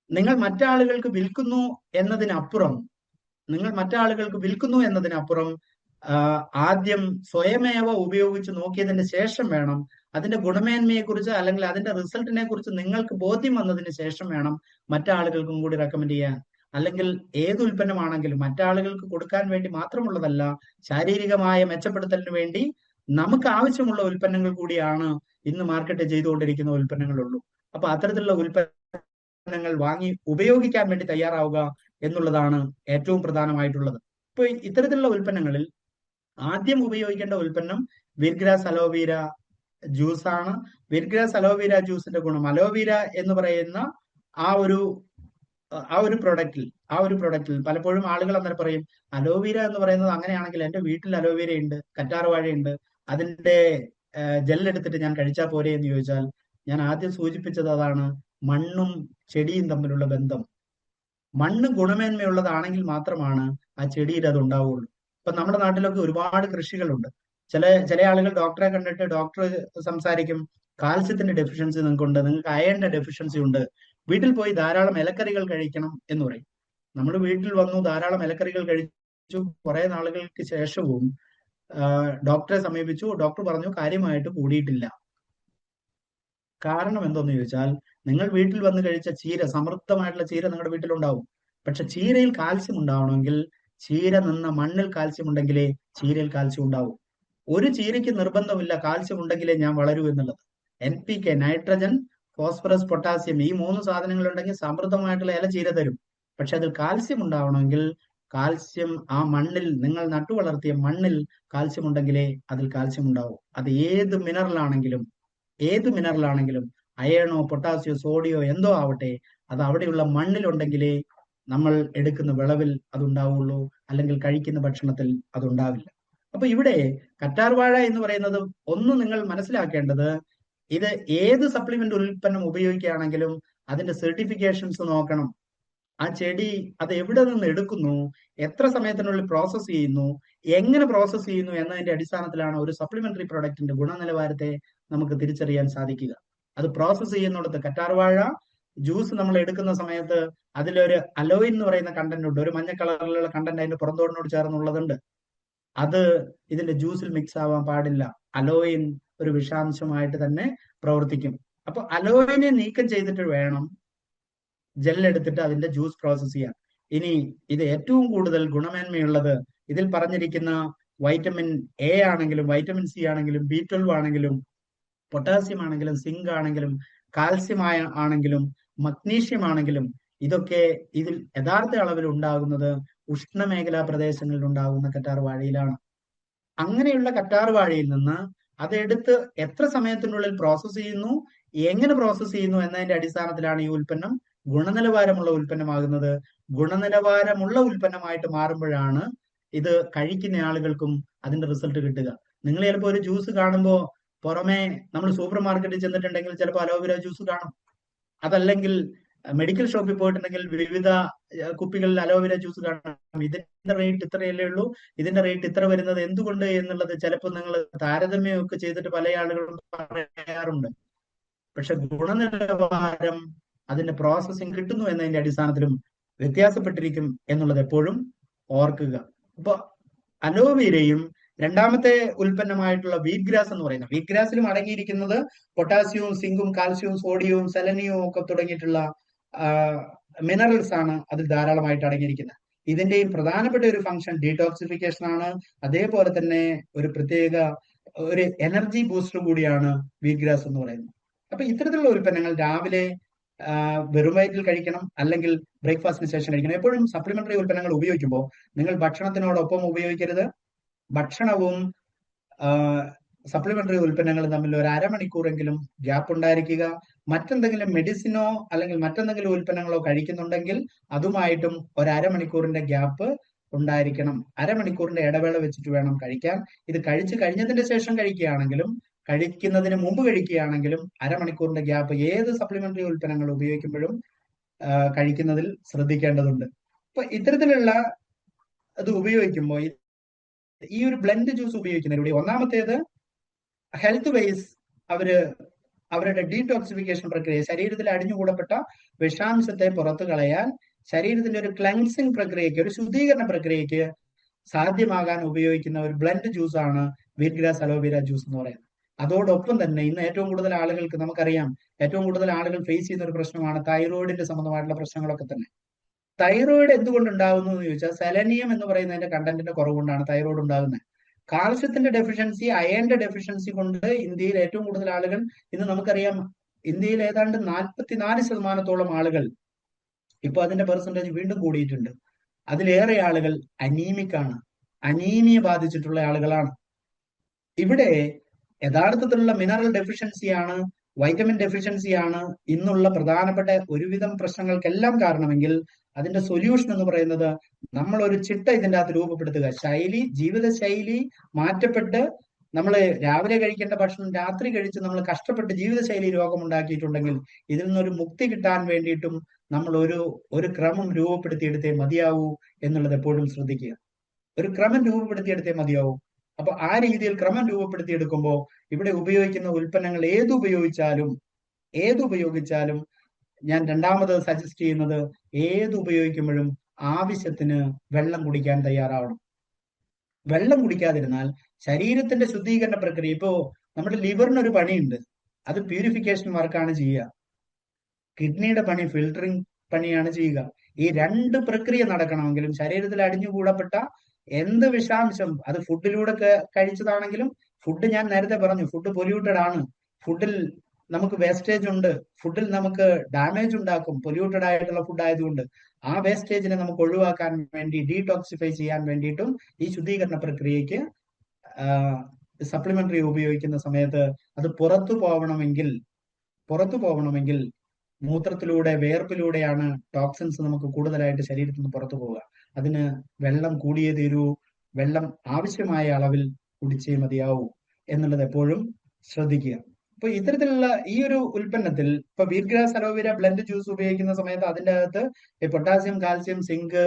നിങ്ങൾ മറ്റാളുകൾക്ക് വിൽക്കുന്നു എന്നതിനപ്പുറം ആദ്യം സ്വയമേവ ഉപയോഗിച്ച് നോക്കിയതിന് ശേഷം വേണം അതിന്റെ ഗുണമേന്മയെ കുറിച്ച് അല്ലെങ്കിൽ അതിന്റെ റിസൾട്ടിനെ കുറിച്ച് നിങ്ങൾക്ക് ബോധ്യം വന്നതിന് ശേഷം വേണം മറ്റാളുകൾക്കും കൂടി റെക്കമെൻഡ് ചെയ്യാൻ. അല്ലെങ്കിൽ ഏത് ഉൽപ്പന്നമാണെങ്കിലും മറ്റാളുകൾക്ക് കൊടുക്കാൻ വേണ്ടി മാത്രമുള്ളതല്ല, ശാരീരികമായ മെച്ചപ്പെടുത്തലിന് വേണ്ടി നമുക്ക് ആവശ്യമുള്ള ഉൽപ്പന്നങ്ങൾ കൂടിയാണ് ഇന്ന് മാർക്കറ്റ് ചെയ്തുകൊണ്ടിരിക്കുന്ന ഉൽപ്പന്നങ്ങളുള്ളൂ. അപ്പൊ അത്തരത്തിലുള്ള ഉൽപ്പന്നങ്ങൾ വാങ്ങി ഉപയോഗിക്കാൻ വേണ്ടി തയ്യാറാവുക എന്നുള്ളതാണ് ഏറ്റവും പ്രധാനമായിട്ടുള്ളത്. ഇപ്പൊ ഇത്തരത്തിലുള്ള ഉൽപ്പന്നങ്ങളിൽ ആദ്യം ഉപയോഗിക്കേണ്ട ഉൽപ്പന്നം വീറ്റ് ഗ്രാസ് അലോവീര ജ്യൂസ് ആണ്. വീറ്റ് ഗ്രാസ് അലോവീര ജ്യൂസിന്റെ ഗുണം, അലോവീര എന്ന് പറയുന്ന ആ ഒരു പ്രൊഡക്റ്റിൽ പലപ്പോഴും ആളുകൾ അന്നേരം പറയും, അലോവീര എന്ന് പറയുന്നത് അങ്ങനെയാണെങ്കിൽ എന്റെ വീട്ടിൽ അലോവീര ഉണ്ട്, കറ്റാർവാഴയുണ്ട്, അതിന്റെ ജെല്ലെടുത്തിട്ട് ഞാൻ കഴിച്ചാൽ പോരെ എന്ന് ചോദിച്ചാൽ, ഞാൻ ആദ്യം സൂചിപ്പിച്ചത് അതാണ്, മണ്ണും ചെടിയും തമ്മിലുള്ള ബന്ധം. മണ്ണ് ഗുണമേന്മയുള്ളതാണെങ്കിൽ മാത്രമാണ് ആ ചെടിയിൽ അത് ഉണ്ടാവുകയുള്ളൂ. ഇപ്പൊ നമ്മുടെ നാട്ടിലൊക്കെ ഒരുപാട് കൃഷികളുണ്ട്. ചില ആളുകൾ ഡോക്ടറെ കണ്ടിട്ട് ഡോക്ടർ സംസാരിക്കും, കാൽസ്യത്തിന്റെ ഡെഫിഷ്യൻസി നിങ്ങൾക്കുണ്ട്, നിങ്ങൾക്ക് അയണിന്റെ ഡെഫിഷ്യൻസി ഉണ്ട്, വീട്ടിൽ പോയി ധാരാളം ഇലക്കറികൾ കഴിക്കണം എന്ന് പറയും. നമ്മൾ വീട്ടിൽ വന്നു ധാരാളം ഇലക്കറികൾ കഴിച്ചു, കുറെ നാളുകൾക്ക് ശേഷവും ഡോക്ടറെ സമീപിച്ചു, ഡോക്ടർ പറഞ്ഞു കാര്യമായിട്ട് കൂടിയിട്ടില്ല. കാരണം എന്തെന്ന് ചോദിച്ചാൽ, നിങ്ങൾ വീട്ടിൽ വന്ന് കഴിച്ച ചീര, സമൃദ്ധമായിട്ടുള്ള ചീര നിങ്ങളുടെ വീട്ടിലുണ്ടാവും. പക്ഷെ ചീരയിൽ കാൽസ്യം ഉണ്ടാവണമെങ്കിൽ ചീര നിന്ന മണ്ണിൽ കാൽസ്യം ഉണ്ടെങ്കിലേ ചീരയിൽ കാൽസ്യം ഉണ്ടാവും. ഒരു ചീരയ്ക്ക് നിർബന്ധമില്ല കാൽസ്യം ഉണ്ടെങ്കിലേ ഞാൻ വളരൂ എന്നുള്ളത്. NPK, നൈട്രജൻ, ഫോസ്ഫറസ്, പൊട്ടാസ്യം, ഈ 3 സാധനങ്ങൾ ഉണ്ടെങ്കിൽ സമൃദ്ധമായിട്ടുള്ള ഇല ചീര തരും. പക്ഷെ അതിൽ കാൽസ്യം ഉണ്ടാവണമെങ്കിൽ കാൽസ്യം ആ മണ്ണിൽ, നിങ്ങൾ നട്ടു വളർത്തിയ മണ്ണിൽ കാൽസ്യം ഉണ്ടെങ്കിലേ അതിൽ കാൽസ്യം ഉണ്ടാവും. അത് ഏത് മിനറലാണെങ്കിലും അയണോ പൊട്ടാസ്യോ സോഡിയോ എന്തോ ആവട്ടെ, അത് അവിടെയുള്ള മണ്ണിലുണ്ടെങ്കിലേ നമ്മൾ എടുക്കുന്ന വിളവിൽ അതുണ്ടാവുള്ളൂ, അല്ലെങ്കിൽ കഴിക്കുന്ന ഭക്ഷണത്തിൽ അതുണ്ടാവില്ല. അപ്പൊ ഇവിടെ കറ്റാർവാഴ എന്ന് പറയുന്നത്, ഒന്ന് നിങ്ങൾ മനസ്സിലാക്കേണ്ടത്, ഇത് ഏത് സപ്ലിമെന്റ് ഉൽപ്പന്നം ഉപയോഗിക്കുകയാണെങ്കിലും അതിന്റെ സർട്ടിഫിക്കേഷൻസ് നോക്കണം. ആ ചെടി അത് എവിടെ നിന്ന് എടുക്കുന്നു, എത്ര സമയത്തിനുള്ളിൽ പ്രോസസ് ചെയ്യുന്നു, എങ്ങനെ പ്രോസസ് ചെയ്യുന്നു എന്നതിന്റെ അടിസ്ഥാനത്തിലാണ് ഒരു സപ്ലിമെന്ററി പ്രൊഡക്റ്റിന്റെ ഗുണനിലവാരത്തെ നമുക്ക് തിരിച്ചറിയാൻ സാധിക്കുക. അത് പ്രോസസ് ചെയ്യുന്നിടത്ത്, കറ്റാർവാഴ ജ്യൂസ് നമ്മൾ എടുക്കുന്ന സമയത്ത് അതിലൊരു അലോയിൻ എന്ന് പറയുന്ന കണ്ടന്റ് ഉണ്ട്, ഒരു മഞ്ഞ കളറിലുള്ള കണ്ടന്റ് അതിന്റെ പുറന്തോടിനോട് ചേർന്നുള്ളതുണ്ട്. അത് ഇതിന്റെ ജ്യൂസിൽ മിക്സ് ആവാൻ പാടില്ല. അലോയിൻ ഒരു വിഷാംശമായിട്ട് തന്നെ പ്രവർത്തിക്കും. അപ്പൊ അലോയിനെ നീക്കം ചെയ്തിട്ട് വേണം ജെല്ലെടുത്തിട്ട് അതിന്റെ ജ്യൂസ് പ്രോസസ് ചെയ്യാൻ. ഇനി ഇത് ഏറ്റവും കൂടുതൽ ഗുണമേന്മയുള്ളത്, ഇതിൽ പറഞ്ഞിരിക്കുന്ന വൈറ്റമിൻ A ആണെങ്കിലും വൈറ്റമിൻ C ആണെങ്കിലും B12 ആണെങ്കിലും പൊട്ടാസ്യം ആണെങ്കിലും സിങ്ക് ആണെങ്കിലും കാൽസ്യം ആണെങ്കിലും മഗ്നീഷ്യം ആണെങ്കിലും, ഇതൊക്കെ ഇതിൽ യഥാർത്ഥ അളവിൽ ഉണ്ടാകുന്നത് ഉഷ്ണമേഖലാ പ്രദേശങ്ങളിൽ ഉണ്ടാകുന്ന കറ്റാർവാഴയിലാണ്. അങ്ങനെയുള്ള കറ്റാർവാഴയിൽ നിന്ന് അതെടുത്ത് എത്ര സമയത്തിനുള്ളിൽ പ്രോസസ് ചെയ്യുന്നു, എങ്ങനെ പ്രോസസ് ചെയ്യുന്നു എന്നതിന്റെ അടിസ്ഥാനത്തിലാണ് ഈ ഉൽപ്പന്നം ഗുണനിലവാരമുള്ള ഉൽപ്പന്നമാകുന്നത്. ഗുണനിലവാരമുള്ള ഉൽപ്പന്നമായിട്ട് മാറുമ്പോഴാണ് ഇത് കഴിക്കുന്ന ആളുകൾക്കും അതിന്റെ റിസൾട്ട് കിട്ടുക. നിങ്ങൾ ചിലപ്പോൾ ഒരു ജ്യൂസ് കാണുമ്പോൾ പുറമെ നമ്മൾ സൂപ്പർ മാർക്കറ്റിൽ ചെന്നിട്ടുണ്ടെങ്കിൽ ചിലപ്പോൾ അലോവേര ജ്യൂസ് കാണും. അതല്ലെങ്കിൽ മെഡിക്കൽ ഷോപ്പിൽ പോയിട്ടുണ്ടെങ്കിൽ വിവിധ കുപ്പികളിൽ അലോവേര ജ്യൂസ് കാണാം. ഇതിന്റെ റേറ്റ് ഇത്രയല്ലേ ഉള്ളൂ, ഇതിന്റെ റേറ്റ് ഇത്ര വരുന്നത് എന്തുകൊണ്ട് എന്നുള്ളത് ചിലപ്പോൾ നിങ്ങൾ താരതമ്യമൊക്കെ ചെയ്തിട്ട് പല ആളുകളും പറയാറുണ്ട്. പക്ഷെ ഗുണനിലവാരം, അതിന്റെ പ്രോസസ്സിംഗ് കിട്ടുന്നു എന്നതിന്റെ അടിസ്ഥാനത്തിലും വ്യത്യാസപ്പെട്ടിരിക്കും എന്നുള്ളത് എപ്പോഴും ഓർക്കുക. അപ്പൊ അലോവേരയും രണ്ടാമത്തെ ഉൽപ്പന്നമായിട്ടുള്ള വീറ്റ് ഗ്രാസ് എന്ന് പറയുന്നത്, വീറ്റ് ഗ്രാസിലും അടങ്ങിയിരിക്കുന്നത് പൊട്ടാസ്യവും സിങ്കും കാൽസ്യവും സോഡിയവും സെലനിയവും ഒക്കെ തുടങ്ങിയിട്ടുള്ള മിനറൽസ് ആണ് അതിൽ ധാരാളമായിട്ട് അടങ്ങിയിരിക്കുന്നത്. ഇതിന്റെയും പ്രധാനപ്പെട്ട ഒരു ഫംഗ്ഷൻ ഡീടോക്സിഫിക്കേഷൻ ആണ്. അതേപോലെ തന്നെ ഒരു പ്രത്യേക ഒരു എനർജി ബൂസ്റ്റർ കൂടിയാണ് വീറ്റ് ഗ്രാസ് എന്ന് പറയുന്നത്. അപ്പൊ ഇത്തരത്തിലുള്ള ഉൽപ്പന്നങ്ങൾ രാവിലെ വെറും വയറ്റിൽ കഴിക്കണം, അല്ലെങ്കിൽ ബ്രേക്ക്ഫാസ്റ്റിന് ശേഷം കഴിക്കണം. എപ്പോഴും സപ്ലിമെന്ററി ഉൽപ്പന്നങ്ങൾ ഉപയോഗിക്കുമ്പോൾ നിങ്ങൾ ഭക്ഷണത്തിനോടൊപ്പം ഉപയോഗിക്കരുത്. ഭക്ഷണവും സപ്ലിമെന്ററി ഉൽപ്പന്നങ്ങളും തമ്മിൽ ഒരു അരമണിക്കൂറെങ്കിലും ഗ്യാപ്പ് ഉണ്ടായിരിക്കുക. മറ്റെന്തെങ്കിലും മെഡിസിനോ അല്ലെങ്കിൽ മറ്റെന്തെങ്കിലും ഉൽപ്പന്നങ്ങളോ കഴിക്കുന്നുണ്ടെങ്കിൽ അതുമായിട്ടും ഒരു അരമണിക്കൂറിന്റെ ഗ്യാപ്പ് ഉണ്ടായിരിക്കണം. അരമണിക്കൂറിന്റെ ഇടവേള വെച്ചിട്ട് വേണം കഴിക്കാൻ. ഇത് കഴിച്ചു കഴിഞ്ഞതിന്റെ ശേഷം കഴിക്കുകയാണെങ്കിലും കഴിക്കുന്നതിന് മുമ്പ് കഴിക്കുകയാണെങ്കിലും അരമണിക്കൂറിന്റെ ഗ്യാപ്പ് ഏത് സപ്ലിമെന്ററി ഉൽപ്പന്നങ്ങൾ ഉപയോഗിക്കുമ്പോഴും കഴിക്കുന്നതിൽ ശ്രദ്ധിക്കേണ്ടതുണ്ട്. അപ്പൊ ഇത്തരത്തിലുള്ള അത് ഉപയോഗിക്കുമ്പോൾ ഈ ഒരു ബ്ലെൻഡ് ജ്യൂസ് ഉപയോഗിക്കുന്നതിലൂടെ ഒന്നാമത്തേത് ഹെൽത്ത് വൈസ് അവരുടെ ഡീടോക്സിഫിക്കേഷൻ പ്രക്രിയ, ശരീരത്തിൽ അടിഞ്ഞുകൂടപ്പെട്ട വിഷാംശത്തെ പുറത്തു കളയാൻ ശരീരത്തിന്റെ ഒരു ക്ലൻസിങ് പ്രക്രിയയ്ക്ക്, ഒരു ശുദ്ധീകരണ പ്രക്രിയയ്ക്ക് സാധ്യമാകാൻ ഉപയോഗിക്കുന്ന ഒരു ബ്ലെൻഡ് ജ്യൂസ് ആണ് വീറ്റ് ഗ്രാസ് അലോവേര ജ്യൂസ് എന്ന് പറയുന്നത്. അതോടൊപ്പം തന്നെ ഇന്ന് ഏറ്റവും കൂടുതൽ ആളുകൾക്ക് നമുക്കറിയാം, ഏറ്റവും കൂടുതൽ ആളുകൾ ഫേസ് ചെയ്യുന്ന ഒരു പ്രശ്നമാണ് തൈറോയിഡിന്റെ സംബന്ധമായിട്ടുള്ള പ്രശ്നങ്ങളൊക്കെ തന്നെ. തൈറോയിഡ് എന്തുകൊണ്ട് ഉണ്ടാകുന്നു എന്ന് ചോദിച്ചാൽ സെലനിയം എന്ന് പറയുന്നതിന്റെ കണ്ടന്റിന്റെ കുറവുകൊണ്ടാണ് തൈറോയിഡ് ഉണ്ടാകുന്നത്. കാൽസ്യത്തിന്റെ ഡെഫിഷ്യൻസി, അയണിന്റെ ഡെഫിഷ്യൻസി കൊണ്ട് ഇന്ത്യയിൽ ഏറ്റവും കൂടുതൽ ആളുകൾ, ഇന്ന് നമുക്കറിയാം ഇന്ത്യയിൽ ഏതാണ്ട് 44% ആളുകൾ, ഇപ്പൊ അതിന്റെ പെർസെന്റേജ് വീണ്ടും കൂടിയിട്ടുണ്ട്, അതിലേറെ ആളുകൾ അനീമിക് ആണ്, അനീമിയ ബാധിച്ചിട്ടുള്ള ആളുകളാണ്. ഇവിടെ യഥാർത്ഥത്തിലുള്ള മിനറൽ ഡെഫിഷ്യൻസിയാണ്, വൈറ്റമിൻ ഡെഫിഷ്യൻസിയാണ് ഇന്നുള്ള പ്രധാനപ്പെട്ട ഒരുവിധം പ്രശ്നങ്ങൾക്കെല്ലാം കാരണമെങ്കിൽ അതിന്റെ സൊല്യൂഷൻ എന്ന് പറയുന്നത് നമ്മൾ ഒരു ചിട്ട ഇതിൻ്റെ അകത്ത് രൂപപ്പെടുത്തുക. ജീവിതശൈലി മാറ്റപ്പെട്ട് നമ്മൾ രാവിലെ കഴിക്കേണ്ട ഭക്ഷണം രാത്രി കഴിച്ച് നമ്മൾ കഷ്ടപ്പെട്ട് ജീവിതശൈലി രോഗം ഉണ്ടാക്കിയിട്ടുണ്ടെങ്കിൽ ഇതിൽ നിന്നൊരു മുക്തി കിട്ടാൻ വേണ്ടിയിട്ടും നമ്മൾ ഒരു ക്രമം രൂപപ്പെടുത്തിയെടുത്തേ മതിയാവൂ എന്നുള്ളത് എപ്പോഴും ശ്രദ്ധിക്കുക. ഒരു ക്രമം രൂപപ്പെടുത്തിയെടുത്തേ മതിയാവൂ. അപ്പൊ ആ രീതിയിൽ ക്രമം രൂപപ്പെടുത്തിയെടുക്കുമ്പോൾ ഇവിടെ ഉപയോഗിക്കുന്ന ഉൽപ്പന്നങ്ങൾ ഏതുപയോഗിച്ചാലും ഞാൻ രണ്ടാമത് സജസ്റ്റ് ചെയ്യുന്നത് ഏതുപയോഗിക്കുമ്പോഴും ആവശ്യത്തിന് വെള്ളം കുടിക്കാൻ തയ്യാറാവണം. വെള്ളം കുടിക്കാതിരുന്നാൽ ശരീരത്തിന്റെ ശുദ്ധീകരണ പ്രക്രിയ, ഇപ്പോ നമ്മുടെ ലിവറിനൊരു പണിയുണ്ട്, അത് പ്യൂരിഫിക്കേഷൻ വർക്കാണ് ചെയ്യുക. കിഡ്നിയുടെ പണി ഫിൽട്ടറിങ് പണിയാണ് ചെയ്യുക. ഈ രണ്ട് പ്രക്രിയ നടക്കണമെങ്കിലും ശരീരത്തിൽ അടിഞ്ഞുകൂടപ്പെട്ട എന്ത് വിഷാംശം, അത് ഫുഡിലൂടെ കഴിച്ചതാണെങ്കിലും, ഫുഡ് ഞാൻ നേരത്തെ പറഞ്ഞു ഫുഡ് പൊല്യൂട്ടഡ് ആണ്, ഫുഡിൽ നമുക്ക് വേസ്റ്റേജ് ഉണ്ട്, ഫുഡിൽ നമുക്ക് ഡാമേജ് ഉണ്ടാക്കും, പൊല്യൂട്ടഡ് ആയിട്ടുള്ള ഫുഡ് ആയതുകൊണ്ട് ആ വേസ്റ്റേജിനെ നമുക്ക് ഒഴിവാക്കാൻ വേണ്ടി, ഡീടോക്സിഫൈ ചെയ്യാൻ വേണ്ടിയിട്ടും ഈ ശുദ്ധീകരണ പ്രക്രിയക്ക് സപ്ലിമെന്ററി ഉപയോഗിക്കുന്ന സമയത്ത് അത് പുറത്തു പോകണമെങ്കിൽ മൂത്രത്തിലൂടെ, വേർപ്പിലൂടെയാണ് ടോക്സിൻസ് നമുക്ക് കൂടുതലായിട്ട് ശരീരത്തിൽ നിന്ന് പുറത്തു പോവുക. അതിന് വെള്ളം കൂടിയേ തീരൂ, വെള്ളം ആവശ്യമായ അളവിൽ കുടിച്ചേ മതിയാവൂ എന്നുള്ളത് എപ്പോഴും ശ്രദ്ധിക്കുക. അപ്പൊ ഇത്തരത്തിലുള്ള ഈ ഒരു ഉൽപ്പന്നത്തിൽ ഇപ്പൊ wheat grass aloe vera blend juice ഉപയോഗിക്കുന്ന സമയത്ത് അതിന്റെ അകത്ത് പൊട്ടാസ്യം, കാൽസ്യം, സിങ്ക്,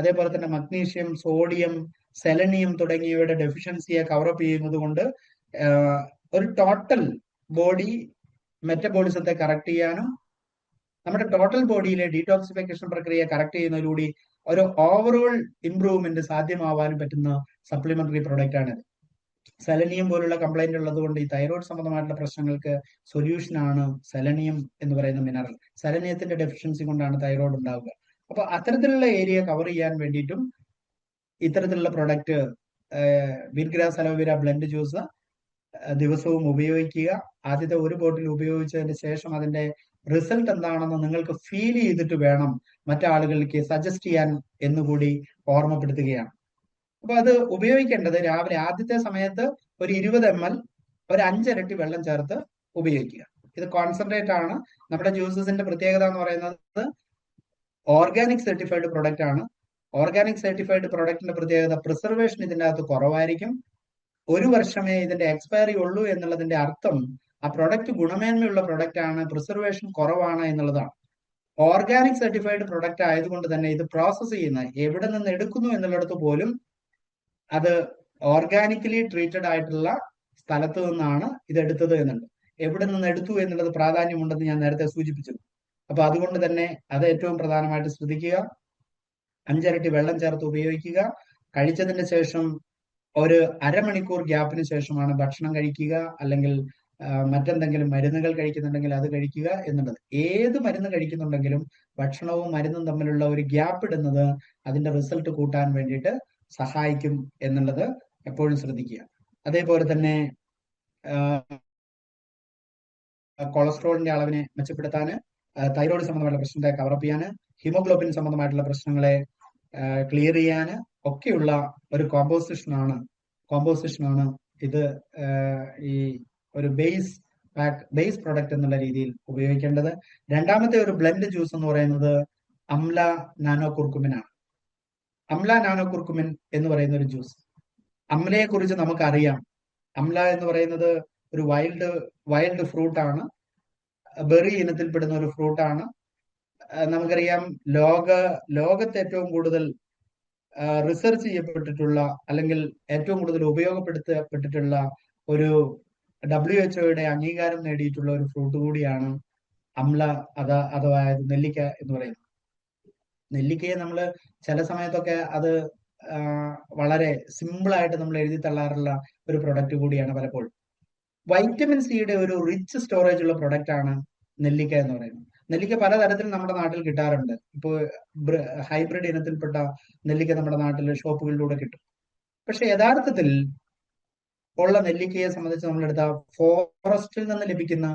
അതേപോലെ തന്നെ മഗ്നീഷ്യം, സോഡിയം, സെലനിയം തുടങ്ങിയവയുടെ ഡെഫിഷ്യൻസിയെ കവറപ്പ് ചെയ്യുന്നത് കൊണ്ട് ഒരു ടോട്ടൽ ബോഡി മെറ്റബോളിസത്തെ കറക്റ്റ് ചെയ്യാനും നമ്മുടെ ടോട്ടൽ ബോഡിയിലെ ഡീടോക്സിഫിക്കേഷൻ പ്രക്രിയ കറക്റ്റ് ചെയ്യുന്നതിലൂടെ ഒരു ഓവറോൾ ഇംപ്രൂവ്മെന്റ് സാധ്യമാവാനും പറ്റുന്ന സപ്ലിമെന്ററി പ്രൊഡക്റ്റ് ആണിത്. സെലനിയം പോലുള്ള കംപ്ലൈന്റ് ഉള്ളത് കൊണ്ട് ഈ തൈറോയ്ഡ് സംബന്ധമായിട്ടുള്ള പ്രശ്നങ്ങൾക്ക് സൊല്യൂഷൻ ആണ് സെലനിയം എന്ന് പറയുന്ന മിനറൽ. സെലനിയത്തിന്റെ ഡെഫിഷ്യൻസി കൊണ്ടാണ് തൈറോയ്ഡ് ഉണ്ടാവുക. അപ്പൊ അത്തരത്തിലുള്ള ഏരിയ കവർ ചെയ്യാൻ വേണ്ടിയിട്ടും ഇത്തരത്തിലുള്ള product wheat grass aloe vera blend juice ദിവസവും ഉപയോഗിക്കുക. ആദ്യത്തെ ഒരു ബോട്ടിൽ ഉപയോഗിച്ചതിന് ശേഷം അതിന്റെ റിസൾട്ട് എന്താണെന്ന് നിങ്ങൾക്ക് ഫീൽ ചെയ്തിട്ട് വേണം മറ്റാളുകൾക്ക് സജസ്റ്റ് ചെയ്യാൻ എന്നുകൂടി ഓർമ്മപ്പെടുത്തുകയാണ്. അപ്പൊ അത് ഉപയോഗിക്കേണ്ടത് രാവിലെ ആദ്യത്തെ സമയത്ത് ഒരു 20 ml ഒരു 5 ഇരട്ടി വെള്ളം ചേർത്ത് ഉപയോഗിക്കുക. ഇത് കോൺസെൻട്രേറ്റ് ആണ്. നമ്മുടെ ജ്യൂസസിന്റെ പ്രത്യേകത എന്ന് പറയുന്നത് ഓർഗാനിക് സർട്ടിഫൈഡ് പ്രൊഡക്റ്റ് ആണ്. ഓർഗാനിക് സർട്ടിഫൈഡ് പ്രൊഡക്റ്റിന്റെ പ്രത്യേകത പ്രിസർവേഷൻ ഇതിന്റെ അകത്ത് കുറവായിരിക്കും. 1 വർഷമേ ഇതിന്റെ എക്സ്പയറി ഉള്ളൂ എന്നുള്ളതിന്റെ അർത്ഥം ആ പ്രൊഡക്റ്റ് ഗുണമേന്മയുള്ള പ്രൊഡക്റ്റ് ആണ്, പ്രിസർവേഷൻ കുറവാണ് എന്നുള്ളതാണ്. ഓർഗാനിക് സർട്ടിഫൈഡ് പ്രൊഡക്റ്റ് ആയതുകൊണ്ട് തന്നെ ഇത് പ്രോസസ് ചെയ്യുന്ന എവിടെ നിന്ന് എടുക്കുന്നു എന്നുള്ളിടത്ത് പോലും അത് ഓർഗാനിക്കലി ട്രീറ്റഡ് ആയിട്ടുള്ള സ്ഥലത്ത് നിന്നാണ് ഇത് എടുത്തത് എന്നുണ്ട്. എവിടെ നിന്ന് എടുത്തു എന്നുള്ളത് പ്രാധാന്യമുണ്ടെന്ന് ഞാൻ നേരത്തെ സൂചിപ്പിച്ചു. അപ്പൊ അതുകൊണ്ട് തന്നെ അത് ഏറ്റവും പ്രധാനമായിട്ട് ശ്രദ്ധിക്കുക. 5 ഇരട്ടി വെള്ളം ചേർത്ത് ഉപയോഗിക്കുക. കഴിച്ചതിന് ശേഷം ഒരു അരമണിക്കൂർ ഗ്യാപ്പിന് ശേഷമാണ് ഭക്ഷണം കഴിക്കുക, അല്ലെങ്കിൽ മറ്റെന്തെങ്കിലും മരുന്നുകൾ കഴിക്കുന്നുണ്ടെങ്കിൽ അത് കഴിക്കുക എന്നുള്ളത്. ഏത് മരുന്ന് കഴിക്കുന്നുണ്ടെങ്കിലും ഭക്ഷണവും മരുന്നും തമ്മിലുള്ള ഒരു ഗ്യാപ്പ് ഇടുന്നത് അതിന്റെ റിസൾട്ട് കൂട്ടാൻ വേണ്ടിയിട്ട് സഹായിക്കും എന്നുള്ളത് എപ്പോഴും ശ്രദ്ധിക്കുക. അതേപോലെ തന്നെ കൊളസ്ട്രോളിന്റെ അളവിനെ മെച്ചപ്പെടുത്താൻ, തൈറോയ്ഡ് സംബന്ധമായിട്ടുള്ള പ്രശ്നത്തെ കവറപ്പ് ചെയ്യാൻ, ഹിമോഗ്ലോബിൻ സംബന്ധമായിട്ടുള്ള പ്രശ്നങ്ങളെ ക്ലിയർ ചെയ്യാൻ ഒക്കെയുള്ള ഒരു കോമ്പോസിഷനാണ് ഇത് ഈ ഒരു ബേസ് പ്രൊഡക്റ്റ് എന്നുള്ള രീതിയിൽ ഉപയോഗിക്കേണ്ടത്. രണ്ടാമത്തെ ഒരു ബ്ലെൻഡ് ജ്യൂസ് എന്ന് പറയുന്നത് അംല നാനോ കുർക്കുമിൻ ആണ്. അംല നാനോ കുർക്കുമിൻ എന്ന് പറയുന്ന ഒരു ജ്യൂസ്. അംലയെ കുറിച്ച് നമുക്കറിയാം. അംല എന്ന് പറയുന്നത് ഒരു വൈൽഡ് ഫ്രൂട്ട് ആണ്, ബെറി ഇനത്തിൽപ്പെടുന്ന ഒരു ഫ്രൂട്ടാണ്. നമുക്കറിയാം ലോകത്ത് ഏറ്റവും കൂടുതൽ റിസർച്ച് ചെയ്യപ്പെട്ടിട്ടുള്ള അല്ലെങ്കിൽ ഏറ്റവും കൂടുതൽ ഉപയോഗപ്പെടുത്തപ്പെട്ടിട്ടുള്ള ഒരു WHO അംഗീകാരം നേടിയിട്ടുള്ള ഒരു ഫ്രൂട്ട് കൂടിയാണ് അംല അഥവാ നെല്ലിക്ക എന്ന് പറയുന്നത്. നെല്ലിക്കയെ നമ്മൾ ചില സമയത്തൊക്കെ അത് വളരെ സിമ്പിൾ ആയിട്ട് നമ്മൾ എഴുതി തള്ളാറുള്ള ഒരു പ്രൊഡക്റ്റ് കൂടിയാണ് പലപ്പോഴും. വൈറ്റമിൻ സിയുടെ ഒരു റിച്ച് സ്റ്റോറേജ് ഉള്ള പ്രൊഡക്റ്റ് ആണ് നെല്ലിക്ക എന്ന് പറയുന്നത്. നെല്ലിക്ക പലതരത്തിൽ നമ്മുടെ നാട്ടിൽ കിട്ടാറുണ്ട്. ഇപ്പോൾ ഹൈബ്രിഡ് ഇനത്തിൽപ്പെട്ട നെല്ലിക്ക നമ്മുടെ നാട്ടിൽ ഷോപ്പുകളിലൂടെ കിട്ടും. പക്ഷെ യഥാർത്ഥത്തിൽ ഉള്ള നെല്ലിക്കയെ സംബന്ധിച്ച് നമ്മളെടുത്ത ഫോറസ്റ്റിൽ നിന്ന് ലഭിക്കുന്ന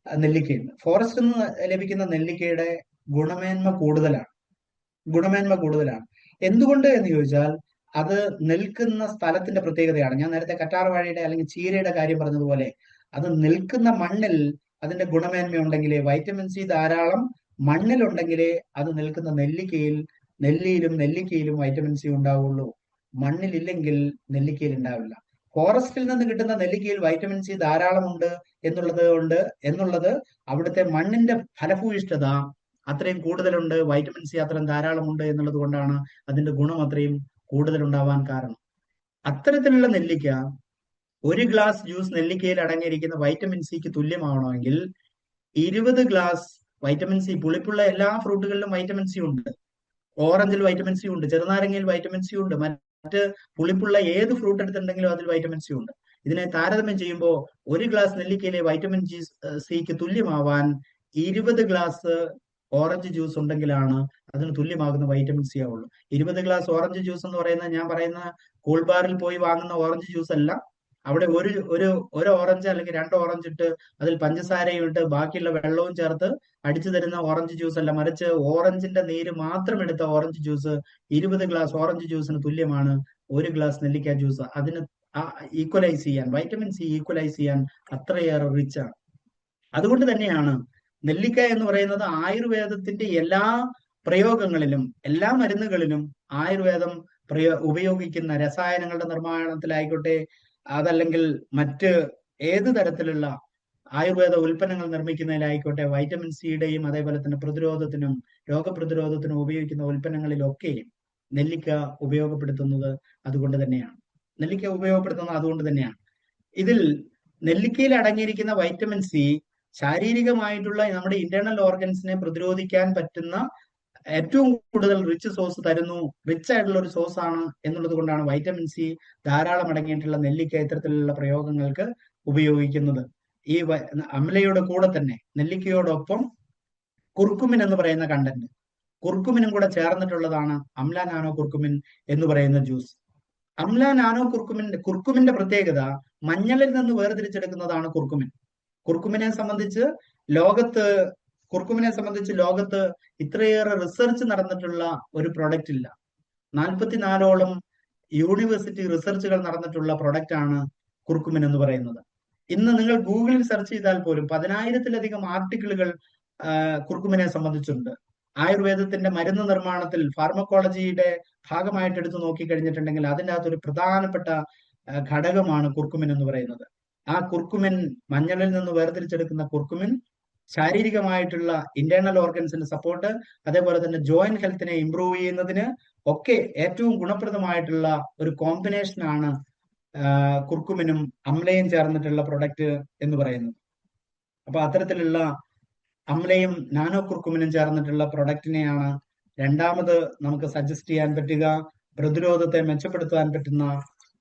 നെല്ലിക്കയുണ്ട്. ഫോറസ്റ്റിൽ നിന്ന് ലഭിക്കുന്ന നെല്ലിക്കയുടെ ഗുണമേന്മ കൂടുതലാണ്. എന്തുകൊണ്ട് എന്ന് ചോദിച്ചാൽ അത് നിൽക്കുന്ന സ്ഥലത്തിന്റെ പ്രത്യേകതയാണ്. ഞാൻ നേരത്തെ കറ്റാർവാഴയുടെ അല്ലെങ്കിൽ ചീരയുടെ കാര്യം പറഞ്ഞതുപോലെ അത് നിൽക്കുന്ന മണ്ണിൽ അതിന്റെ ഗുണമേന്മയുണ്ടെങ്കിലേ, വൈറ്റമിൻ സി ധാരാളം മണ്ണിലുണ്ടെങ്കിലേ അത് നിൽക്കുന്ന നെല്ലിക്കയിലും വൈറ്റമിൻ സി ഉണ്ടാവുള്ളൂ. മണ്ണിലില്ലെങ്കിൽ നെല്ലിക്കയിൽ ഉണ്ടാവില്ല. ഫോറസ്റ്റിൽ നിന്ന് കിട്ടുന്ന നെല്ലിക്കയിൽ വൈറ്റമിൻ സി ധാരാളമുണ്ട് എന്നുള്ളത് അവിടുത്തെ മണ്ണിന്റെ ഫലഭൂയിഷ്ഠത അത്രയും കൂടുതലുണ്ട്, വൈറ്റമിൻ സി അത്രയും ധാരാളമുണ്ട് എന്നുള്ളത് കൊണ്ടാണ് അതിന്റെ ഗുണം അത്രയും കൂടുതലുണ്ടാവാൻ കാരണം. അത്തരത്തിലുള്ള നെല്ലിക്ക, ഒരു ഗ്ലാസ് ജ്യൂസ് നെല്ലിക്കയിൽ അടങ്ങിയിരിക്കുന്ന വൈറ്റമിൻ സിക്ക് തുല്യമാവണമെങ്കിൽ 20 ഗ്ലാസ് വൈറ്റമിൻ സി, പുളിപ്പുള്ള എല്ലാ ഫ്രൂട്ടുകളിലും വൈറ്റമിൻ സി ഉണ്ട്. ഓറഞ്ചിൽ വൈറ്റമിൻ സി ഉണ്ട്, ചെറുനാരങ്ങയിൽ വൈറ്റമിൻ സി ഉണ്ട്, മറ്റ് പുളിപ്പുള്ള ഏത് ഫ്രൂട്ട് എടുത്തിട്ടുണ്ടെങ്കിലും അതിൽ വൈറ്റമിൻ സി ഉണ്ട്. ഇതിനെ താരതമ്യം ചെയ്യുമ്പോൾ ഒരു ഗ്ലാസ് നെല്ലിക്കയിലെ വൈറ്റമിൻ സിക്ക് തുല്യമാവാൻ 20 ഗ്ലാസ് ഓറഞ്ച് ജ്യൂസ് ഉണ്ടെങ്കിലാണ് അതിന് തുല്യമാകുന്ന വൈറ്റമിൻ സി ആവുള്ളൂ. 20 ഗ്ലാസ് ഓറഞ്ച് ജ്യൂസ് എന്ന് പറയുന്നത് ഞാൻ പറയുന്ന കൂൾ ബാറിൽ പോയി വാങ്ങുന്ന ഓറഞ്ച് ജ്യൂസ് അല്ല. അവിടെ ഒരു ഓറഞ്ച് അല്ലെങ്കിൽ 2 ഓറഞ്ച് ഇട്ട് അതിൽ പഞ്ചസാരയും ഇട്ട് ബാക്കിയുള്ള വെള്ളവും ചേർത്ത് അടിച്ചു തരുന്ന ഓറഞ്ച് ജ്യൂസ് അല്ല, മറിച്ച് ഓറഞ്ചിന്റെ നീര് മാത്രം എടുത്ത ഓറഞ്ച് ജ്യൂസ് 20 ഗ്ലാസ് ഓറഞ്ച് ജ്യൂസിന് തുല്യമാണ് ഒരു ഗ്ലാസ് നെല്ലിക്ക ജ്യൂസ്. അതിന് ഈക്വലൈസ് ചെയ്യാൻ, വൈറ്റമിൻ സി ഈക്വലൈസ് ചെയ്യാൻ അത്രയേറെ റിച്ച് ആണ്. അതുകൊണ്ട് തന്നെയാണ് നെല്ലിക്ക എന്ന് പറയുന്നത് ആയുർവേദത്തിന്റെ എല്ലാ പ്രയോഗങ്ങളിലും, എല്ലാ മരുന്നുകളിലും ആയുർവേദം ഉപയോഗിക്കുന്ന രസായനങ്ങളുടെ നിർമ്മാണത്തിലായിക്കോട്ടെ, അതല്ലെങ്കിൽ മറ്റ് ഏത് തരത്തിലുള്ള ആയുർവേദ ഉൽപ്പന്നങ്ങൾ നിർമ്മിക്കുന്നതിലായിക്കോട്ടെ, വൈറ്റമിൻ സിയുടെയും അതേപോലെ തന്നെ പ്രതിരോധത്തിനും രോഗപ്രതിരോധത്തിനും ഉപയോഗിക്കുന്ന ഉൽപ്പന്നങ്ങളിലൊക്കെ നെല്ലിക്ക ഉപയോഗപ്പെടുത്തുന്നത് അതുകൊണ്ട് തന്നെയാണ്. ഇതിൽ നെല്ലിക്കയിൽ അടങ്ങിയിരിക്കുന്ന വൈറ്റമിൻ സി ശാരീരികമായിട്ടുള്ള നമ്മുടെ ഇന്റേണൽ ഓർഗൻസിനെ പ്രതിരോധിക്കാൻ പറ്റുന്ന ഏറ്റവും കൂടുതൽ റിച്ച് ആയിട്ടുള്ള ഒരു സോഴ്സ് ആണ് എന്നുള്ളത് കൊണ്ടാണ് വൈറ്റമിൻ സി ധാരാളം അടങ്ങിയിട്ടുള്ള നെല്ലിക്ക ഇത്തരത്തിലുള്ള പ്രയോഗങ്ങൾക്ക് ഉപയോഗിക്കുന്നത്. ഈ അമ്ലയുടെ കൂടെ തന്നെ നെല്ലിക്കയോടൊപ്പം കുർക്കുമിൻ എന്ന് പറയുന്ന കണ്ടന്റ്, കുർക്കുമിനും കൂടെ ചേർന്നിട്ടുള്ളതാണ് അംല നാനോ കുർക്കുമിൻ എന്ന് പറയുന്ന ജ്യൂസ്. അംല നാനോ കുർക്കുമിന്റെ പ്രത്യേകത മഞ്ഞളിൽ നിന്ന് വേർതിരിച്ചെടുക്കുന്നതാണ് കുർക്കുമിൻ. കുർക്കുമിനെ സംബന്ധിച്ച് ലോകത്ത് ഇത്രയേറെ റിസർച്ച് നടന്നിട്ടുള്ള ഒരു പ്രൊഡക്റ്റ് ഇല്ല. 44ഓളം യൂണിവേഴ്സിറ്റി റിസർച്ചുകൾ നടന്നിട്ടുള്ള പ്രൊഡക്റ്റ് ആണ് കുർക്കുമിൻ എന്ന് പറയുന്നത്. ഇന്ന് നിങ്ങൾ ഗൂഗിളിൽ സെർച്ച് ചെയ്താൽ പോലും 10,000-ലധികം ആർട്ടിക്കിളുകൾ കുർക്കുമിനെ സംബന്ധിച്ചുണ്ട്. ആയുർവേദത്തിന്റെ മരുന്ന് നിർമ്മാണത്തിൽ ഫാർമക്കോളജിയുടെ ഭാഗമായിട്ട് എടുത്തു നോക്കിക്കഴിഞ്ഞിട്ടുണ്ടെങ്കിൽ അതിൻ്റെ അകത്തൊരു പ്രധാനപ്പെട്ട ഘടകമാണ് കുർക്കുമിൻ എന്ന് പറയുന്നത്. ആ കുർക്കുമിൻ, മഞ്ഞളിൽ നിന്ന് വേർതിരിച്ചെടുക്കുന്ന കുർക്കുമിൻ ശാരീരികമായിട്ടുള്ള ഇന്റേണൽ ഓർഗൻസിന്റെ സപ്പോർട്ട്, അതേപോലെ തന്നെ ജോയിന്റ് ഹെൽത്തിനെ ഇംപ്രൂവ് ചെയ്യുന്നതിന് ഒക്കെ ഏറ്റവും ഗുണപ്രദമായിട്ടുള്ള ഒരു കോമ്പിനേഷനാണ് കുർക്കുമിനും അമ്ലയും ചേർന്നിട്ടുള്ള പ്രൊഡക്റ്റ് എന്ന് പറയുന്നത്. അപ്പൊ അത്തരത്തിലുള്ള അമ്ലയും നാനോ കുർക്കുമിനും ചേർന്നിട്ടുള്ള പ്രൊഡക്റ്റിനെയാണ് രണ്ടാമത് നമുക്ക് സജസ്റ്റ് ചെയ്യാൻ പറ്റുക. പ്രതിരോധത്തെ മെച്ചപ്പെടുത്താൻ പറ്റുന്ന,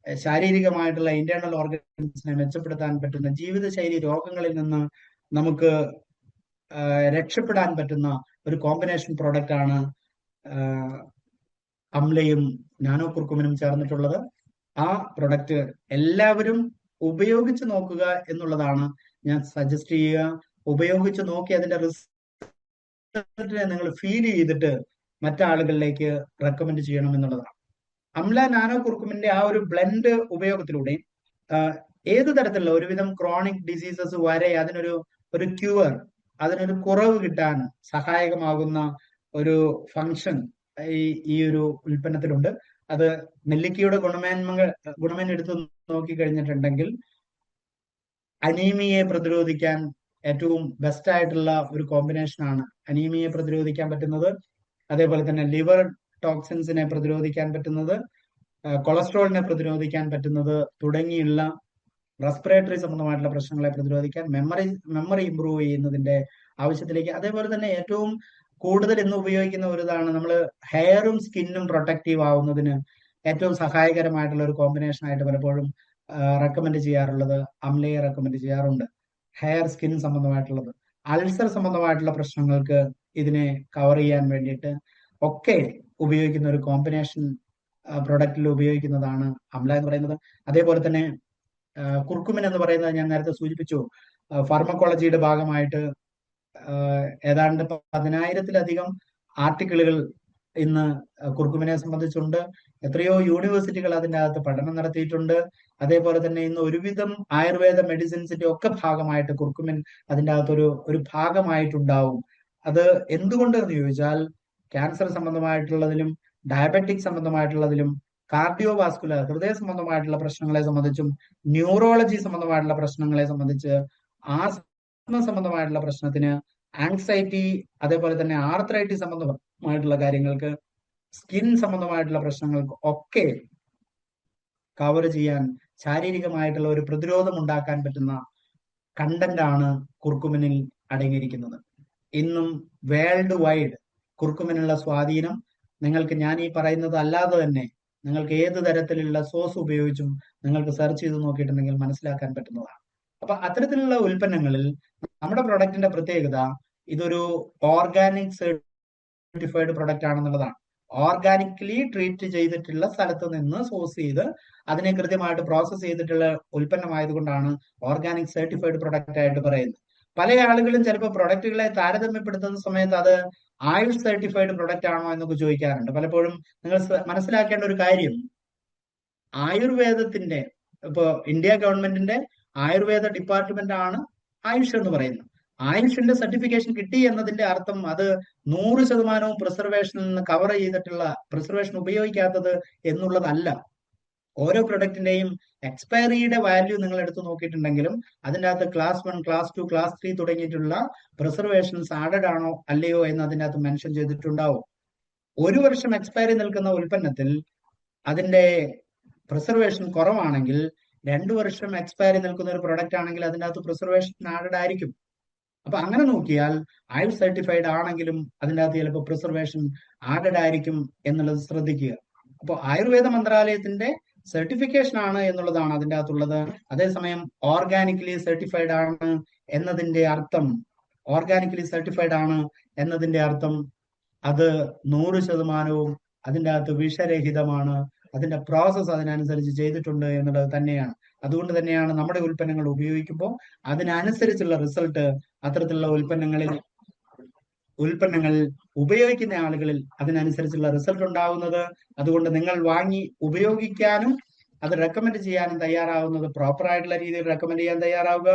ശാരീരികമായിട്ടുള്ള ഇന്റേണൽ ഓർഗൻസിനെ മെച്ചപ്പെടുത്താൻ പറ്റുന്ന, ജീവിതശൈലി രോഗങ്ങളിൽ നിന്ന് നമുക്ക് രക്ഷപ്പെടാൻ പറ്റുന്ന ഒരു കോമ്പിനേഷൻ പ്രോഡക്റ്റ് ആണ് അമ്ലയും നാനോ കുർക്കുമിനും ചേർന്നിട്ടുള്ളത്. ആ പ്രൊഡക്റ്റ് എല്ലാവരും ഉപയോഗിച്ച് നോക്കുക എന്നുള്ളതാണ് ഞാൻ സജസ്റ്റ് ചെയ്യുക. ഉപയോഗിച്ച് നോക്കി അതിന്റെ റിസൾട്ടിനെ നിങ്ങൾ ഫീൽ ചെയ്തിട്ട് മറ്റാളുകളിലേക്ക് റെക്കമെൻഡ് ചെയ്യണം എന്നുള്ളതാണ്. അംല നാനോ കുർക്കുമിന്റെ ആ ഒരു ബ്ലെൻഡ് ഉപയോഗത്തിലൂടെ ഏത് തരത്തിലുള്ള ഒരുവിധം ക്രോണിക് ഡിസീസസ് വരെ ഒരു ക്യൂർ, അതിനൊരു കുറവ് കിട്ടാൻ സഹായകമാകുന്ന ഒരു ഫങ്ഷൻ ഈ ഒരു ഉൽപ്പന്നത്തിലുണ്ട്. അത് നെല്ലിക്കയുടെ ഗുണമേന്മ എടുത്ത് നോക്കിക്കഴിഞ്ഞിട്ടുണ്ടെങ്കിൽ അനീമിയയെ പ്രതിരോധിക്കാൻ ഏറ്റവും ബെസ്റ്റ് ആയിട്ടുള്ള ഒരു കോമ്പിനേഷൻ ആണ് അനീമിയയെ പ്രതിരോധിക്കാൻ പറ്റുന്നത്. അതേപോലെ തന്നെ ലിവർ ടോക്സിൻസിനെ പ്രതിരോധിക്കാൻ പറ്റുന്നത്, കൊളസ്ട്രോളിനെ പ്രതിരോധിക്കാൻ പറ്റുന്നത് തുടങ്ങിയുള്ള റെസ്പിറേറ്ററി സംബന്ധമായിട്ടുള്ള പ്രശ്നങ്ങളെ പ്രതിരോധിക്കാൻ, മെമ്മറി ഇംപ്രൂവ് ചെയ്യുന്നതിന്റെ ആവശ്യത്തിലേക്ക്, അതേപോലെ തന്നെ ഏറ്റവും കൂടുതൽ ഇന്ന് ഉപയോഗിക്കുന്ന ഒരു ഇതാണ് നമ്മൾ ഹെയറും സ്കിന്നും പ്രൊട്ടക്റ്റീവ് ആവുന്നതിന് ഏറ്റവും സഹായകരമായിട്ടുള്ള ഒരു കോമ്പിനേഷൻ ആയിട്ട് പലപ്പോഴും റെക്കമെൻഡ് ചെയ്യാറുള്ളത് അംലയെ റെക്കമെൻഡ് ചെയ്യാറുണ്ട്. ഹെയർ സ്കിൻ സംബന്ധമായിട്ടുള്ളത്, അൾസർ സംബന്ധമായിട്ടുള്ള പ്രശ്നങ്ങൾക്ക് ഇതിനെ കവർ ചെയ്യാൻ വേണ്ടിയിട്ട് ഒക്കെ ഉപയോഗിക്കുന്ന ഒരു കോമ്പിനേഷൻ പ്രൊഡക്റ്റിൽ ഉപയോഗിക്കുന്നതാണ് അംല എന്ന് പറയുന്നത്. അതേപോലെ തന്നെ കുർക്കുമിൻ എന്ന് പറയുന്നത് ഞാൻ നേരത്തെ സൂചിപ്പിച്ചു, ഫാർമക്കോളജിയുടെ ഭാഗമായിട്ട് ഏതാണ്ട് 10,000-ലധികം ആർട്ടിക്കിളുകൾ ഇന്ന് കുർക്കുമിനെ സംബന്ധിച്ചുണ്ട്. എത്രയോ യൂണിവേഴ്സിറ്റികൾ അതിൻ്റെ അകത്ത് പഠനം നടത്തിയിട്ടുണ്ട്. അതേപോലെ തന്നെ ഇന്ന് ഒരുവിധം ആയുർവേദ മെഡിസിൻസിന്റെ ഒക്കെ ഭാഗമായിട്ട് കുർക്കുമിൻ അതിൻ്റെ അകത്തൊരു ഭാഗമായിട്ടുണ്ടാവും. അത് എന്തുകൊണ്ട് എന്ന് ചോദിച്ചാൽ ക്യാൻസർ സംബന്ധമായിട്ടുള്ളതിലും ഡയബറ്റിക് സംബന്ധമായിട്ടുള്ളതിലും കാർഡിയോവാസ്കുലർ ഹൃദയ സംബന്ധമായിട്ടുള്ള പ്രശ്നങ്ങളെ സംബന്ധിച്ചും ന്യൂറോളജി സംബന്ധമായിട്ടുള്ള പ്രശ്നങ്ങളെ സംബന്ധിച്ച്, ആസ്മ സംബന്ധമായിട്ടുള്ള പ്രശ്നത്തിന്, ആങ്സൈറ്റി, അതേപോലെ തന്നെ ആർത്രൈറ്റിസ് സംബന്ധമായിട്ടുള്ള കാര്യങ്ങൾക്ക്, സ്കിൻ സംബന്ധമായിട്ടുള്ള പ്രശ്നങ്ങൾക്ക് ഒക്കെ കവർ ചെയ്യാൻ ശാരീരികമായിട്ടുള്ള ഒരു പ്രതിരോധം ഉണ്ടാക്കാൻ പറ്റുന്ന കണ്ടന്റ് ആണ് കുർക്കുമിനിൽ അടങ്ങിയിരിക്കുന്നത്. ഇന്നും വേൾഡ് വൈഡ് കുർക്കുമിനുള്ള സ്വാധീനം നിങ്ങൾക്ക് ഞാൻ ഈ പറയുന്നത് അല്ലാതെ തന്നെ നിങ്ങൾക്ക് ഏത് തരത്തിലുള്ള സോഴ്സ് ഉപയോഗിച്ചും നിങ്ങൾക്ക് സെർച്ച് ചെയ്ത് നോക്കിയിട്ടുണ്ടെങ്കിൽ മനസ്സിലാക്കാൻ പറ്റുന്നതാണ്. അപ്പൊ അത്തരത്തിലുള്ള ഉൽപ്പന്നങ്ങളിൽ നമ്മുടെ പ്രൊഡക്റ്റിന്റെ പ്രത്യേകത ഇതൊരു ഓർഗാനിക് സർട്ടിഫൈഡ് പ്രൊഡക്റ്റ് ആണെന്നുള്ളതാണ്. ഓർഗാനിക്കലി ട്രീറ്റ് ചെയ്തിട്ടുള്ള സ്ഥലത്ത് നിന്ന് സോഴ്സ് ചെയ്ത് അതിനെ കൃത്യമായിട്ട് പ്രോസസ് ചെയ്തിട്ടുള്ള ഉൽപ്പന്നമായതുകൊണ്ടാണ് ഓർഗാനിക് സർട്ടിഫൈഡ് പ്രൊഡക്റ്റ് ആയിട്ട് പറയുന്നത്. പല ആളുകളും ചിലപ്പോൾ പ്രൊഡക്റ്റുകളെ താരതമ്യപ്പെടുത്തുന്ന സമയത്ത് അത് ആയുഷ് സർട്ടിഫൈഡ് പ്രൊഡക്റ്റ് ആണോ എന്നൊക്കെ ചോദിക്കാറുണ്ട്. പലപ്പോഴും നിങ്ങൾ മനസ്സിലാക്കേണ്ട ഒരു കാര്യം, ആയുർവേദത്തിന്റെ ഇപ്പോ ഇന്ത്യ ഗവൺമെന്റിന്റെ ആയുർവേദ ഡിപ്പാർട്ട്മെന്റ് ആണ് ആയുഷ് എന്ന് പറയുന്നത്. ആയുഷിന്റെ സർട്ടിഫിക്കേഷൻ കിട്ടി എന്നതിന്റെ അർത്ഥം അത് 100% പ്രിസർവേഷനിൽ നിന്ന് കവർ ചെയ്തിട്ടുള്ള, പ്രിസർവേഷൻ ഉപയോഗിക്കാത്തത് എന്നുള്ളതല്ല. ഓരോ പ്രൊഡക്റ്റിന്റെയും എക്സ്പയറിയുടെ വാല്യൂ നിങ്ങൾ എടുത്തു നോക്കിയിട്ടുണ്ടെങ്കിലും അതിൻ്റെ അകത്ത് ക്ലാസ് 1, ക്ലാസ് 2, ക്ലാസ് 3 തുടങ്ങിയിട്ടുള്ള പ്രിസർവേഷൻസ് ആഡഡ് ആണോ അല്ലയോ എന്ന് അതിൻ്റെ അകത്ത് മെൻഷൻ ചെയ്തിട്ടുണ്ടാവും. 1 വർഷം എക്സ്പയറി നിൽക്കുന്ന ഉൽപ്പന്നത്തിൽ അതിന്റെ പ്രിസർവേഷൻ കുറവാണെങ്കിൽ 2 വർഷം എക്സ്പയറി നിൽക്കുന്ന ഒരു പ്രൊഡക്റ്റ് ആണെങ്കിൽ അതിൻ്റെ അകത്ത് പ്രിസർവേഷൻ ആഡഡ് ആയിരിക്കും. അപ്പൊ അങ്ങനെ നോക്കിയാൽ ആയുഷ് സർട്ടിഫൈഡ് ആണെങ്കിലും അതിൻ്റെ അകത്ത് ചിലപ്പോൾ പ്രിസർവേഷൻ ആഡഡ് ആയിരിക്കും എന്നുള്ളത് ശ്രദ്ധിക്കുക. അപ്പോൾ ആയുർവേദ മന്ത്രാലയത്തിന്റെ സർട്ടിഫിക്കേഷൻ ആണ് എന്നുള്ളതാണ് അതിൻ്റെ അകത്തുള്ളത്. അതേസമയം ഓർഗാനിക്കലി സർട്ടിഫൈഡ് ആണ് എന്നതിന്റെ അർത്ഥം, അത് 100% അതിൻ്റെ അകത്ത് വിഷരഹിതമാണ്, അതിന്റെ പ്രോസസ് അതിനനുസരിച്ച് ചെയ്തിട്ടുണ്ട് എന്നുള്ളത് തന്നെയാണ്. അതുകൊണ്ട് തന്നെയാണ് നമ്മുടെ ഉൽപ്പന്നങ്ങൾ ഉപയോഗിക്കുമ്പോൾ അതിനനുസരിച്ചുള്ള റിസൾട്ട് അത്തരത്തിലുള്ള ഉൽപ്പന്നങ്ങൾ ഉപയോഗിക്കുന്ന ആളുകളിൽ അതിനനുസരിച്ചുള്ള റിസൾട്ട് ഉണ്ടാവുന്നത്. അതുകൊണ്ട് നിങ്ങൾ വാങ്ങി ഉപയോഗിക്കാനും അത് റെക്കമെൻഡ് ചെയ്യാനും തയ്യാറാവുന്നത് പ്രോപ്പർ ആയിട്ടുള്ള രീതിയിൽ റെക്കമെൻഡ് ചെയ്യാൻ തയ്യാറാവുക.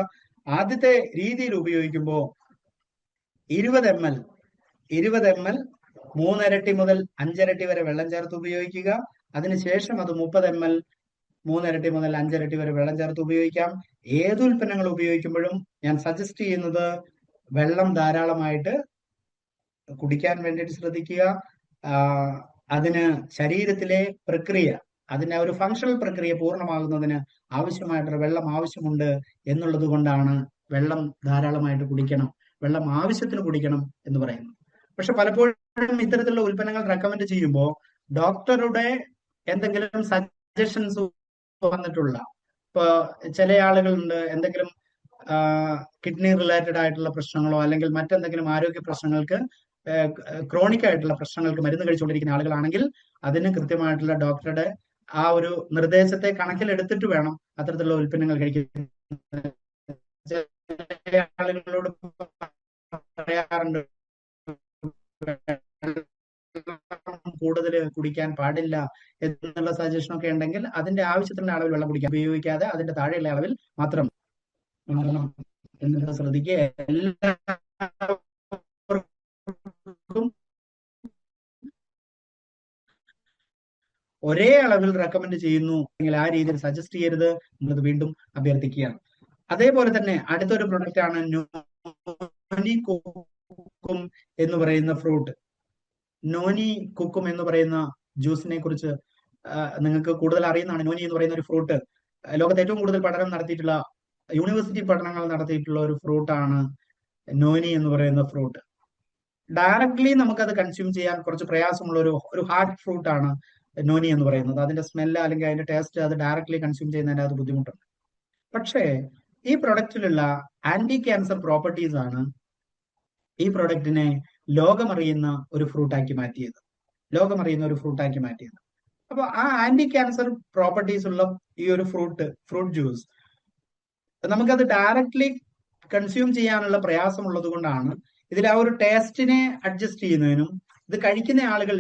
ആദ്യത്തെ രീതിയിൽ ഉപയോഗിക്കുമ്പോൾ 20 ml 3 ഇരട്ടി മുതൽ 5 ഇരട്ടി വരെ വെള്ളം ചേർത്ത് ഉപയോഗിക്കുക. അതിനുശേഷം അത് 30 ml 3 ഇരട്ടി മുതൽ 5 ഇരട്ടി വരെ വെള്ളം ചേർത്ത് ഉപയോഗിക്കാം. ഏത് ഉൽപ്പന്നങ്ങൾ ഉപയോഗിക്കുമ്പോഴും ഞാൻ സജസ്റ്റ് ചെയ്യുന്നത് വെള്ളം ധാരാളമായിട്ട് കുടിക്കാൻ വേണ്ടിയിട്ട് ശ്രദ്ധിക്കുക. അതിന് ശരീരത്തിലെ പ്രക്രിയ, അതിന്റെ ഒരു ഫങ്ഷണൽ പ്രക്രിയ പൂർണ്ണമാകുന്നതിന് ആവശ്യമായിട്ടുള്ള വെള്ളം ആവശ്യമുണ്ട് എന്നുള്ളത് കൊണ്ടാണ് വെള്ളം ധാരാളമായിട്ട് കുടിക്കണം, വെള്ളം ആവശ്യത്തിന് കുടിക്കണം എന്ന് പറയുന്നത്. പക്ഷെ പലപ്പോഴും ഇത്തരത്തിലുള്ള ഉൽപ്പന്നങ്ങൾ റെക്കമെൻഡ് ചെയ്യുമ്പോൾ ഡോക്ടറുടെ എന്തെങ്കിലും സജഷൻസ് വന്നിട്ടുള്ള, ഇപ്പൊ ചില ആളുകളുണ്ട് എന്തെങ്കിലും കിഡ്നി റിലേറ്റഡ് ആയിട്ടുള്ള പ്രശ്നങ്ങളോ അല്ലെങ്കിൽ മറ്റെന്തെങ്കിലും ആരോഗ്യ പ്രശ്നങ്ങൾക്ക്, ക്രോണിക് ആയിട്ടുള്ള പ്രശ്നങ്ങൾക്ക് മരുന്ന് കഴിച്ചുകൊണ്ടിരിക്കുന്ന ആളുകളാണെങ്കിൽ അതിന് കൃത്യമായിട്ടുള്ള ഡോക്ടറുടെ ആ ഒരു നിർദ്ദേശത്തെ കണക്കിലെടുത്തിട്ട് വേണം അത്തരത്തിലുള്ള ഉൽപ്പന്നങ്ങൾ കഴിക്കാൻ. ചില ആളുകളോട് പറയാറുണ്ട് കൂടുതൽ കുടിക്കാൻ പാടില്ല എന്നുള്ള സജഷൻ ഒക്കെ ഉണ്ടെങ്കിൽ അതിന്റെ ആവശ്യത്തിനുള്ള അളവിൽ വെള്ളം കുടിക്കാൻ ഉപയോഗിക്കാതെ അതിന്റെ താഴെയുള്ള അളവിൽ മാത്രം എന്നുള്ളത് ശ്രദ്ധിക്കുക. എല്ലാവർക്കും ഒരേ അളവിൽ റെക്കമെൻഡ് ചെയ്യുന്നു അല്ലെങ്കിൽ ആ രീതിയിൽ സജസ്റ്റ് ചെയ്യരുത് എന്നത് വീണ്ടും അഭ്യർത്ഥിക്കുകയാണ്. അതേപോലെ തന്നെ അടുത്തൊരു പ്രൊഡക്റ്റ് ആണ് നോനി കുക്കും എന്ന് പറയുന്ന ഫ്രൂട്ട്. നോനി കുക്കും എന്ന് പറയുന്ന ജ്യൂസിനെ കുറിച്ച് നിങ്ങൾക്ക് കൂടുതൽ അറിയുന്നതാണ്. നോനി എന്ന് പറയുന്ന ഒരു ഫ്രൂട്ട് ലോകത്ത് ഏറ്റവും കൂടുതൽ പഠനം നടത്തിയിട്ടുള്ള, യൂണിവേഴ്സിറ്റി പഠനങ്ങൾ നടത്തിയിട്ടുള്ള ഒരു ഫ്രൂട്ടാണ് നോനി എന്ന് പറയുന്ന ഫ്രൂട്ട്. ഡയറക്ട്ലി നമുക്കത് കൺസ്യൂം ചെയ്യാൻ കുറച്ച് പ്രയാസമുള്ള ഒരു ഹാർഡ് ഫ്രൂട്ട് ആണ് നോനി എന്ന് പറയുന്നത്. അതിന്റെ സ്മെല്ല് അല്ലെങ്കിൽ അതിന്റെ ടേസ്റ്റ് അത് ഡയറക്ട്ലി കൺസ്യൂം ചെയ്യുന്നതിന്റെ അത് ബുദ്ധിമുട്ടുണ്ട്. പക്ഷേ ഈ പ്രൊഡക്റ്റിലുള്ള ആന്റി ക്യാൻസർ പ്രോപ്പർട്ടീസ് ആണ് ഈ പ്രൊഡക്റ്റിനെ ലോകമറിയുന്ന ഒരു ഫ്രൂട്ടാക്കി മാറ്റിയത്. അപ്പൊ ആ ആന്റി ക്യാൻസർ പ്രോപ്പർട്ടീസ് ഉള്ള ഈ ഒരു ഫ്രൂട്ട് ജ്യൂസ് നമുക്കത് ഡയറക്ട്ലി കൺസ്യൂം ചെയ്യാനുള്ള പ്രയാസമുള്ളത് കൊണ്ടാണ് ഇതിൽ ആ ഒരു ടേസ്റ്റിനെ അഡ്ജസ്റ്റ് ചെയ്യുന്നതിനും, ഇത് കഴിക്കുന്ന ആളുകൾ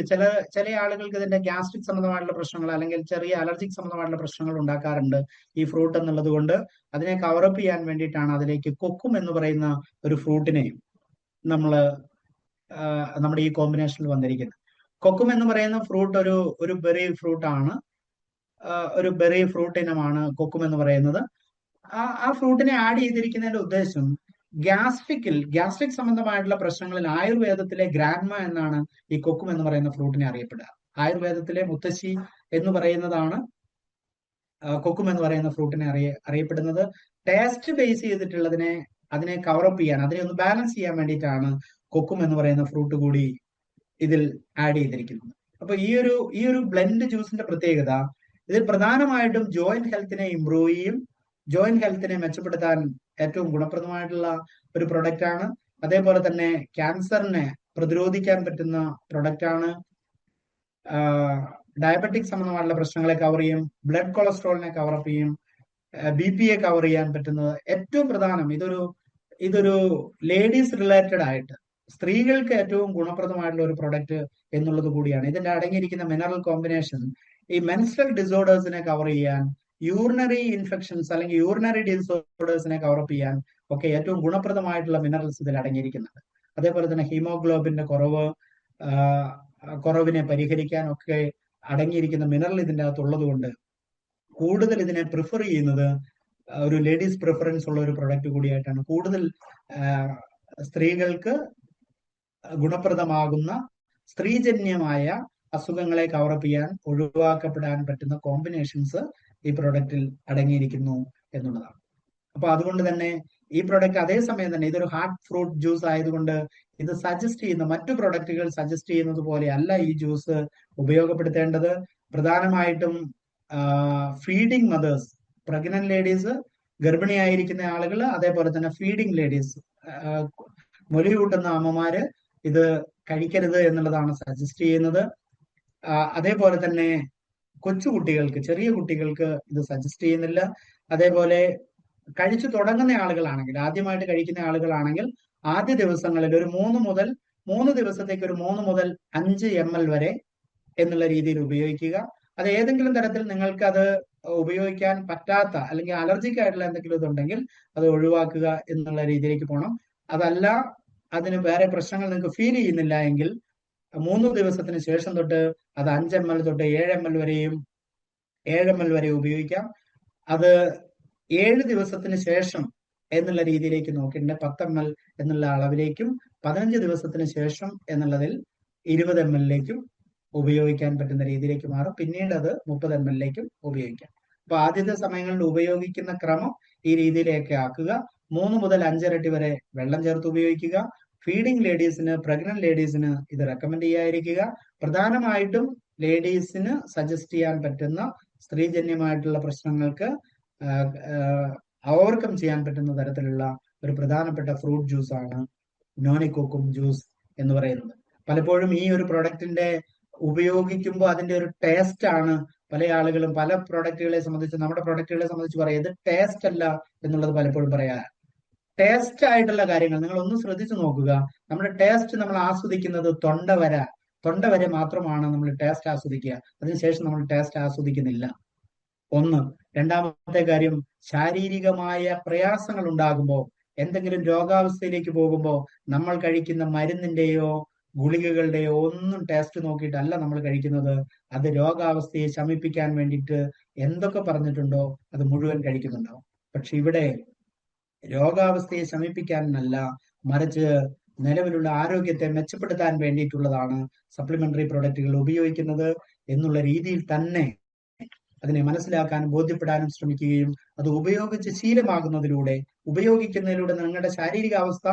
ചില ആളുകൾക്ക് ഇതിന്റെ ഗ്യാസ്ട്രിക് സംബന്ധമായിട്ടുള്ള പ്രശ്നങ്ങൾ അല്ലെങ്കിൽ ചെറിയ അലർജിക് സംബന്ധമായിട്ടുള്ള പ്രശ്നങ്ങൾ ഉണ്ടാക്കാറുണ്ട് ഈ ഫ്രൂട്ട് എന്നുള്ളത് കൊണ്ട്. അതിനെ കവറപ്പ് ചെയ്യാൻ വേണ്ടിയിട്ടാണ് അതിലേക്ക് കൊക്കും എന്ന് പറയുന്ന ഒരു ഫ്രൂട്ടിനെയും നമ്മുടെ ഈ കോമ്പിനേഷനിൽ വന്നിരിക്കുന്നത്. കൊക്കും എന്ന് പറയുന്ന ഫ്രൂട്ട് ഒരു ബെറി ഫ്രൂട്ട് ആണ്, ഒരു ബെറി ഫ്രൂട്ട് ഇനമാണ് കൊക്കും എന്ന് പറയുന്നത്. ആ ഫ്രൂട്ടിനെ ആഡ് ചെയ്തിരിക്കുന്നതിന്റെ ഉദ്ദേശം ഗ്യാസ്ട്രിക് സംബന്ധമായിട്ടുള്ള പ്രശ്നങ്ങളിൽ ആയുർവേദത്തിലെ ഗ്രാൻഡ്മ എന്നാണ് ഈ കൊക്കും എന്ന് പറയുന്ന ഫ്രൂട്ടിനെ അറിയപ്പെടുക. ആയുർവേദത്തിലെ മുത്തശ്ശി എന്ന് പറയുന്നതാണ് കൊക്കും എന്ന് പറയുന്ന ഫ്രൂട്ടിനെ അറിയപ്പെടുന്നത്. ടേസ്റ്റ് ബേസ് ചെയ്തിട്ടുള്ളതിനെ അതിനെ കവറപ്പ് ചെയ്യാൻ, അതിനെ ഒന്ന് ബാലൻസ് ചെയ്യാൻ വേണ്ടിയിട്ടാണ് കൊക്കും എന്ന് പറയുന്ന ഫ്രൂട്ട് കൂടി ഇതിൽ ആഡ് ചെയ്തിരിക്കുന്നത്. അപ്പൊ ഈ ഒരു ബ്ലെൻഡ് ജ്യൂസിന്റെ പ്രത്യേകത, ഇതിൽ പ്രധാനമായിട്ടും ജോയിന്റ് ഹെൽത്തിനെ ഇംപ്രൂവ് ചെയ്യും, ജോയിന്റ് ഹെൽത്തിനെ മെച്ചപ്പെടുത്താൻ ഏറ്റവും ഗുണപ്രദമായിട്ടുള്ള ഒരു പ്രൊഡക്റ്റ് ആണ്. അതേപോലെ തന്നെ ക്യാൻസറിനെ പ്രതിരോധിക്കാൻ പറ്റുന്ന പ്രൊഡക്റ്റ് ആണ്. ഡയബറ്റിക് സംബന്ധമായിട്ടുള്ള പ്രശ്നങ്ങളെ കവർ ചെയ്യും, ബ്ലഡ് കൊളസ്ട്രോളിനെ കവറപ്പ് ചെയ്യും, BP യെ കവർ ചെയ്യാൻ പറ്റുന്നത്. ഏറ്റവും പ്രധാനം ഇതൊരു ലേഡീസ് റിലേറ്റഡ് ആയിട്ട് സ്ത്രീകൾക്ക് ഏറ്റവും ഗുണപ്രദമായിട്ടുള്ള ഒരു പ്രൊഡക്റ്റ് എന്നുള്ളത് കൂടിയാണ്. ഇതിന്റെ അടങ്ങിയിരിക്കുന്ന മിനറൽ കോമ്പിനേഷൻ ഈ മെൻസ്ട്രൽ ഡിസോർഡേഴ്സിനെ കവർ ചെയ്യാൻ, യൂറിനറി ഇൻഫെക്ഷൻസ് അല്ലെങ്കിൽ യൂറിനറി ഡിസോർഡേഴ്സിനെ കവറപ്പ് ചെയ്യാൻ ഒക്കെ ഏറ്റവും ഗുണപ്രദമായിട്ടുള്ള മിനറൽസ് ഇതിൽ അടങ്ങിയിരിക്കുന്നുണ്ട്. അതേപോലെ തന്നെ ഹീമോഗ്ലോബിന്റെ കുറവിനെ പരിഹരിക്കാൻ ഒക്കെ അടങ്ങിയിരിക്കുന്ന മിനറൽ ഇതിൻ്റെ അകത്തുള്ളത് കൊണ്ട് കൂടുതൽ ഇതിനെ പ്രിഫർ ചെയ്യുന്നത് ഒരു ലേഡീസ് പ്രിഫറൻസ് ഉള്ള ഒരു പ്രൊഡക്റ്റ് കൂടിയായിട്ടാണ്. കൂടുതൽ സ്ത്രീകൾക്ക് ഗുണപ്രദമാകുന്ന സ്ത്രീജന്യമായ അസുഖങ്ങളെ കവറപ്പ് ചെയ്യാൻ, ഒഴിവാക്കപ്പെടാൻ പറ്റുന്ന കോമ്പിനേഷൻസ് ഈ പ്രൊഡക്റ്റിൽ അടങ്ങിയിരിക്കുന്നു എന്നുള്ളതാണ്. അപ്പൊ അതുകൊണ്ട് തന്നെ ഈ പ്രൊഡക്റ്റ് അതേസമയം തന്നെ ഇതൊരു ഹാർഡ് ഫ്രൂട്ട് ജ്യൂസ് ആയതുകൊണ്ട് ഇത് സജസ്റ്റ് ചെയ്യുന്ന മറ്റു പ്രൊഡക്റ്റുകൾ സജസ്റ്റ് ചെയ്യുന്നത് പോലെ അല്ല ഈ ജ്യൂസ് ഉപയോഗപ്പെടുത്തേണ്ടത്. പ്രധാനമായിട്ടും ഫീഡിങ് മദേഴ്സ്, പ്രഗ്നന്റ് ലേഡീസ്, ഗർഭിണിയായിരിക്കുന്ന ആളുകൾ, അതേപോലെ തന്നെ ഫീഡിങ് ലേഡീസ്, മൊഴി കൂട്ടുന്ന അമ്മമാര് ഇത് കഴിക്കരുത് എന്നുള്ളതാണ് സജസ്റ്റ് ചെയ്യുന്നത്. അതേപോലെ തന്നെ ചെറിയ കുട്ടികൾക്ക് ഇത് സജസ്റ്റ് ചെയ്യുന്നില്ല. അതേപോലെ കഴിച്ചു തുടങ്ങുന്ന ആളുകളാണെങ്കിൽ, ആദ്യമായിട്ട് കഴിക്കുന്ന ആളുകളാണെങ്കിൽ ആദ്യ ദിവസങ്ങളിൽ ഒരു 3 ദിവസത്തേക്ക് ഒരു 3 മുതൽ 5 ml വരെ എന്നുള്ള രീതിയിൽ ഉപയോഗിക്കുക. അത് ഏതെങ്കിലും തരത്തിൽ നിങ്ങൾക്ക് അത് ഉപയോഗിക്കാൻ പറ്റാത്ത അല്ലെങ്കിൽ അലർജിക് ആയിട്ടുള്ള എന്തെങ്കിലും ഇതുണ്ടെങ്കിൽ അത് ഒഴിവാക്കുക എന്നുള്ള രീതിയിലേക്ക് പോകണം. അതല്ല, അതിന് വേറെ പ്രശ്നങ്ങൾ നിങ്ങൾക്ക് ഫീൽ ചെയ്യുന്നില്ല എങ്കിൽ 3 ദിവസത്തിന് ശേഷം തൊട്ട് അത് 5 ml തൊട്ട് 7 ml വരെ ഉപയോഗിക്കാം. അത് 7 ദിവസത്തിന് ശേഷം എന്നുള്ള രീതിയിലേക്ക് നോക്കിയിട്ട് 10 ml എന്നുള്ള അളവിലേക്കും 15 ദിവസത്തിന് ശേഷം എന്നുള്ളതിൽ 20 ml ഉപയോഗിക്കാൻ പറ്റുന്ന രീതിയിലേക്ക് മാറും. പിന്നീട് അത് 30 ml ഉപയോഗിക്കാം. അപ്പൊ ആദ്യത്തെ സമയങ്ങളിൽ ഉപയോഗിക്കുന്ന ക്രമം ഈ രീതിയിലേക്ക് ആക്കുക. 3 മുതൽ 5 ഇരട്ടി വരെ വെള്ളം ചേർത്ത് ഉപയോഗിക്കുക. ഫീഡിംഗ് ലേഡീസിന്, പ്രഗ്നന്റ് ലേഡീസിന് ഇത് റെക്കമെൻഡ് ചെയ്യാതിരിക്കുക. പ്രധാനമായിട്ടും ലേഡീസിന് സജസ്റ്റ് ചെയ്യാൻ പറ്റുന്ന സ്ത്രീജന്യമായിട്ടുള്ള പ്രശ്നങ്ങൾക്ക് ഓവർകം ചെയ്യാൻ പറ്റുന്ന തരത്തിലുള്ള ഒരു പ്രധാനപ്പെട്ട ഫ്രൂട്ട് ജ്യൂസ് ആണ് നോനിക്കോക്കും ജ്യൂസ് എന്ന് പറയുന്നത്. പലപ്പോഴും ഈ ഒരു പ്രൊഡക്റ്റിന്റെ ഉപയോഗിക്കുമ്പോൾ അതിന്റെ ഒരു ടേസ്റ്റ് ആണ് പല ആളുകളും പല പ്രൊഡക്റ്റുകളെ സംബന്ധിച്ച്, നമ്മുടെ പ്രൊഡക്റ്റുകളെ സംബന്ധിച്ച് പറയാം ഇത് ടേസ്റ്റ് അല്ല എന്നുള്ളത് പലപ്പോഴും പറയാ. ടേസ്റ്റ് ആയിട്ടുള്ള കാര്യങ്ങൾ നിങ്ങൾ ഒന്ന് ശ്രദ്ധിച്ചു നോക്കുക. നമ്മുടെ ടേസ്റ്റ് നമ്മൾ ആസ്വദിക്കുന്നത് തൊണ്ട വരെ മാത്രമാണ് നമ്മൾ ടേസ്റ്റ് ആസ്വദിക്കുക. അതിനുശേഷം നമ്മൾ ടേസ്റ്റ് ആസ്വദിക്കുന്നില്ല. ഒന്ന്. രണ്ടാമത്തെ കാര്യം, ശാരീരികമായ പ്രയാസങ്ങൾ ഉണ്ടാകുമ്പോൾ, എന്തെങ്കിലും രോഗാവസ്ഥയിലേക്ക് പോകുമ്പോൾ നമ്മൾ കഴിക്കുന്ന മരുന്നിന്റെയോ ഗുളികകളുടെയോ ഒന്നും ടേസ്റ്റ് നോക്കിയിട്ടല്ല നമ്മൾ കഴിക്കുന്നത്. അത് രോഗാവസ്ഥയെ ശമിപ്പിക്കാൻ വേണ്ടിയിട്ട് എന്തൊക്കെ പറഞ്ഞിട്ടുണ്ടോ അത് മുഴുവൻ കഴിക്കുന്നുണ്ടാവും. പക്ഷെ ഇവിടെ രോഗാവസ്ഥയെ ശമിപ്പിക്കാനല്ല, മറിച്ച് നിലവിലുള്ള ആരോഗ്യത്തെ മെച്ചപ്പെടുത്താൻ വേണ്ടിയിട്ടുള്ളതാണ് സപ്ലിമെന്ററി പ്രൊഡക്റ്റുകൾ ഉപയോഗിക്കുന്നത് എന്നുള്ള രീതിയിൽ തന്നെ അതിനെ മനസ്സിലാക്കാനും ബോധ്യപ്പെടാനും ശ്രമിക്കുകയും അത് ഉപയോഗിച്ച് ശീലമാകുന്നതിലൂടെ, ഉപയോഗിക്കുന്നതിലൂടെ നിങ്ങളുടെ ശാരീരിക അവസ്ഥ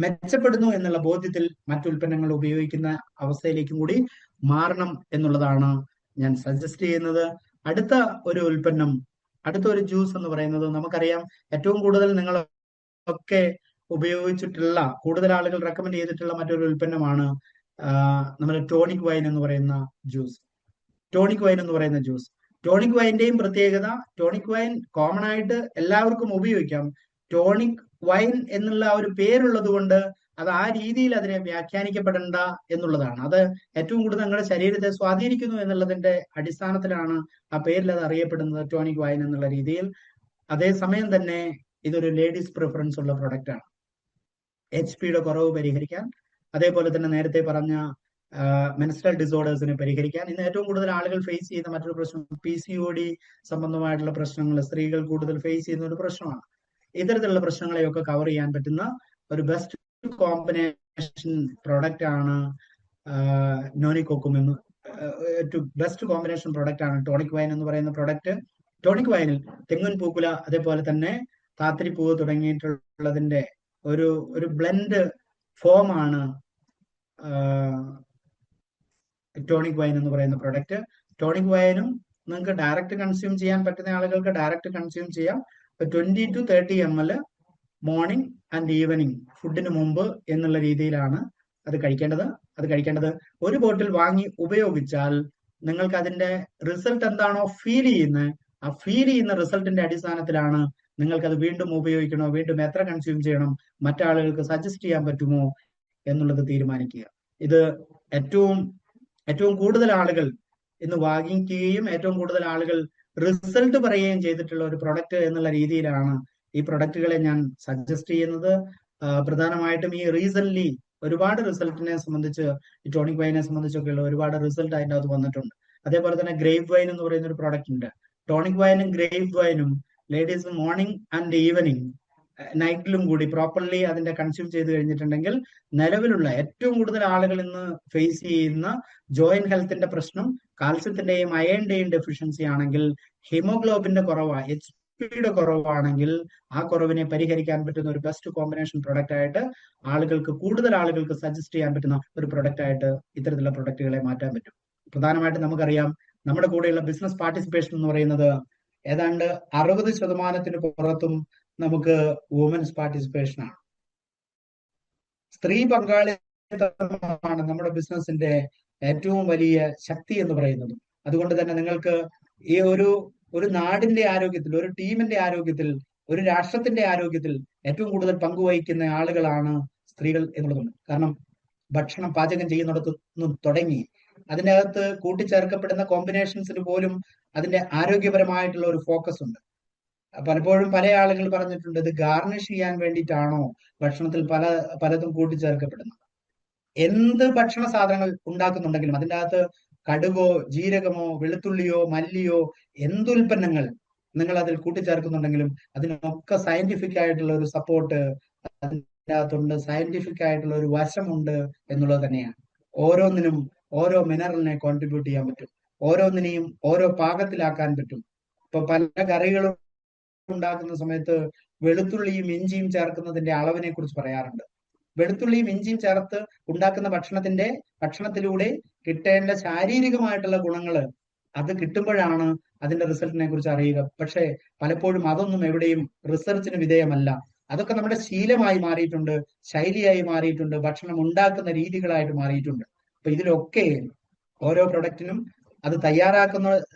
മെച്ചപ്പെടുന്നു എന്നുള്ള ബോധ്യത്തിൽ മറ്റുൽപ്പന്നങ്ങൾ ഉപയോഗിക്കുന്ന അവസ്ഥയിലേക്കും കൂടി മാറണം എന്നുള്ളതാണ് ഞാൻ സജസ്റ്റ് ചെയ്യുന്നത്. അടുത്ത ഒരു ഉൽപ്പന്നം, അടുത്ത ഒരു ജ്യൂസ് എന്ന് പറയുന്നത് നമുക്കറിയാം ഏറ്റവും കൂടുതൽ നിങ്ങളൊക്കെ ഉപയോഗിച്ചിട്ടുള്ള, കൂടുതൽ ആളുകൾ റെക്കമെൻഡ് ചെയ്തിട്ടുള്ള മറ്റൊരു ഉൽപ്പന്നമാണ് നമ്മുടെ ടോണിക് വൈൻ എന്ന് പറയുന്ന ജ്യൂസ്. ടോണിക് വൈന്റെയും പ്രത്യേകത, ടോണിക് വൈൻ കോമൺ ആയിട്ട് എല്ലാവർക്കും ഉപയോഗിക്കാം. ടോണിക് വൈൻ എന്നുള്ള ഒരു പേരുള്ളത് കൊണ്ട് അത് ആ രീതിയിൽ അതിനെ വ്യാഖ്യാനിക്കപ്പെടേണ്ട എന്നുള്ളതാണ്. അത് ഏറ്റവും കൂടുതൽ നിങ്ങളുടെ ശരീരത്തെ സ്വാധീനിക്കുന്നു എന്നുള്ളതിന്റെ അടിസ്ഥാനത്തിലാണ് ആ പേരിൽ അത് അറിയപ്പെടുന്നത്, ടോണിക് വൈൻ എന്നുള്ള രീതിയിൽ. അതേസമയം തന്നെ ഇതൊരു ലേഡീസ് പ്രിഫറൻസ് ഉള്ള പ്രൊഡക്റ്റ് ആണ്. HP കുറവ് പരിഹരിക്കാൻ, അതേപോലെ തന്നെ നേരത്തെ പറഞ്ഞ മെൻസ്ട്രൽ ഡിസോർഡേഴ്സിനെ പരിഹരിക്കാൻ, ഇന്ന് ഏറ്റവും കൂടുതൽ ആളുകൾ ഫേസ് ചെയ്യുന്ന മറ്റൊരു പ്രശ്നം PCOD സംബന്ധമായിട്ടുള്ള പ്രശ്നങ്ങൾ സ്ത്രീകൾ കൂടുതൽ ഫേസ് ചെയ്യുന്ന ഒരു പ്രശ്നമാണ്. ഇത്തരത്തിലുള്ള പ്രശ്നങ്ങളെയൊക്കെ കവർ ചെയ്യാൻ പറ്റുന്ന ഒരു ബെസ്റ്റ് കോമ്പിനേഷൻ പ്രൊഡക്റ്റ് ആണ് നോനിക്കോക്കും എന്ന് ബെസ്റ്റ് കോമ്പിനേഷൻ പ്രൊഡക്റ്റ് ആണ് ടോണിക് വൈൻ എന്ന് പറയുന്ന പ്രൊഡക്റ്റ്. ടോണിക് വൈനിൽ തെങ്ങിൻ പൂക്കുല, അതേപോലെ തന്നെ താത്തിരിപ്പൂവ് തുടങ്ങിയിട്ടുള്ളതിന്റെ ഒരു ബ്ലെൻഡ് ഫോമാണ് ടോണിക് വൈൻ എന്ന് പറയുന്ന പ്രൊഡക്റ്റ്. ടോണിക് വൈനും നിങ്ങൾക്ക് ഡയറക്റ്റ് കൺസ്യൂം ചെയ്യാൻ പറ്റുന്ന ആളുകൾക്ക് ഡയറക്റ്റ് കൺസ്യൂം ചെയ്യാം. 20 to 30 ml morning and evening ഫുഡിന് മുമ്പ് എന്നുള്ള രീതിയിലാണ് അത് കഴിക്കേണ്ടത്. ഒരു ബോട്ടിൽ വാങ്ങി ഉപയോഗിച്ചാൽ നിങ്ങൾക്ക് അതിന്റെ റിസൾട്ട് എന്താണോ ഫീൽ ചെയ്യുന്നത്, ആ ഫീൽ ചെയ്യുന്ന റിസൾട്ടിന്റെ അടിസ്ഥാനത്തിലാണ് നിങ്ങൾക്ക് അത് വീണ്ടും ഉപയോഗിക്കണോ, വീണ്ടും എത്ര കൺസ്യൂം ചെയ്യണം, മറ്റാളുകൾക്ക് സജസ്റ്റ് ചെയ്യാൻ പറ്റുമോ എന്നുള്ളത് തീരുമാനിക്കുക. ഇത് ഏറ്റവും കൂടുതൽ ആളുകൾ ഇന്ന് വാങ്ങിക്കുകയും ഏറ്റവും കൂടുതൽ ആളുകൾ റിസൾട്ട് പറയുകയും ചെയ്തിട്ടുള്ള ഒരു പ്രൊഡക്റ്റ് എന്നുള്ള രീതിയിലാണ് ഈ പ്രൊഡക്റ്റുകളെ ഞാൻ സജസ്റ്റ് ചെയ്യുന്നത്. പ്രധാനമായിട്ടും ഈ റീസെന്റ് ഒരുപാട് റിസൾട്ടിനെ സംബന്ധിച്ച്, ഈ ടോണിക് വൈനെ സംബന്ധിച്ചൊക്കെയുള്ള ഒരുപാട് റിസൾട്ട് അതിൻ്റെ അകത്ത് വന്നിട്ടുണ്ട്. അതേപോലെ തന്നെ ഗ്രേപ്പ് വൈൻ എന്ന് പറയുന്ന ഒരു പ്രോഡക്റ്റ് ഉണ്ട്. ടോണിക് വൈനും ഗ്രേപ്പ് വൈനും ലേഡീസ് മോർണിംഗ് ആൻഡ് ഈവനിങ് നൈറ്റിലും കൂടി പ്രോപ്പർലി അതിന്റെ കൺസ്യൂം ചെയ്ത് കഴിഞ്ഞിട്ടുണ്ടെങ്കിൽ നിലവിലുള്ള ഏറ്റവും കൂടുതൽ ആളുകൾ ഇന്ന് ഫേസ് ചെയ്യുന്ന ജോയിന്റ് ഹെൽത്തിന്റെ പ്രശ്നം കാൽസ്യത്തിന്റെയും അയണിന്റെയും ഡെഫിഷ്യൻസി ആണെങ്കിൽ, ഹീമോഗ്ലോബിന്റെ കുറവാണ്, HP കുറവാണെങ്കിൽ ആ കുറവിനെ പരിഹരിക്കാൻ പറ്റുന്ന ഒരു ബെസ്റ്റ് കോമ്പിനേഷൻ പ്രൊഡക്റ്റ് ആയിട്ട് കൂടുതൽ ആളുകൾക്ക് സജസ്റ്റ് ചെയ്യാൻ പറ്റുന്ന ഒരു പ്രൊഡക്റ്റ് ആയിട്ട് ഇത്തരത്തിലുള്ള പ്രൊഡക്റ്റുകളെ മാറ്റാൻ പറ്റും. പ്രധാനമായിട്ടും നമുക്കറിയാം നമ്മുടെ കൂടെയുള്ള ബിസിനസ് പാർട്ടിസിപ്പേഷൻ എന്ന് പറയുന്നത് ഏതാണ്ട് 60% പുറത്തും നമുക്ക് വുമൻസ് പാർട്ടിസിപ്പേഷൻ ആണ്. സ്ത്രീ പങ്കാളിത്തമാണ് നമ്മുടെ ബിസിനസിന്റെ ഏറ്റവും വലിയ ശക്തി എന്ന് പറയുന്നത്. അതുകൊണ്ട് തന്നെ നിങ്ങൾക്ക് ഈ ഒരു നാടിന്റെ ആരോഗ്യത്തിൽ, ഒരു ടീമിന്റെ ആരോഗ്യത്തിൽ, ഒരു രാഷ്ട്രത്തിന്റെ ആരോഗ്യത്തിൽ ഏറ്റവും കൂടുതൽ പങ്കുവഹിക്കുന്ന ആളുകളാണ് സ്ത്രീകൾ എന്നുള്ളതുണ്ട്. കാരണം ഭക്ഷണം പാചകം ചെയ്യുന്നിടത്ത് നിന്നും തുടങ്ങി അതിൻ്റെ അകത്ത് കൂട്ടിച്ചേർക്കപ്പെടുന്ന കോമ്പിനേഷൻസിന് പോലും അതിന്റെ ആരോഗ്യപരമായിട്ടുള്ള ഒരു ഫോക്കസ് ഉണ്ട്. പലപ്പോഴും പല ആളുകൾ പറഞ്ഞിട്ടുണ്ട്, ഇത് ഗാർണിഷ് ചെയ്യാൻ വേണ്ടിയിട്ടാണോ ഭക്ഷണത്തിൽ പലതും കൂട്ടിച്ചേർക്കപ്പെടുന്നത്. എന്ത് ഭക്ഷണ സാധനങ്ങൾ ഉണ്ടാക്കുന്നുണ്ടെങ്കിലും അതിൻ്റെ അകത്ത് കടുകോ ജീരകമോ വെളുത്തുള്ളിയോ മല്ലിയോ എന്തുൽപ്പന്നങ്ങൾ നിങ്ങൾ അതിൽ കൂട്ടിച്ചേർക്കുന്നുണ്ടെങ്കിലും അതിനൊക്കെ സയന്റിഫിക് ആയിട്ടുള്ള ഒരു സപ്പോർട്ട് അതിൻ്റെ അകത്തുണ്ട്, സയന്റിഫിക് ആയിട്ടുള്ള ഒരു വശമുണ്ട് എന്നുള്ളത് തന്നെയാണ്. ഓരോന്നിനും ഓരോ മിനറലിനെ കോൺട്രിബ്യൂട്ട് ചെയ്യാൻ പറ്റും, ഓരോന്നിനെയും ഓരോ പാകത്തിലാക്കാൻ പറ്റും. ഇപ്പൊ പല കറികളും ഉണ്ടാക്കുന്ന സമയത്ത് വെളുത്തുള്ളിയും ഇഞ്ചിയും ചേർക്കുന്നതിന്റെ അളവിനെ കുറിച്ച് പറയാറുണ്ട്. വെളുത്തുള്ളിയും ഇഞ്ചിയും ചേർത്ത് ഉണ്ടാക്കുന്ന ഭക്ഷണത്തിലൂടെ കിട്ടേണ്ട ശാരീരികമായിട്ടുള്ള ഗുണങ്ങൾ അത് കിട്ടുമ്പോഴാണ് അതിന്റെ റിസൾട്ടിനെ കുറിച്ച് അറിയുക. പക്ഷെ പലപ്പോഴും അതൊന്നും എവിടെയും റിസർച്ചിന് വിധേയമല്ല. അതൊക്കെ നമ്മുടെ ശീലമായി മാറിയിട്ടുണ്ട്, ശൈലിയായി മാറിയിട്ടുണ്ട്, ഭക്ഷണം ഉണ്ടാക്കുന്ന രീതികളായിട്ട് മാറിയിട്ടുണ്ട്. അപ്പൊ ഇതിലൊക്കെ ഓരോ പ്രൊഡക്റ്റിനും അത് തയ്യാറാക്കുന്ന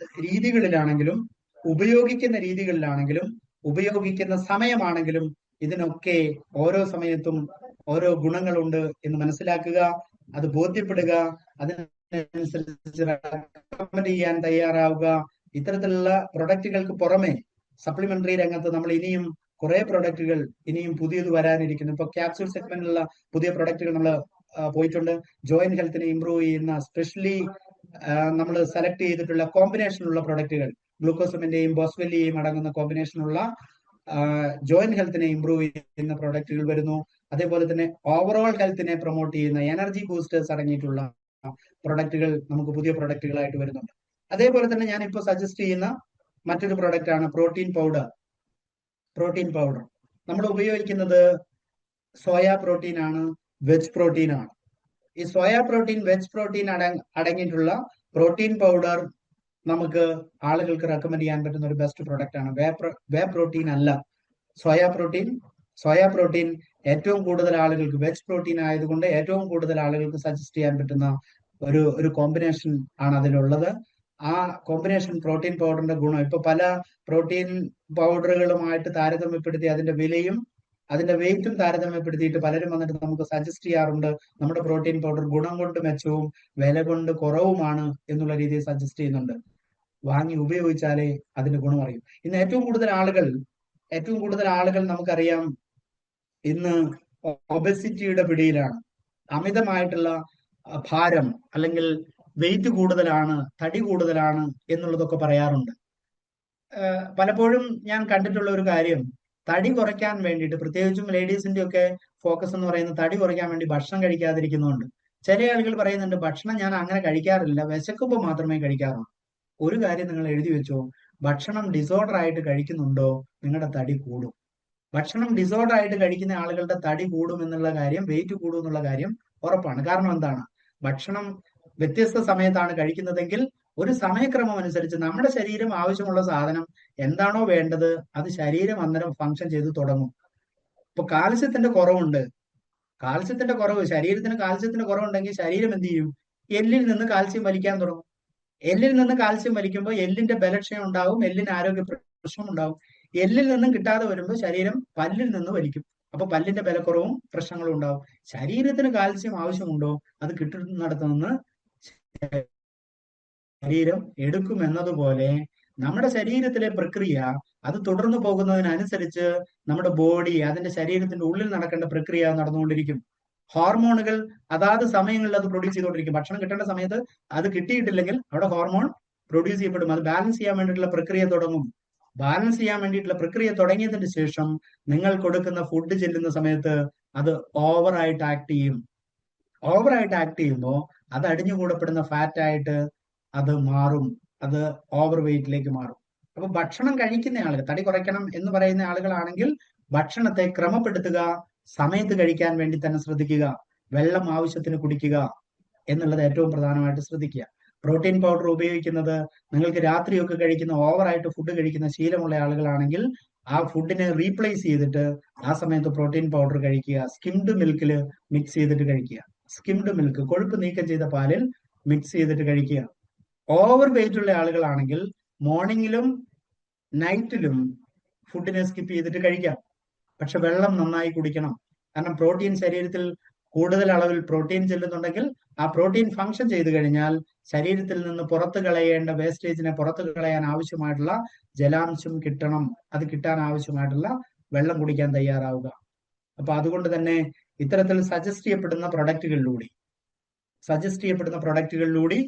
രീതികളിലാണെങ്കിലും ഉപയോഗിക്കുന്ന രീതികളിലാണെങ്കിലും ഉപയോഗിക്കുന്ന സമയമാണെങ്കിലും ഇതിനൊക്കെ ഓരോ സമയത്തും ഓരോ ഗുണങ്ങളുണ്ട് എന്ന് മനസ്സിലാക്കുക, അത് ബോധ്യപ്പെടുക, അതിനനുസരിച്ച് റെക്കമെൻഡ് ചെയ്യാൻ തയ്യാറാവുക. ഇത്തരത്തിലുള്ള പ്രൊഡക്റ്റുകൾക്ക് പുറമെ സപ്ലിമെന്ററി രംഗത്ത് നമ്മൾ ഇനിയും കുറെ പ്രൊഡക്റ്റുകൾ ഇനിയും പുതിയത് വരാനിരിക്കുന്നു. ഇപ്പൊ ക്യാപ്സ്യൂൾ സെഗ്മെന്റിലുള്ള പുതിയ പ്രൊഡക്റ്റുകൾ നമ്മൾ പോയിട്ടുണ്ട്. ജോയിന്റ് ഹെൽത്തിനെ ഇംപ്രൂവ് ചെയ്യുന്ന സ്പെഷ്യലി നമ്മൾ സെലക്ട് ചെയ്തിട്ടുള്ള കോമ്പിനേഷനുള്ള പ്രൊഡക്റ്റുകൾ, ഗ്ലൂക്കോസമിന്റെയും ബോസ്വെല്ലിയെയും അടങ്ങുന്ന കോമ്പിനേഷനുള്ള ജോയിന്റ് ഹെൽത്തിനെ ഇംപ്രൂവ് ചെയ്യുന്ന പ്രൊഡക്റ്റുകൾ വരുന്നു. അതേപോലെ തന്നെ ഓവറോൾ ഹെൽത്തിനെ പ്രൊമോട്ട് ചെയ്യുന്ന എനർജി ബൂസ്റ്റേഴ്സ് അടങ്ങിയിട്ടുള്ള പ്രൊഡക്റ്റുകൾ നമുക്ക് പുതിയ പ്രൊഡക്റ്റുകളായിട്ട് വരുന്നുണ്ട്. അതേപോലെ തന്നെ ഞാൻ ഇപ്പോൾ സജസ്റ്റ് ചെയ്യുന്ന മറ്റൊരു പ്രൊഡക്റ്റ് ആണ് പ്രോട്ടീൻ പൗഡർ. പ്രോട്ടീൻ പൗഡർ നമ്മൾ ഉപയോഗിക്കുന്നത് സോയ പ്രോട്ടീൻ ആണ്, വെജ് പ്രോട്ടീൻ ആണ്. ഈ സോയ പ്രോട്ടീൻ, വെജ് പ്രോട്ടീൻ അടങ്ങിയിട്ടുള്ള പ്രോട്ടീൻ പൗഡർ നമുക്ക് ആളുകൾക്ക് റെക്കമെൻഡ് ചെയ്യാൻ പറ്റുന്ന ഒരു ബെസ്റ്റ് പ്രൊഡക്റ്റ് ആണ്. വേ പ്രോട്ടീൻ അല്ല, സോയ പ്രോട്ടീൻ. സോയ പ്രോട്ടീൻ ഏറ്റവും കൂടുതൽ ആളുകൾക്ക്, വെജ് പ്രോട്ടീൻ ആയതുകൊണ്ട് ഏറ്റവും കൂടുതൽ ആളുകൾക്ക് സജസ്റ്റ് ചെയ്യാൻ പറ്റുന്ന ഒരു കോമ്പിനേഷൻ ആണ് അതിലുള്ളത്. ആ കോമ്പിനേഷൻ പ്രോട്ടീൻ പൗഡറിന്റെ ഗുണം ഇപ്പൊ പല പ്രോട്ടീൻ പൗഡറുകളുമായിട്ട് താരതമ്യപ്പെടുത്തി അതിന്റെ വിലയും അതിന്റെ വെയിറ്റും താരതമ്യപ്പെടുത്തിയിട്ട് പലരും വന്നിട്ട് നമുക്ക് സജസ്റ്റ് ചെയ്യാറുണ്ട് നമ്മുടെ പ്രോട്ടീൻ പൗഡർ ഗുണം കൊണ്ട് മെച്ചവും വില കൊണ്ട് കുറവുമാണ് എന്നുള്ള രീതിയിൽ സജസ്റ്റ് ചെയ്യുന്നുണ്ട്. വാങ്ങി ഉപയോഗിച്ചാലേ അതിന്റെ ഗുണം അറിയും. ഇന്ന് ഏറ്റവും കൂടുതൽ ആളുകൾ നമുക്കറിയാം ഇന്ന് ഒബസിറ്റിയുടെ പിടിയിലാണ്. അമിതമായിട്ടുള്ള ഭാരം അല്ലെങ്കിൽ വെയിറ്റ് കൂടുതലാണ്, തടി കൂടുതലാണ് എന്നുള്ളതൊക്കെ പറയാറുണ്ട്. പലപ്പോഴും ഞാൻ കണ്ടിട്ടുള്ള ഒരു കാര്യം, തടി കുറയ്ക്കാൻ വേണ്ടിയിട്ട്, പ്രത്യേകിച്ചും ലേഡീസിന്റെ ഒക്കെ ഫോക്കസ് എന്ന് പറയുന്നത് തടി കുറയ്ക്കാൻ വേണ്ടി ഭക്ഷണം കഴിക്കാതിരിക്കുന്നുണ്ട്. ചില ആളുകൾ പറയുന്നുണ്ട് ഭക്ഷണം ഞാൻ അങ്ങനെ കഴിക്കാറില്ല, വിശക്കുമ്പോൾ മാത്രമേ കഴിക്കാറുള്ളൂ. ഒരു കാര്യം നിങ്ങൾ എഴുതി വെച്ചോ, ഭക്ഷണം ഡിസോർഡർ ആയിട്ട് കഴിക്കുന്നുണ്ടോ നിങ്ങളുടെ തടി കൂടും. ഭക്ഷണം ഡിസോർഡർ ആയിട്ട് കഴിക്കുന്ന ആളുകളുടെ തടി കൂടും എന്നുള്ള കാര്യം, വെയിറ്റ് കൂടും എന്നുള്ള കാര്യം ഉറപ്പാണ്. കാരണം എന്താണ്? ഭക്ഷണം വ്യത്യസ്ത സമയത്താണ് കഴിക്കുന്നതെങ്കിൽ ഒരു സമയക്രമം അനുസരിച്ച് നമ്മുടെ ശരീരം ആവശ്യമുള്ള സാധനം എന്താണോ വേണ്ടത് അത് ശരീരം അന്നേരം ഫങ്ഷൻ ചെയ്ത് തുടങ്ങും. ഇപ്പൊ കാൽസ്യത്തിന്റെ കുറവുണ്ട്, ശരീരത്തിന് കാൽസ്യത്തിന്റെ കുറവുണ്ടെങ്കിൽ ശരീരം എന്ത് ചെയ്യും? എല്ലിൽ നിന്ന് കാൽസ്യം വലിക്കാൻ തുടങ്ങും. എല്ലിൽ നിന്ന് കാൽസ്യം വലിക്കുമ്പോൾ എല്ലിന്റെ ബലക്ഷയം ഉണ്ടാവും, എല്ലിന് ആരോഗ്യ പ്രശ്നം ഉണ്ടാവും. എല്ലിൽ നിന്നും കിട്ടാതെ വരുമ്പോൾ ശരീരം പല്ലിൽ നിന്ന് വലിക്കും. അപ്പൊ പല്ലിന്റെ ബലക്കുറവും പ്രശ്നങ്ങളും ഉണ്ടാവും. ശരീരത്തിന് കാൽസ്യം ആവശ്യമുണ്ടോ അത് കിട്ടുന്നിടത്ത് നിന്ന് ശരീരം എടുക്കും എന്നതുപോലെ നമ്മുടെ ശരീരത്തിലെ പ്രക്രിയ അത് തുടർന്നു പോകുന്നതിനനുസരിച്ച് നമ്മുടെ ബോഡി, അതിന്റെ ശരീരത്തിന്റെ ഉള്ളിൽ നടക്കേണ്ട പ്രക്രിയ നടന്നുകൊണ്ടിരിക്കും. ഹോർമോണുകൾ അതാത് സമയങ്ങളിൽ അത് പ്രൊഡ്യൂസ് ചെയ്തുകൊണ്ടിരിക്കും. ഭക്ഷണം കിട്ടേണ്ട സമയത്ത് അത് കിട്ടിയിട്ടില്ലെങ്കിൽ അവിടെ ഹോർമോൺ പ്രൊഡ്യൂസ് ചെയ്യപ്പെടും. അത് ബാലൻസ് ചെയ്യാൻ വേണ്ടിയിട്ടുള്ള പ്രക്രിയ തുടങ്ങും. ബാലൻസ് ചെയ്യാൻ വേണ്ടിയിട്ടുള്ള പ്രക്രിയ തുടങ്ങിയതിന് ശേഷം നിങ്ങൾ കൊടുക്കുന്ന ഫുഡ് ചെല്ലുന്ന സമയത്ത് അത് ഓവറായിട്ട് ആക്ട് ചെയ്യും. ഓവറായിട്ട് ആക്ട് ചെയ്യുമ്പോൾ അത് അടിഞ്ഞുകൂടപ്പെടുന്ന ഫാറ്റ് ആയിട്ട് അത് മാറും, അത് ഓവർ വെയിറ്റിലേക്ക് മാറും. അപ്പൊ ഭക്ഷണം കഴിക്കുന്ന ആളുകൾ, തടി കുറയ്ക്കണം എന്ന് പറയുന്ന ആളുകളാണെങ്കിൽ ഭക്ഷണത്തെ ക്രമപ്പെടുത്തുക, സമയത്ത് കഴിക്കാൻ വേണ്ടി തന്നെ ശ്രദ്ധിക്കുക, വെള്ളം ആവശ്യത്തിന് കുടിക്കുക എന്നുള്ളത് ഏറ്റവും പ്രധാനമായിട്ട് ശ്രദ്ധിക്കുക. പ്രോട്ടീൻ പൗഡർ ഉപയോഗിക്കുന്നത് നിങ്ങൾക്ക് രാത്രിയൊക്കെ കഴിക്കുന്ന ഓവറായിട്ട് ഫുഡ് കഴിക്കുന്ന ശീലമുള്ള ആളുകളാണെങ്കിൽ ആ ഫുഡിനെ റീപ്ലേസ് ചെയ്തിട്ട് ആ സമയത്ത് പ്രോട്ടീൻ പൗഡർ കഴിക്കുക. സ്കിംഡ് മിൽക്കിൽ മിക്സ് ചെയ്തിട്ട് കഴിക്കുക. സ്കിംഡ് മിൽക്ക്, കൊഴുപ്പ് നീക്കം ചെയ്ത പാലിൽ മിക്സ് ചെയ്തിട്ട് കഴിക്കുക. ഓവർ വെയിറ്റ് ഉള്ള ആളുകളാണെങ്കിൽ മോർണിംഗിലും നൈറ്റിലും ഫുഡിനെ സ്കിപ്പ് ചെയ്തിട്ട് കഴിക്കാം. പക്ഷെ വെള്ളം നന്നായി കുടിക്കണം. കാരണം പ്രോട്ടീൻ ശരീരത്തിൽ കൂടുതൽ അളവിൽ പ്രോട്ടീൻ ചെല്ലുന്നുണ്ടെങ്കിൽ ആ പ്രോട്ടീൻ ഫങ്ഷൻ ചെയ്തു കഴിഞ്ഞാൽ ശരീരത്തിൽ നിന്ന് പുറത്തു കളയേണ്ട വേസ്റ്റേജിനെ പുറത്തു കളയാൻ ആവശ്യമായിട്ടുള്ള ജലാംശം കിട്ടണം. അത് കിട്ടാൻ ആവശ്യമായിട്ടുള്ള വെള്ളം കുടിക്കാൻ തയ്യാറാവുക. അപ്പൊ അതുകൊണ്ട് തന്നെ ഇത്തരത്തിൽ സജസ്റ്റ് ചെയ്യപ്പെടുന്ന പ്രൊഡക്റ്റുകളിലൂടെ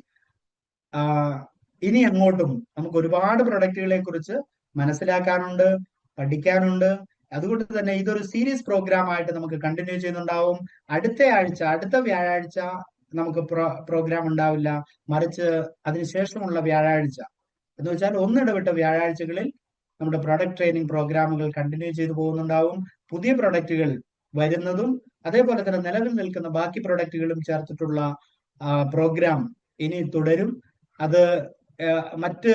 ഇനി അങ്ങോട്ടും നമുക്ക് ഒരുപാട് പ്രൊഡക്റ്റുകളെ കുറിച്ച് മനസ്സിലാക്കാനുണ്ട്, പഠിക്കാനുണ്ട്. അതുകൊണ്ട് തന്നെ ഇതൊരു സീരീസ് പ്രോഗ്രാം ആയിട്ട് നമുക്ക് കണ്ടിന്യൂ ചെയ്യുന്നുണ്ടാവും. അടുത്ത വ്യാഴാഴ്ച നമുക്ക് പ്രോഗ്രാം ഉണ്ടാവില്ല, മറിച്ച് അതിനുശേഷമുള്ള വ്യാഴാഴ്ച എന്ന് വെച്ചാൽ ഒന്നിടവിട്ട വ്യാഴാഴ്ചകളിൽ നമ്മുടെ പ്രൊഡക്റ്റ് ട്രെയിനിങ് പ്രോഗ്രാമുകൾ കണ്ടിന്യൂ ചെയ്തു പോകുന്നുണ്ടാവും. പുതിയ പ്രൊഡക്റ്റുകൾ വരുന്നതും അതേപോലെ തന്നെ നിലവിൽ നിൽക്കുന്ന ബാക്കി പ്രൊഡക്റ്റുകളും ചേർത്തിട്ടുള്ള പ്രോഗ്രാം ഇനി തുടരും. അത് മറ്റ്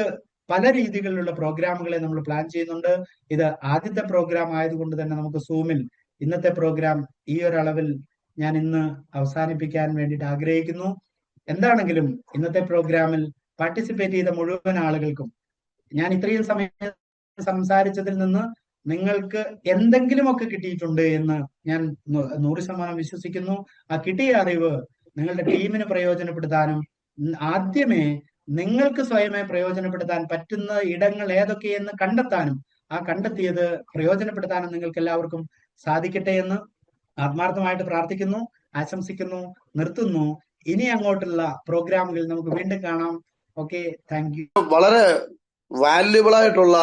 പല രീതികളിലുള്ള പ്രോഗ്രാമുകളെ നമ്മൾ പ്ലാൻ ചെയ്യുന്നുണ്ട്. ഇത് ആദ്യത്തെ പ്രോഗ്രാം ആയതുകൊണ്ട് തന്നെ നമുക്ക് സൂമിൽ ഇന്നത്തെ പ്രോഗ്രാം ഈ ഒരു അളവിൽ ഞാൻ ഇന്ന് അവസാനിപ്പിക്കാൻ വേണ്ടിയിട്ട് ആഗ്രഹിക്കുന്നു. എന്താണെങ്കിലും ഇന്നത്തെ പ്രോഗ്രാമിൽ പാർട്ടിസിപ്പേറ്റ് ചെയ്ത മുഴുവൻ ആളുകൾക്കും ഞാൻ ഇത്രയും സമയം സംസാരിച്ചതിൽ നിന്ന് നിങ്ങൾക്ക് എന്തെങ്കിലുമൊക്കെ കിട്ടിയിട്ടുണ്ട് എന്ന് ഞാൻ 100% വിശ്വസിക്കുന്നു. ആ കിട്ടിയ അറിവ് നിങ്ങളുടെ ടീമിന് പ്രയോജനപ്പെടുത്താനും ആദ്യമേ നിങ്ങൾക്ക് സ്വയമേ പ്രയോജനപ്പെടുത്താൻ പറ്റുന്ന ഇടങ്ങൾ ഏതൊക്കെയെന്ന് കണ്ടെത്താനും ആ കണ്ടെത്തിയത് പ്രയോജനപ്പെടുത്താനും നിങ്ങൾക്ക് എല്ലാവർക്കും സാധിക്കട്ടെ എന്ന് ആത്മാർത്ഥമായിട്ട് പ്രാർത്ഥിക്കുന്നു, ആശംസിക്കുന്നു, നിർത്തുന്നു. ഇനി അങ്ങോട്ടുള്ള പ്രോഗ്രാമുകളിൽ നമുക്ക് വീണ്ടും കാണാം. Okay, thank you. വളരെ വാല്യുബിൾ ആയിട്ടുള്ള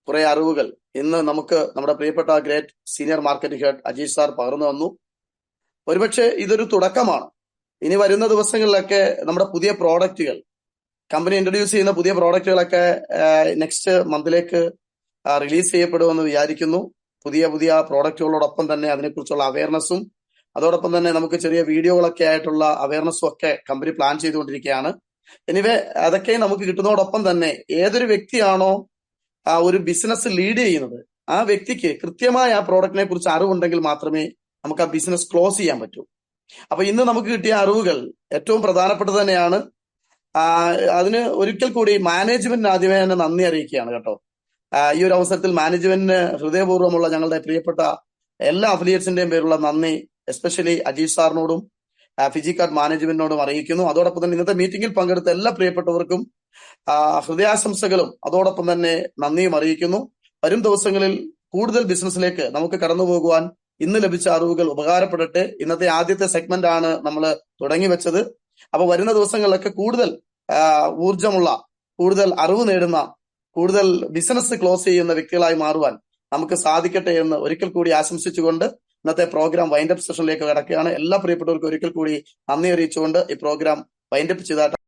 കുറെ അറിവുകൾ ഇന്ന് നമുക്ക് നമ്മുടെ പ്രിയപ്പെട്ട great senior marketing head Ajeesh sir പകർന്നു വന്നു. ഒരുപക്ഷെ ഇതൊരു തുടക്കമാണ്. ഇനി വരുന്ന ദിവസങ്ങളിലൊക്കെ നമ്മുടെ പുതിയ പ്രോഡക്റ്റുകൾ, കമ്പനി ഇൻട്രൊഡ്യൂസ് ചെയ്യുന്ന പുതിയ പ്രോഡക്റ്റുകളൊക്കെ നെക്സ്റ്റ് മന്തിലേക്ക് റിലീസ് ചെയ്യപ്പെടുമെന്ന് വിചാരിക്കുന്നു. പുതിയ പുതിയ പ്രോഡക്റ്റുകളോടൊപ്പം തന്നെ അതിനെക്കുറിച്ചുള്ള അവയർനെസ്സും അതോടൊപ്പം തന്നെ നമുക്ക് ചെറിയ വീഡിയോകളൊക്കെ ആയിട്ടുള്ള അവയർനെസ്സും ഒക്കെ കമ്പനി പ്ലാൻ ചെയ്തുകൊണ്ടിരിക്കുകയാണ്. എനിവേ അതൊക്കെ നമുക്ക് കിട്ടുന്നതോടൊപ്പം തന്നെ ഏതൊരു വ്യക്തിയാണോ ഒരു ബിസിനസ് ലീഡ് ചെയ്യുന്നത് ആ വ്യക്തിക്ക് കൃത്യമായ ആ പ്രോഡക്റ്റിനെ കുറിച്ച് അറിവുണ്ടെങ്കിൽ മാത്രമേ നമുക്ക് ആ ബിസിനസ് ക്ലോസ് ചെയ്യാൻ പറ്റൂ. അപ്പൊ ഇന്ന് നമുക്ക് കിട്ടിയ അറിവുകൾ ഏറ്റവും പ്രധാനപ്പെട്ടത് തന്നെയാണ്. അതിന് ഒരിക്കൽ കൂടി മാനേജ്മെന്റിന് ആദ്യമേ തന്നെ നന്ദി അറിയിക്കുകയാണ് കേട്ടോ. ഈ ഒരു അവസരത്തിൽ മാനേജ്മെന്റിന് ഹൃദയപൂർവ്വമുള്ള ഞങ്ങളുടെ പ്രിയപ്പെട്ട എല്ലാ അഫിലിയേറ്റ്സിന്റെയും പേരുള്ള നന്ദി എസ്പെഷ്യലി അജീഷ് സാറിനോടും ഫിജികാർഡ് മാനേജ്മെന്റിനോടും അറിയിക്കുന്നു. അതോടൊപ്പം തന്നെ ഇന്നത്തെ മീറ്റിംഗിൽ പങ്കെടുത്ത എല്ലാ പ്രിയപ്പെട്ടവർക്കും ഹൃദയാശംസകളും അതോടൊപ്പം തന്നെ നന്ദിയും അറിയിക്കുന്നു. വരും ദിവസങ്ങളിൽ കൂടുതൽ ബിസിനസ്സിലേക്ക് നമുക്ക് കടന്നു പോകുവാൻ ഇന്ന് ലഭിച്ച അറിവുകൾ ഉപകാരപ്പെടട്ടെ. ഇന്നത്തെ ആദ്യത്തെ സെഗ്മെന്റ് ആണ് നമ്മൾ തുടങ്ങി വെച്ചത്. അപ്പൊ വരുന്ന ദിവസങ്ങളിലൊക്കെ കൂടുതൽ ഊർജമുള്ള, കൂടുതൽ അറിവ് നേടുന്ന, കൂടുതൽ ബിസിനസ് ക്ലോസ് ചെയ്യുന്ന വ്യക്തികളായി മാറുവാൻ നമുക്ക് സാധിക്കട്ടെ എന്ന് ഒരിക്കൽ കൂടി ആശംസിച്ചുകൊണ്ട് ഇന്നത്തെ പ്രോഗ്രാം വൈൻഡപ്പ് സെഷനിലേക്ക് കടക്കുകയാണ്. എല്ലാ പ്രിയപ്പെട്ടവർക്കും ഒരിക്കൽ കൂടി നന്ദി അറിയിച്ചുകൊണ്ട് ഈ പ്രോഗ്രാം വൈൻഡപ്പ് ചെയ്തായിട്ട്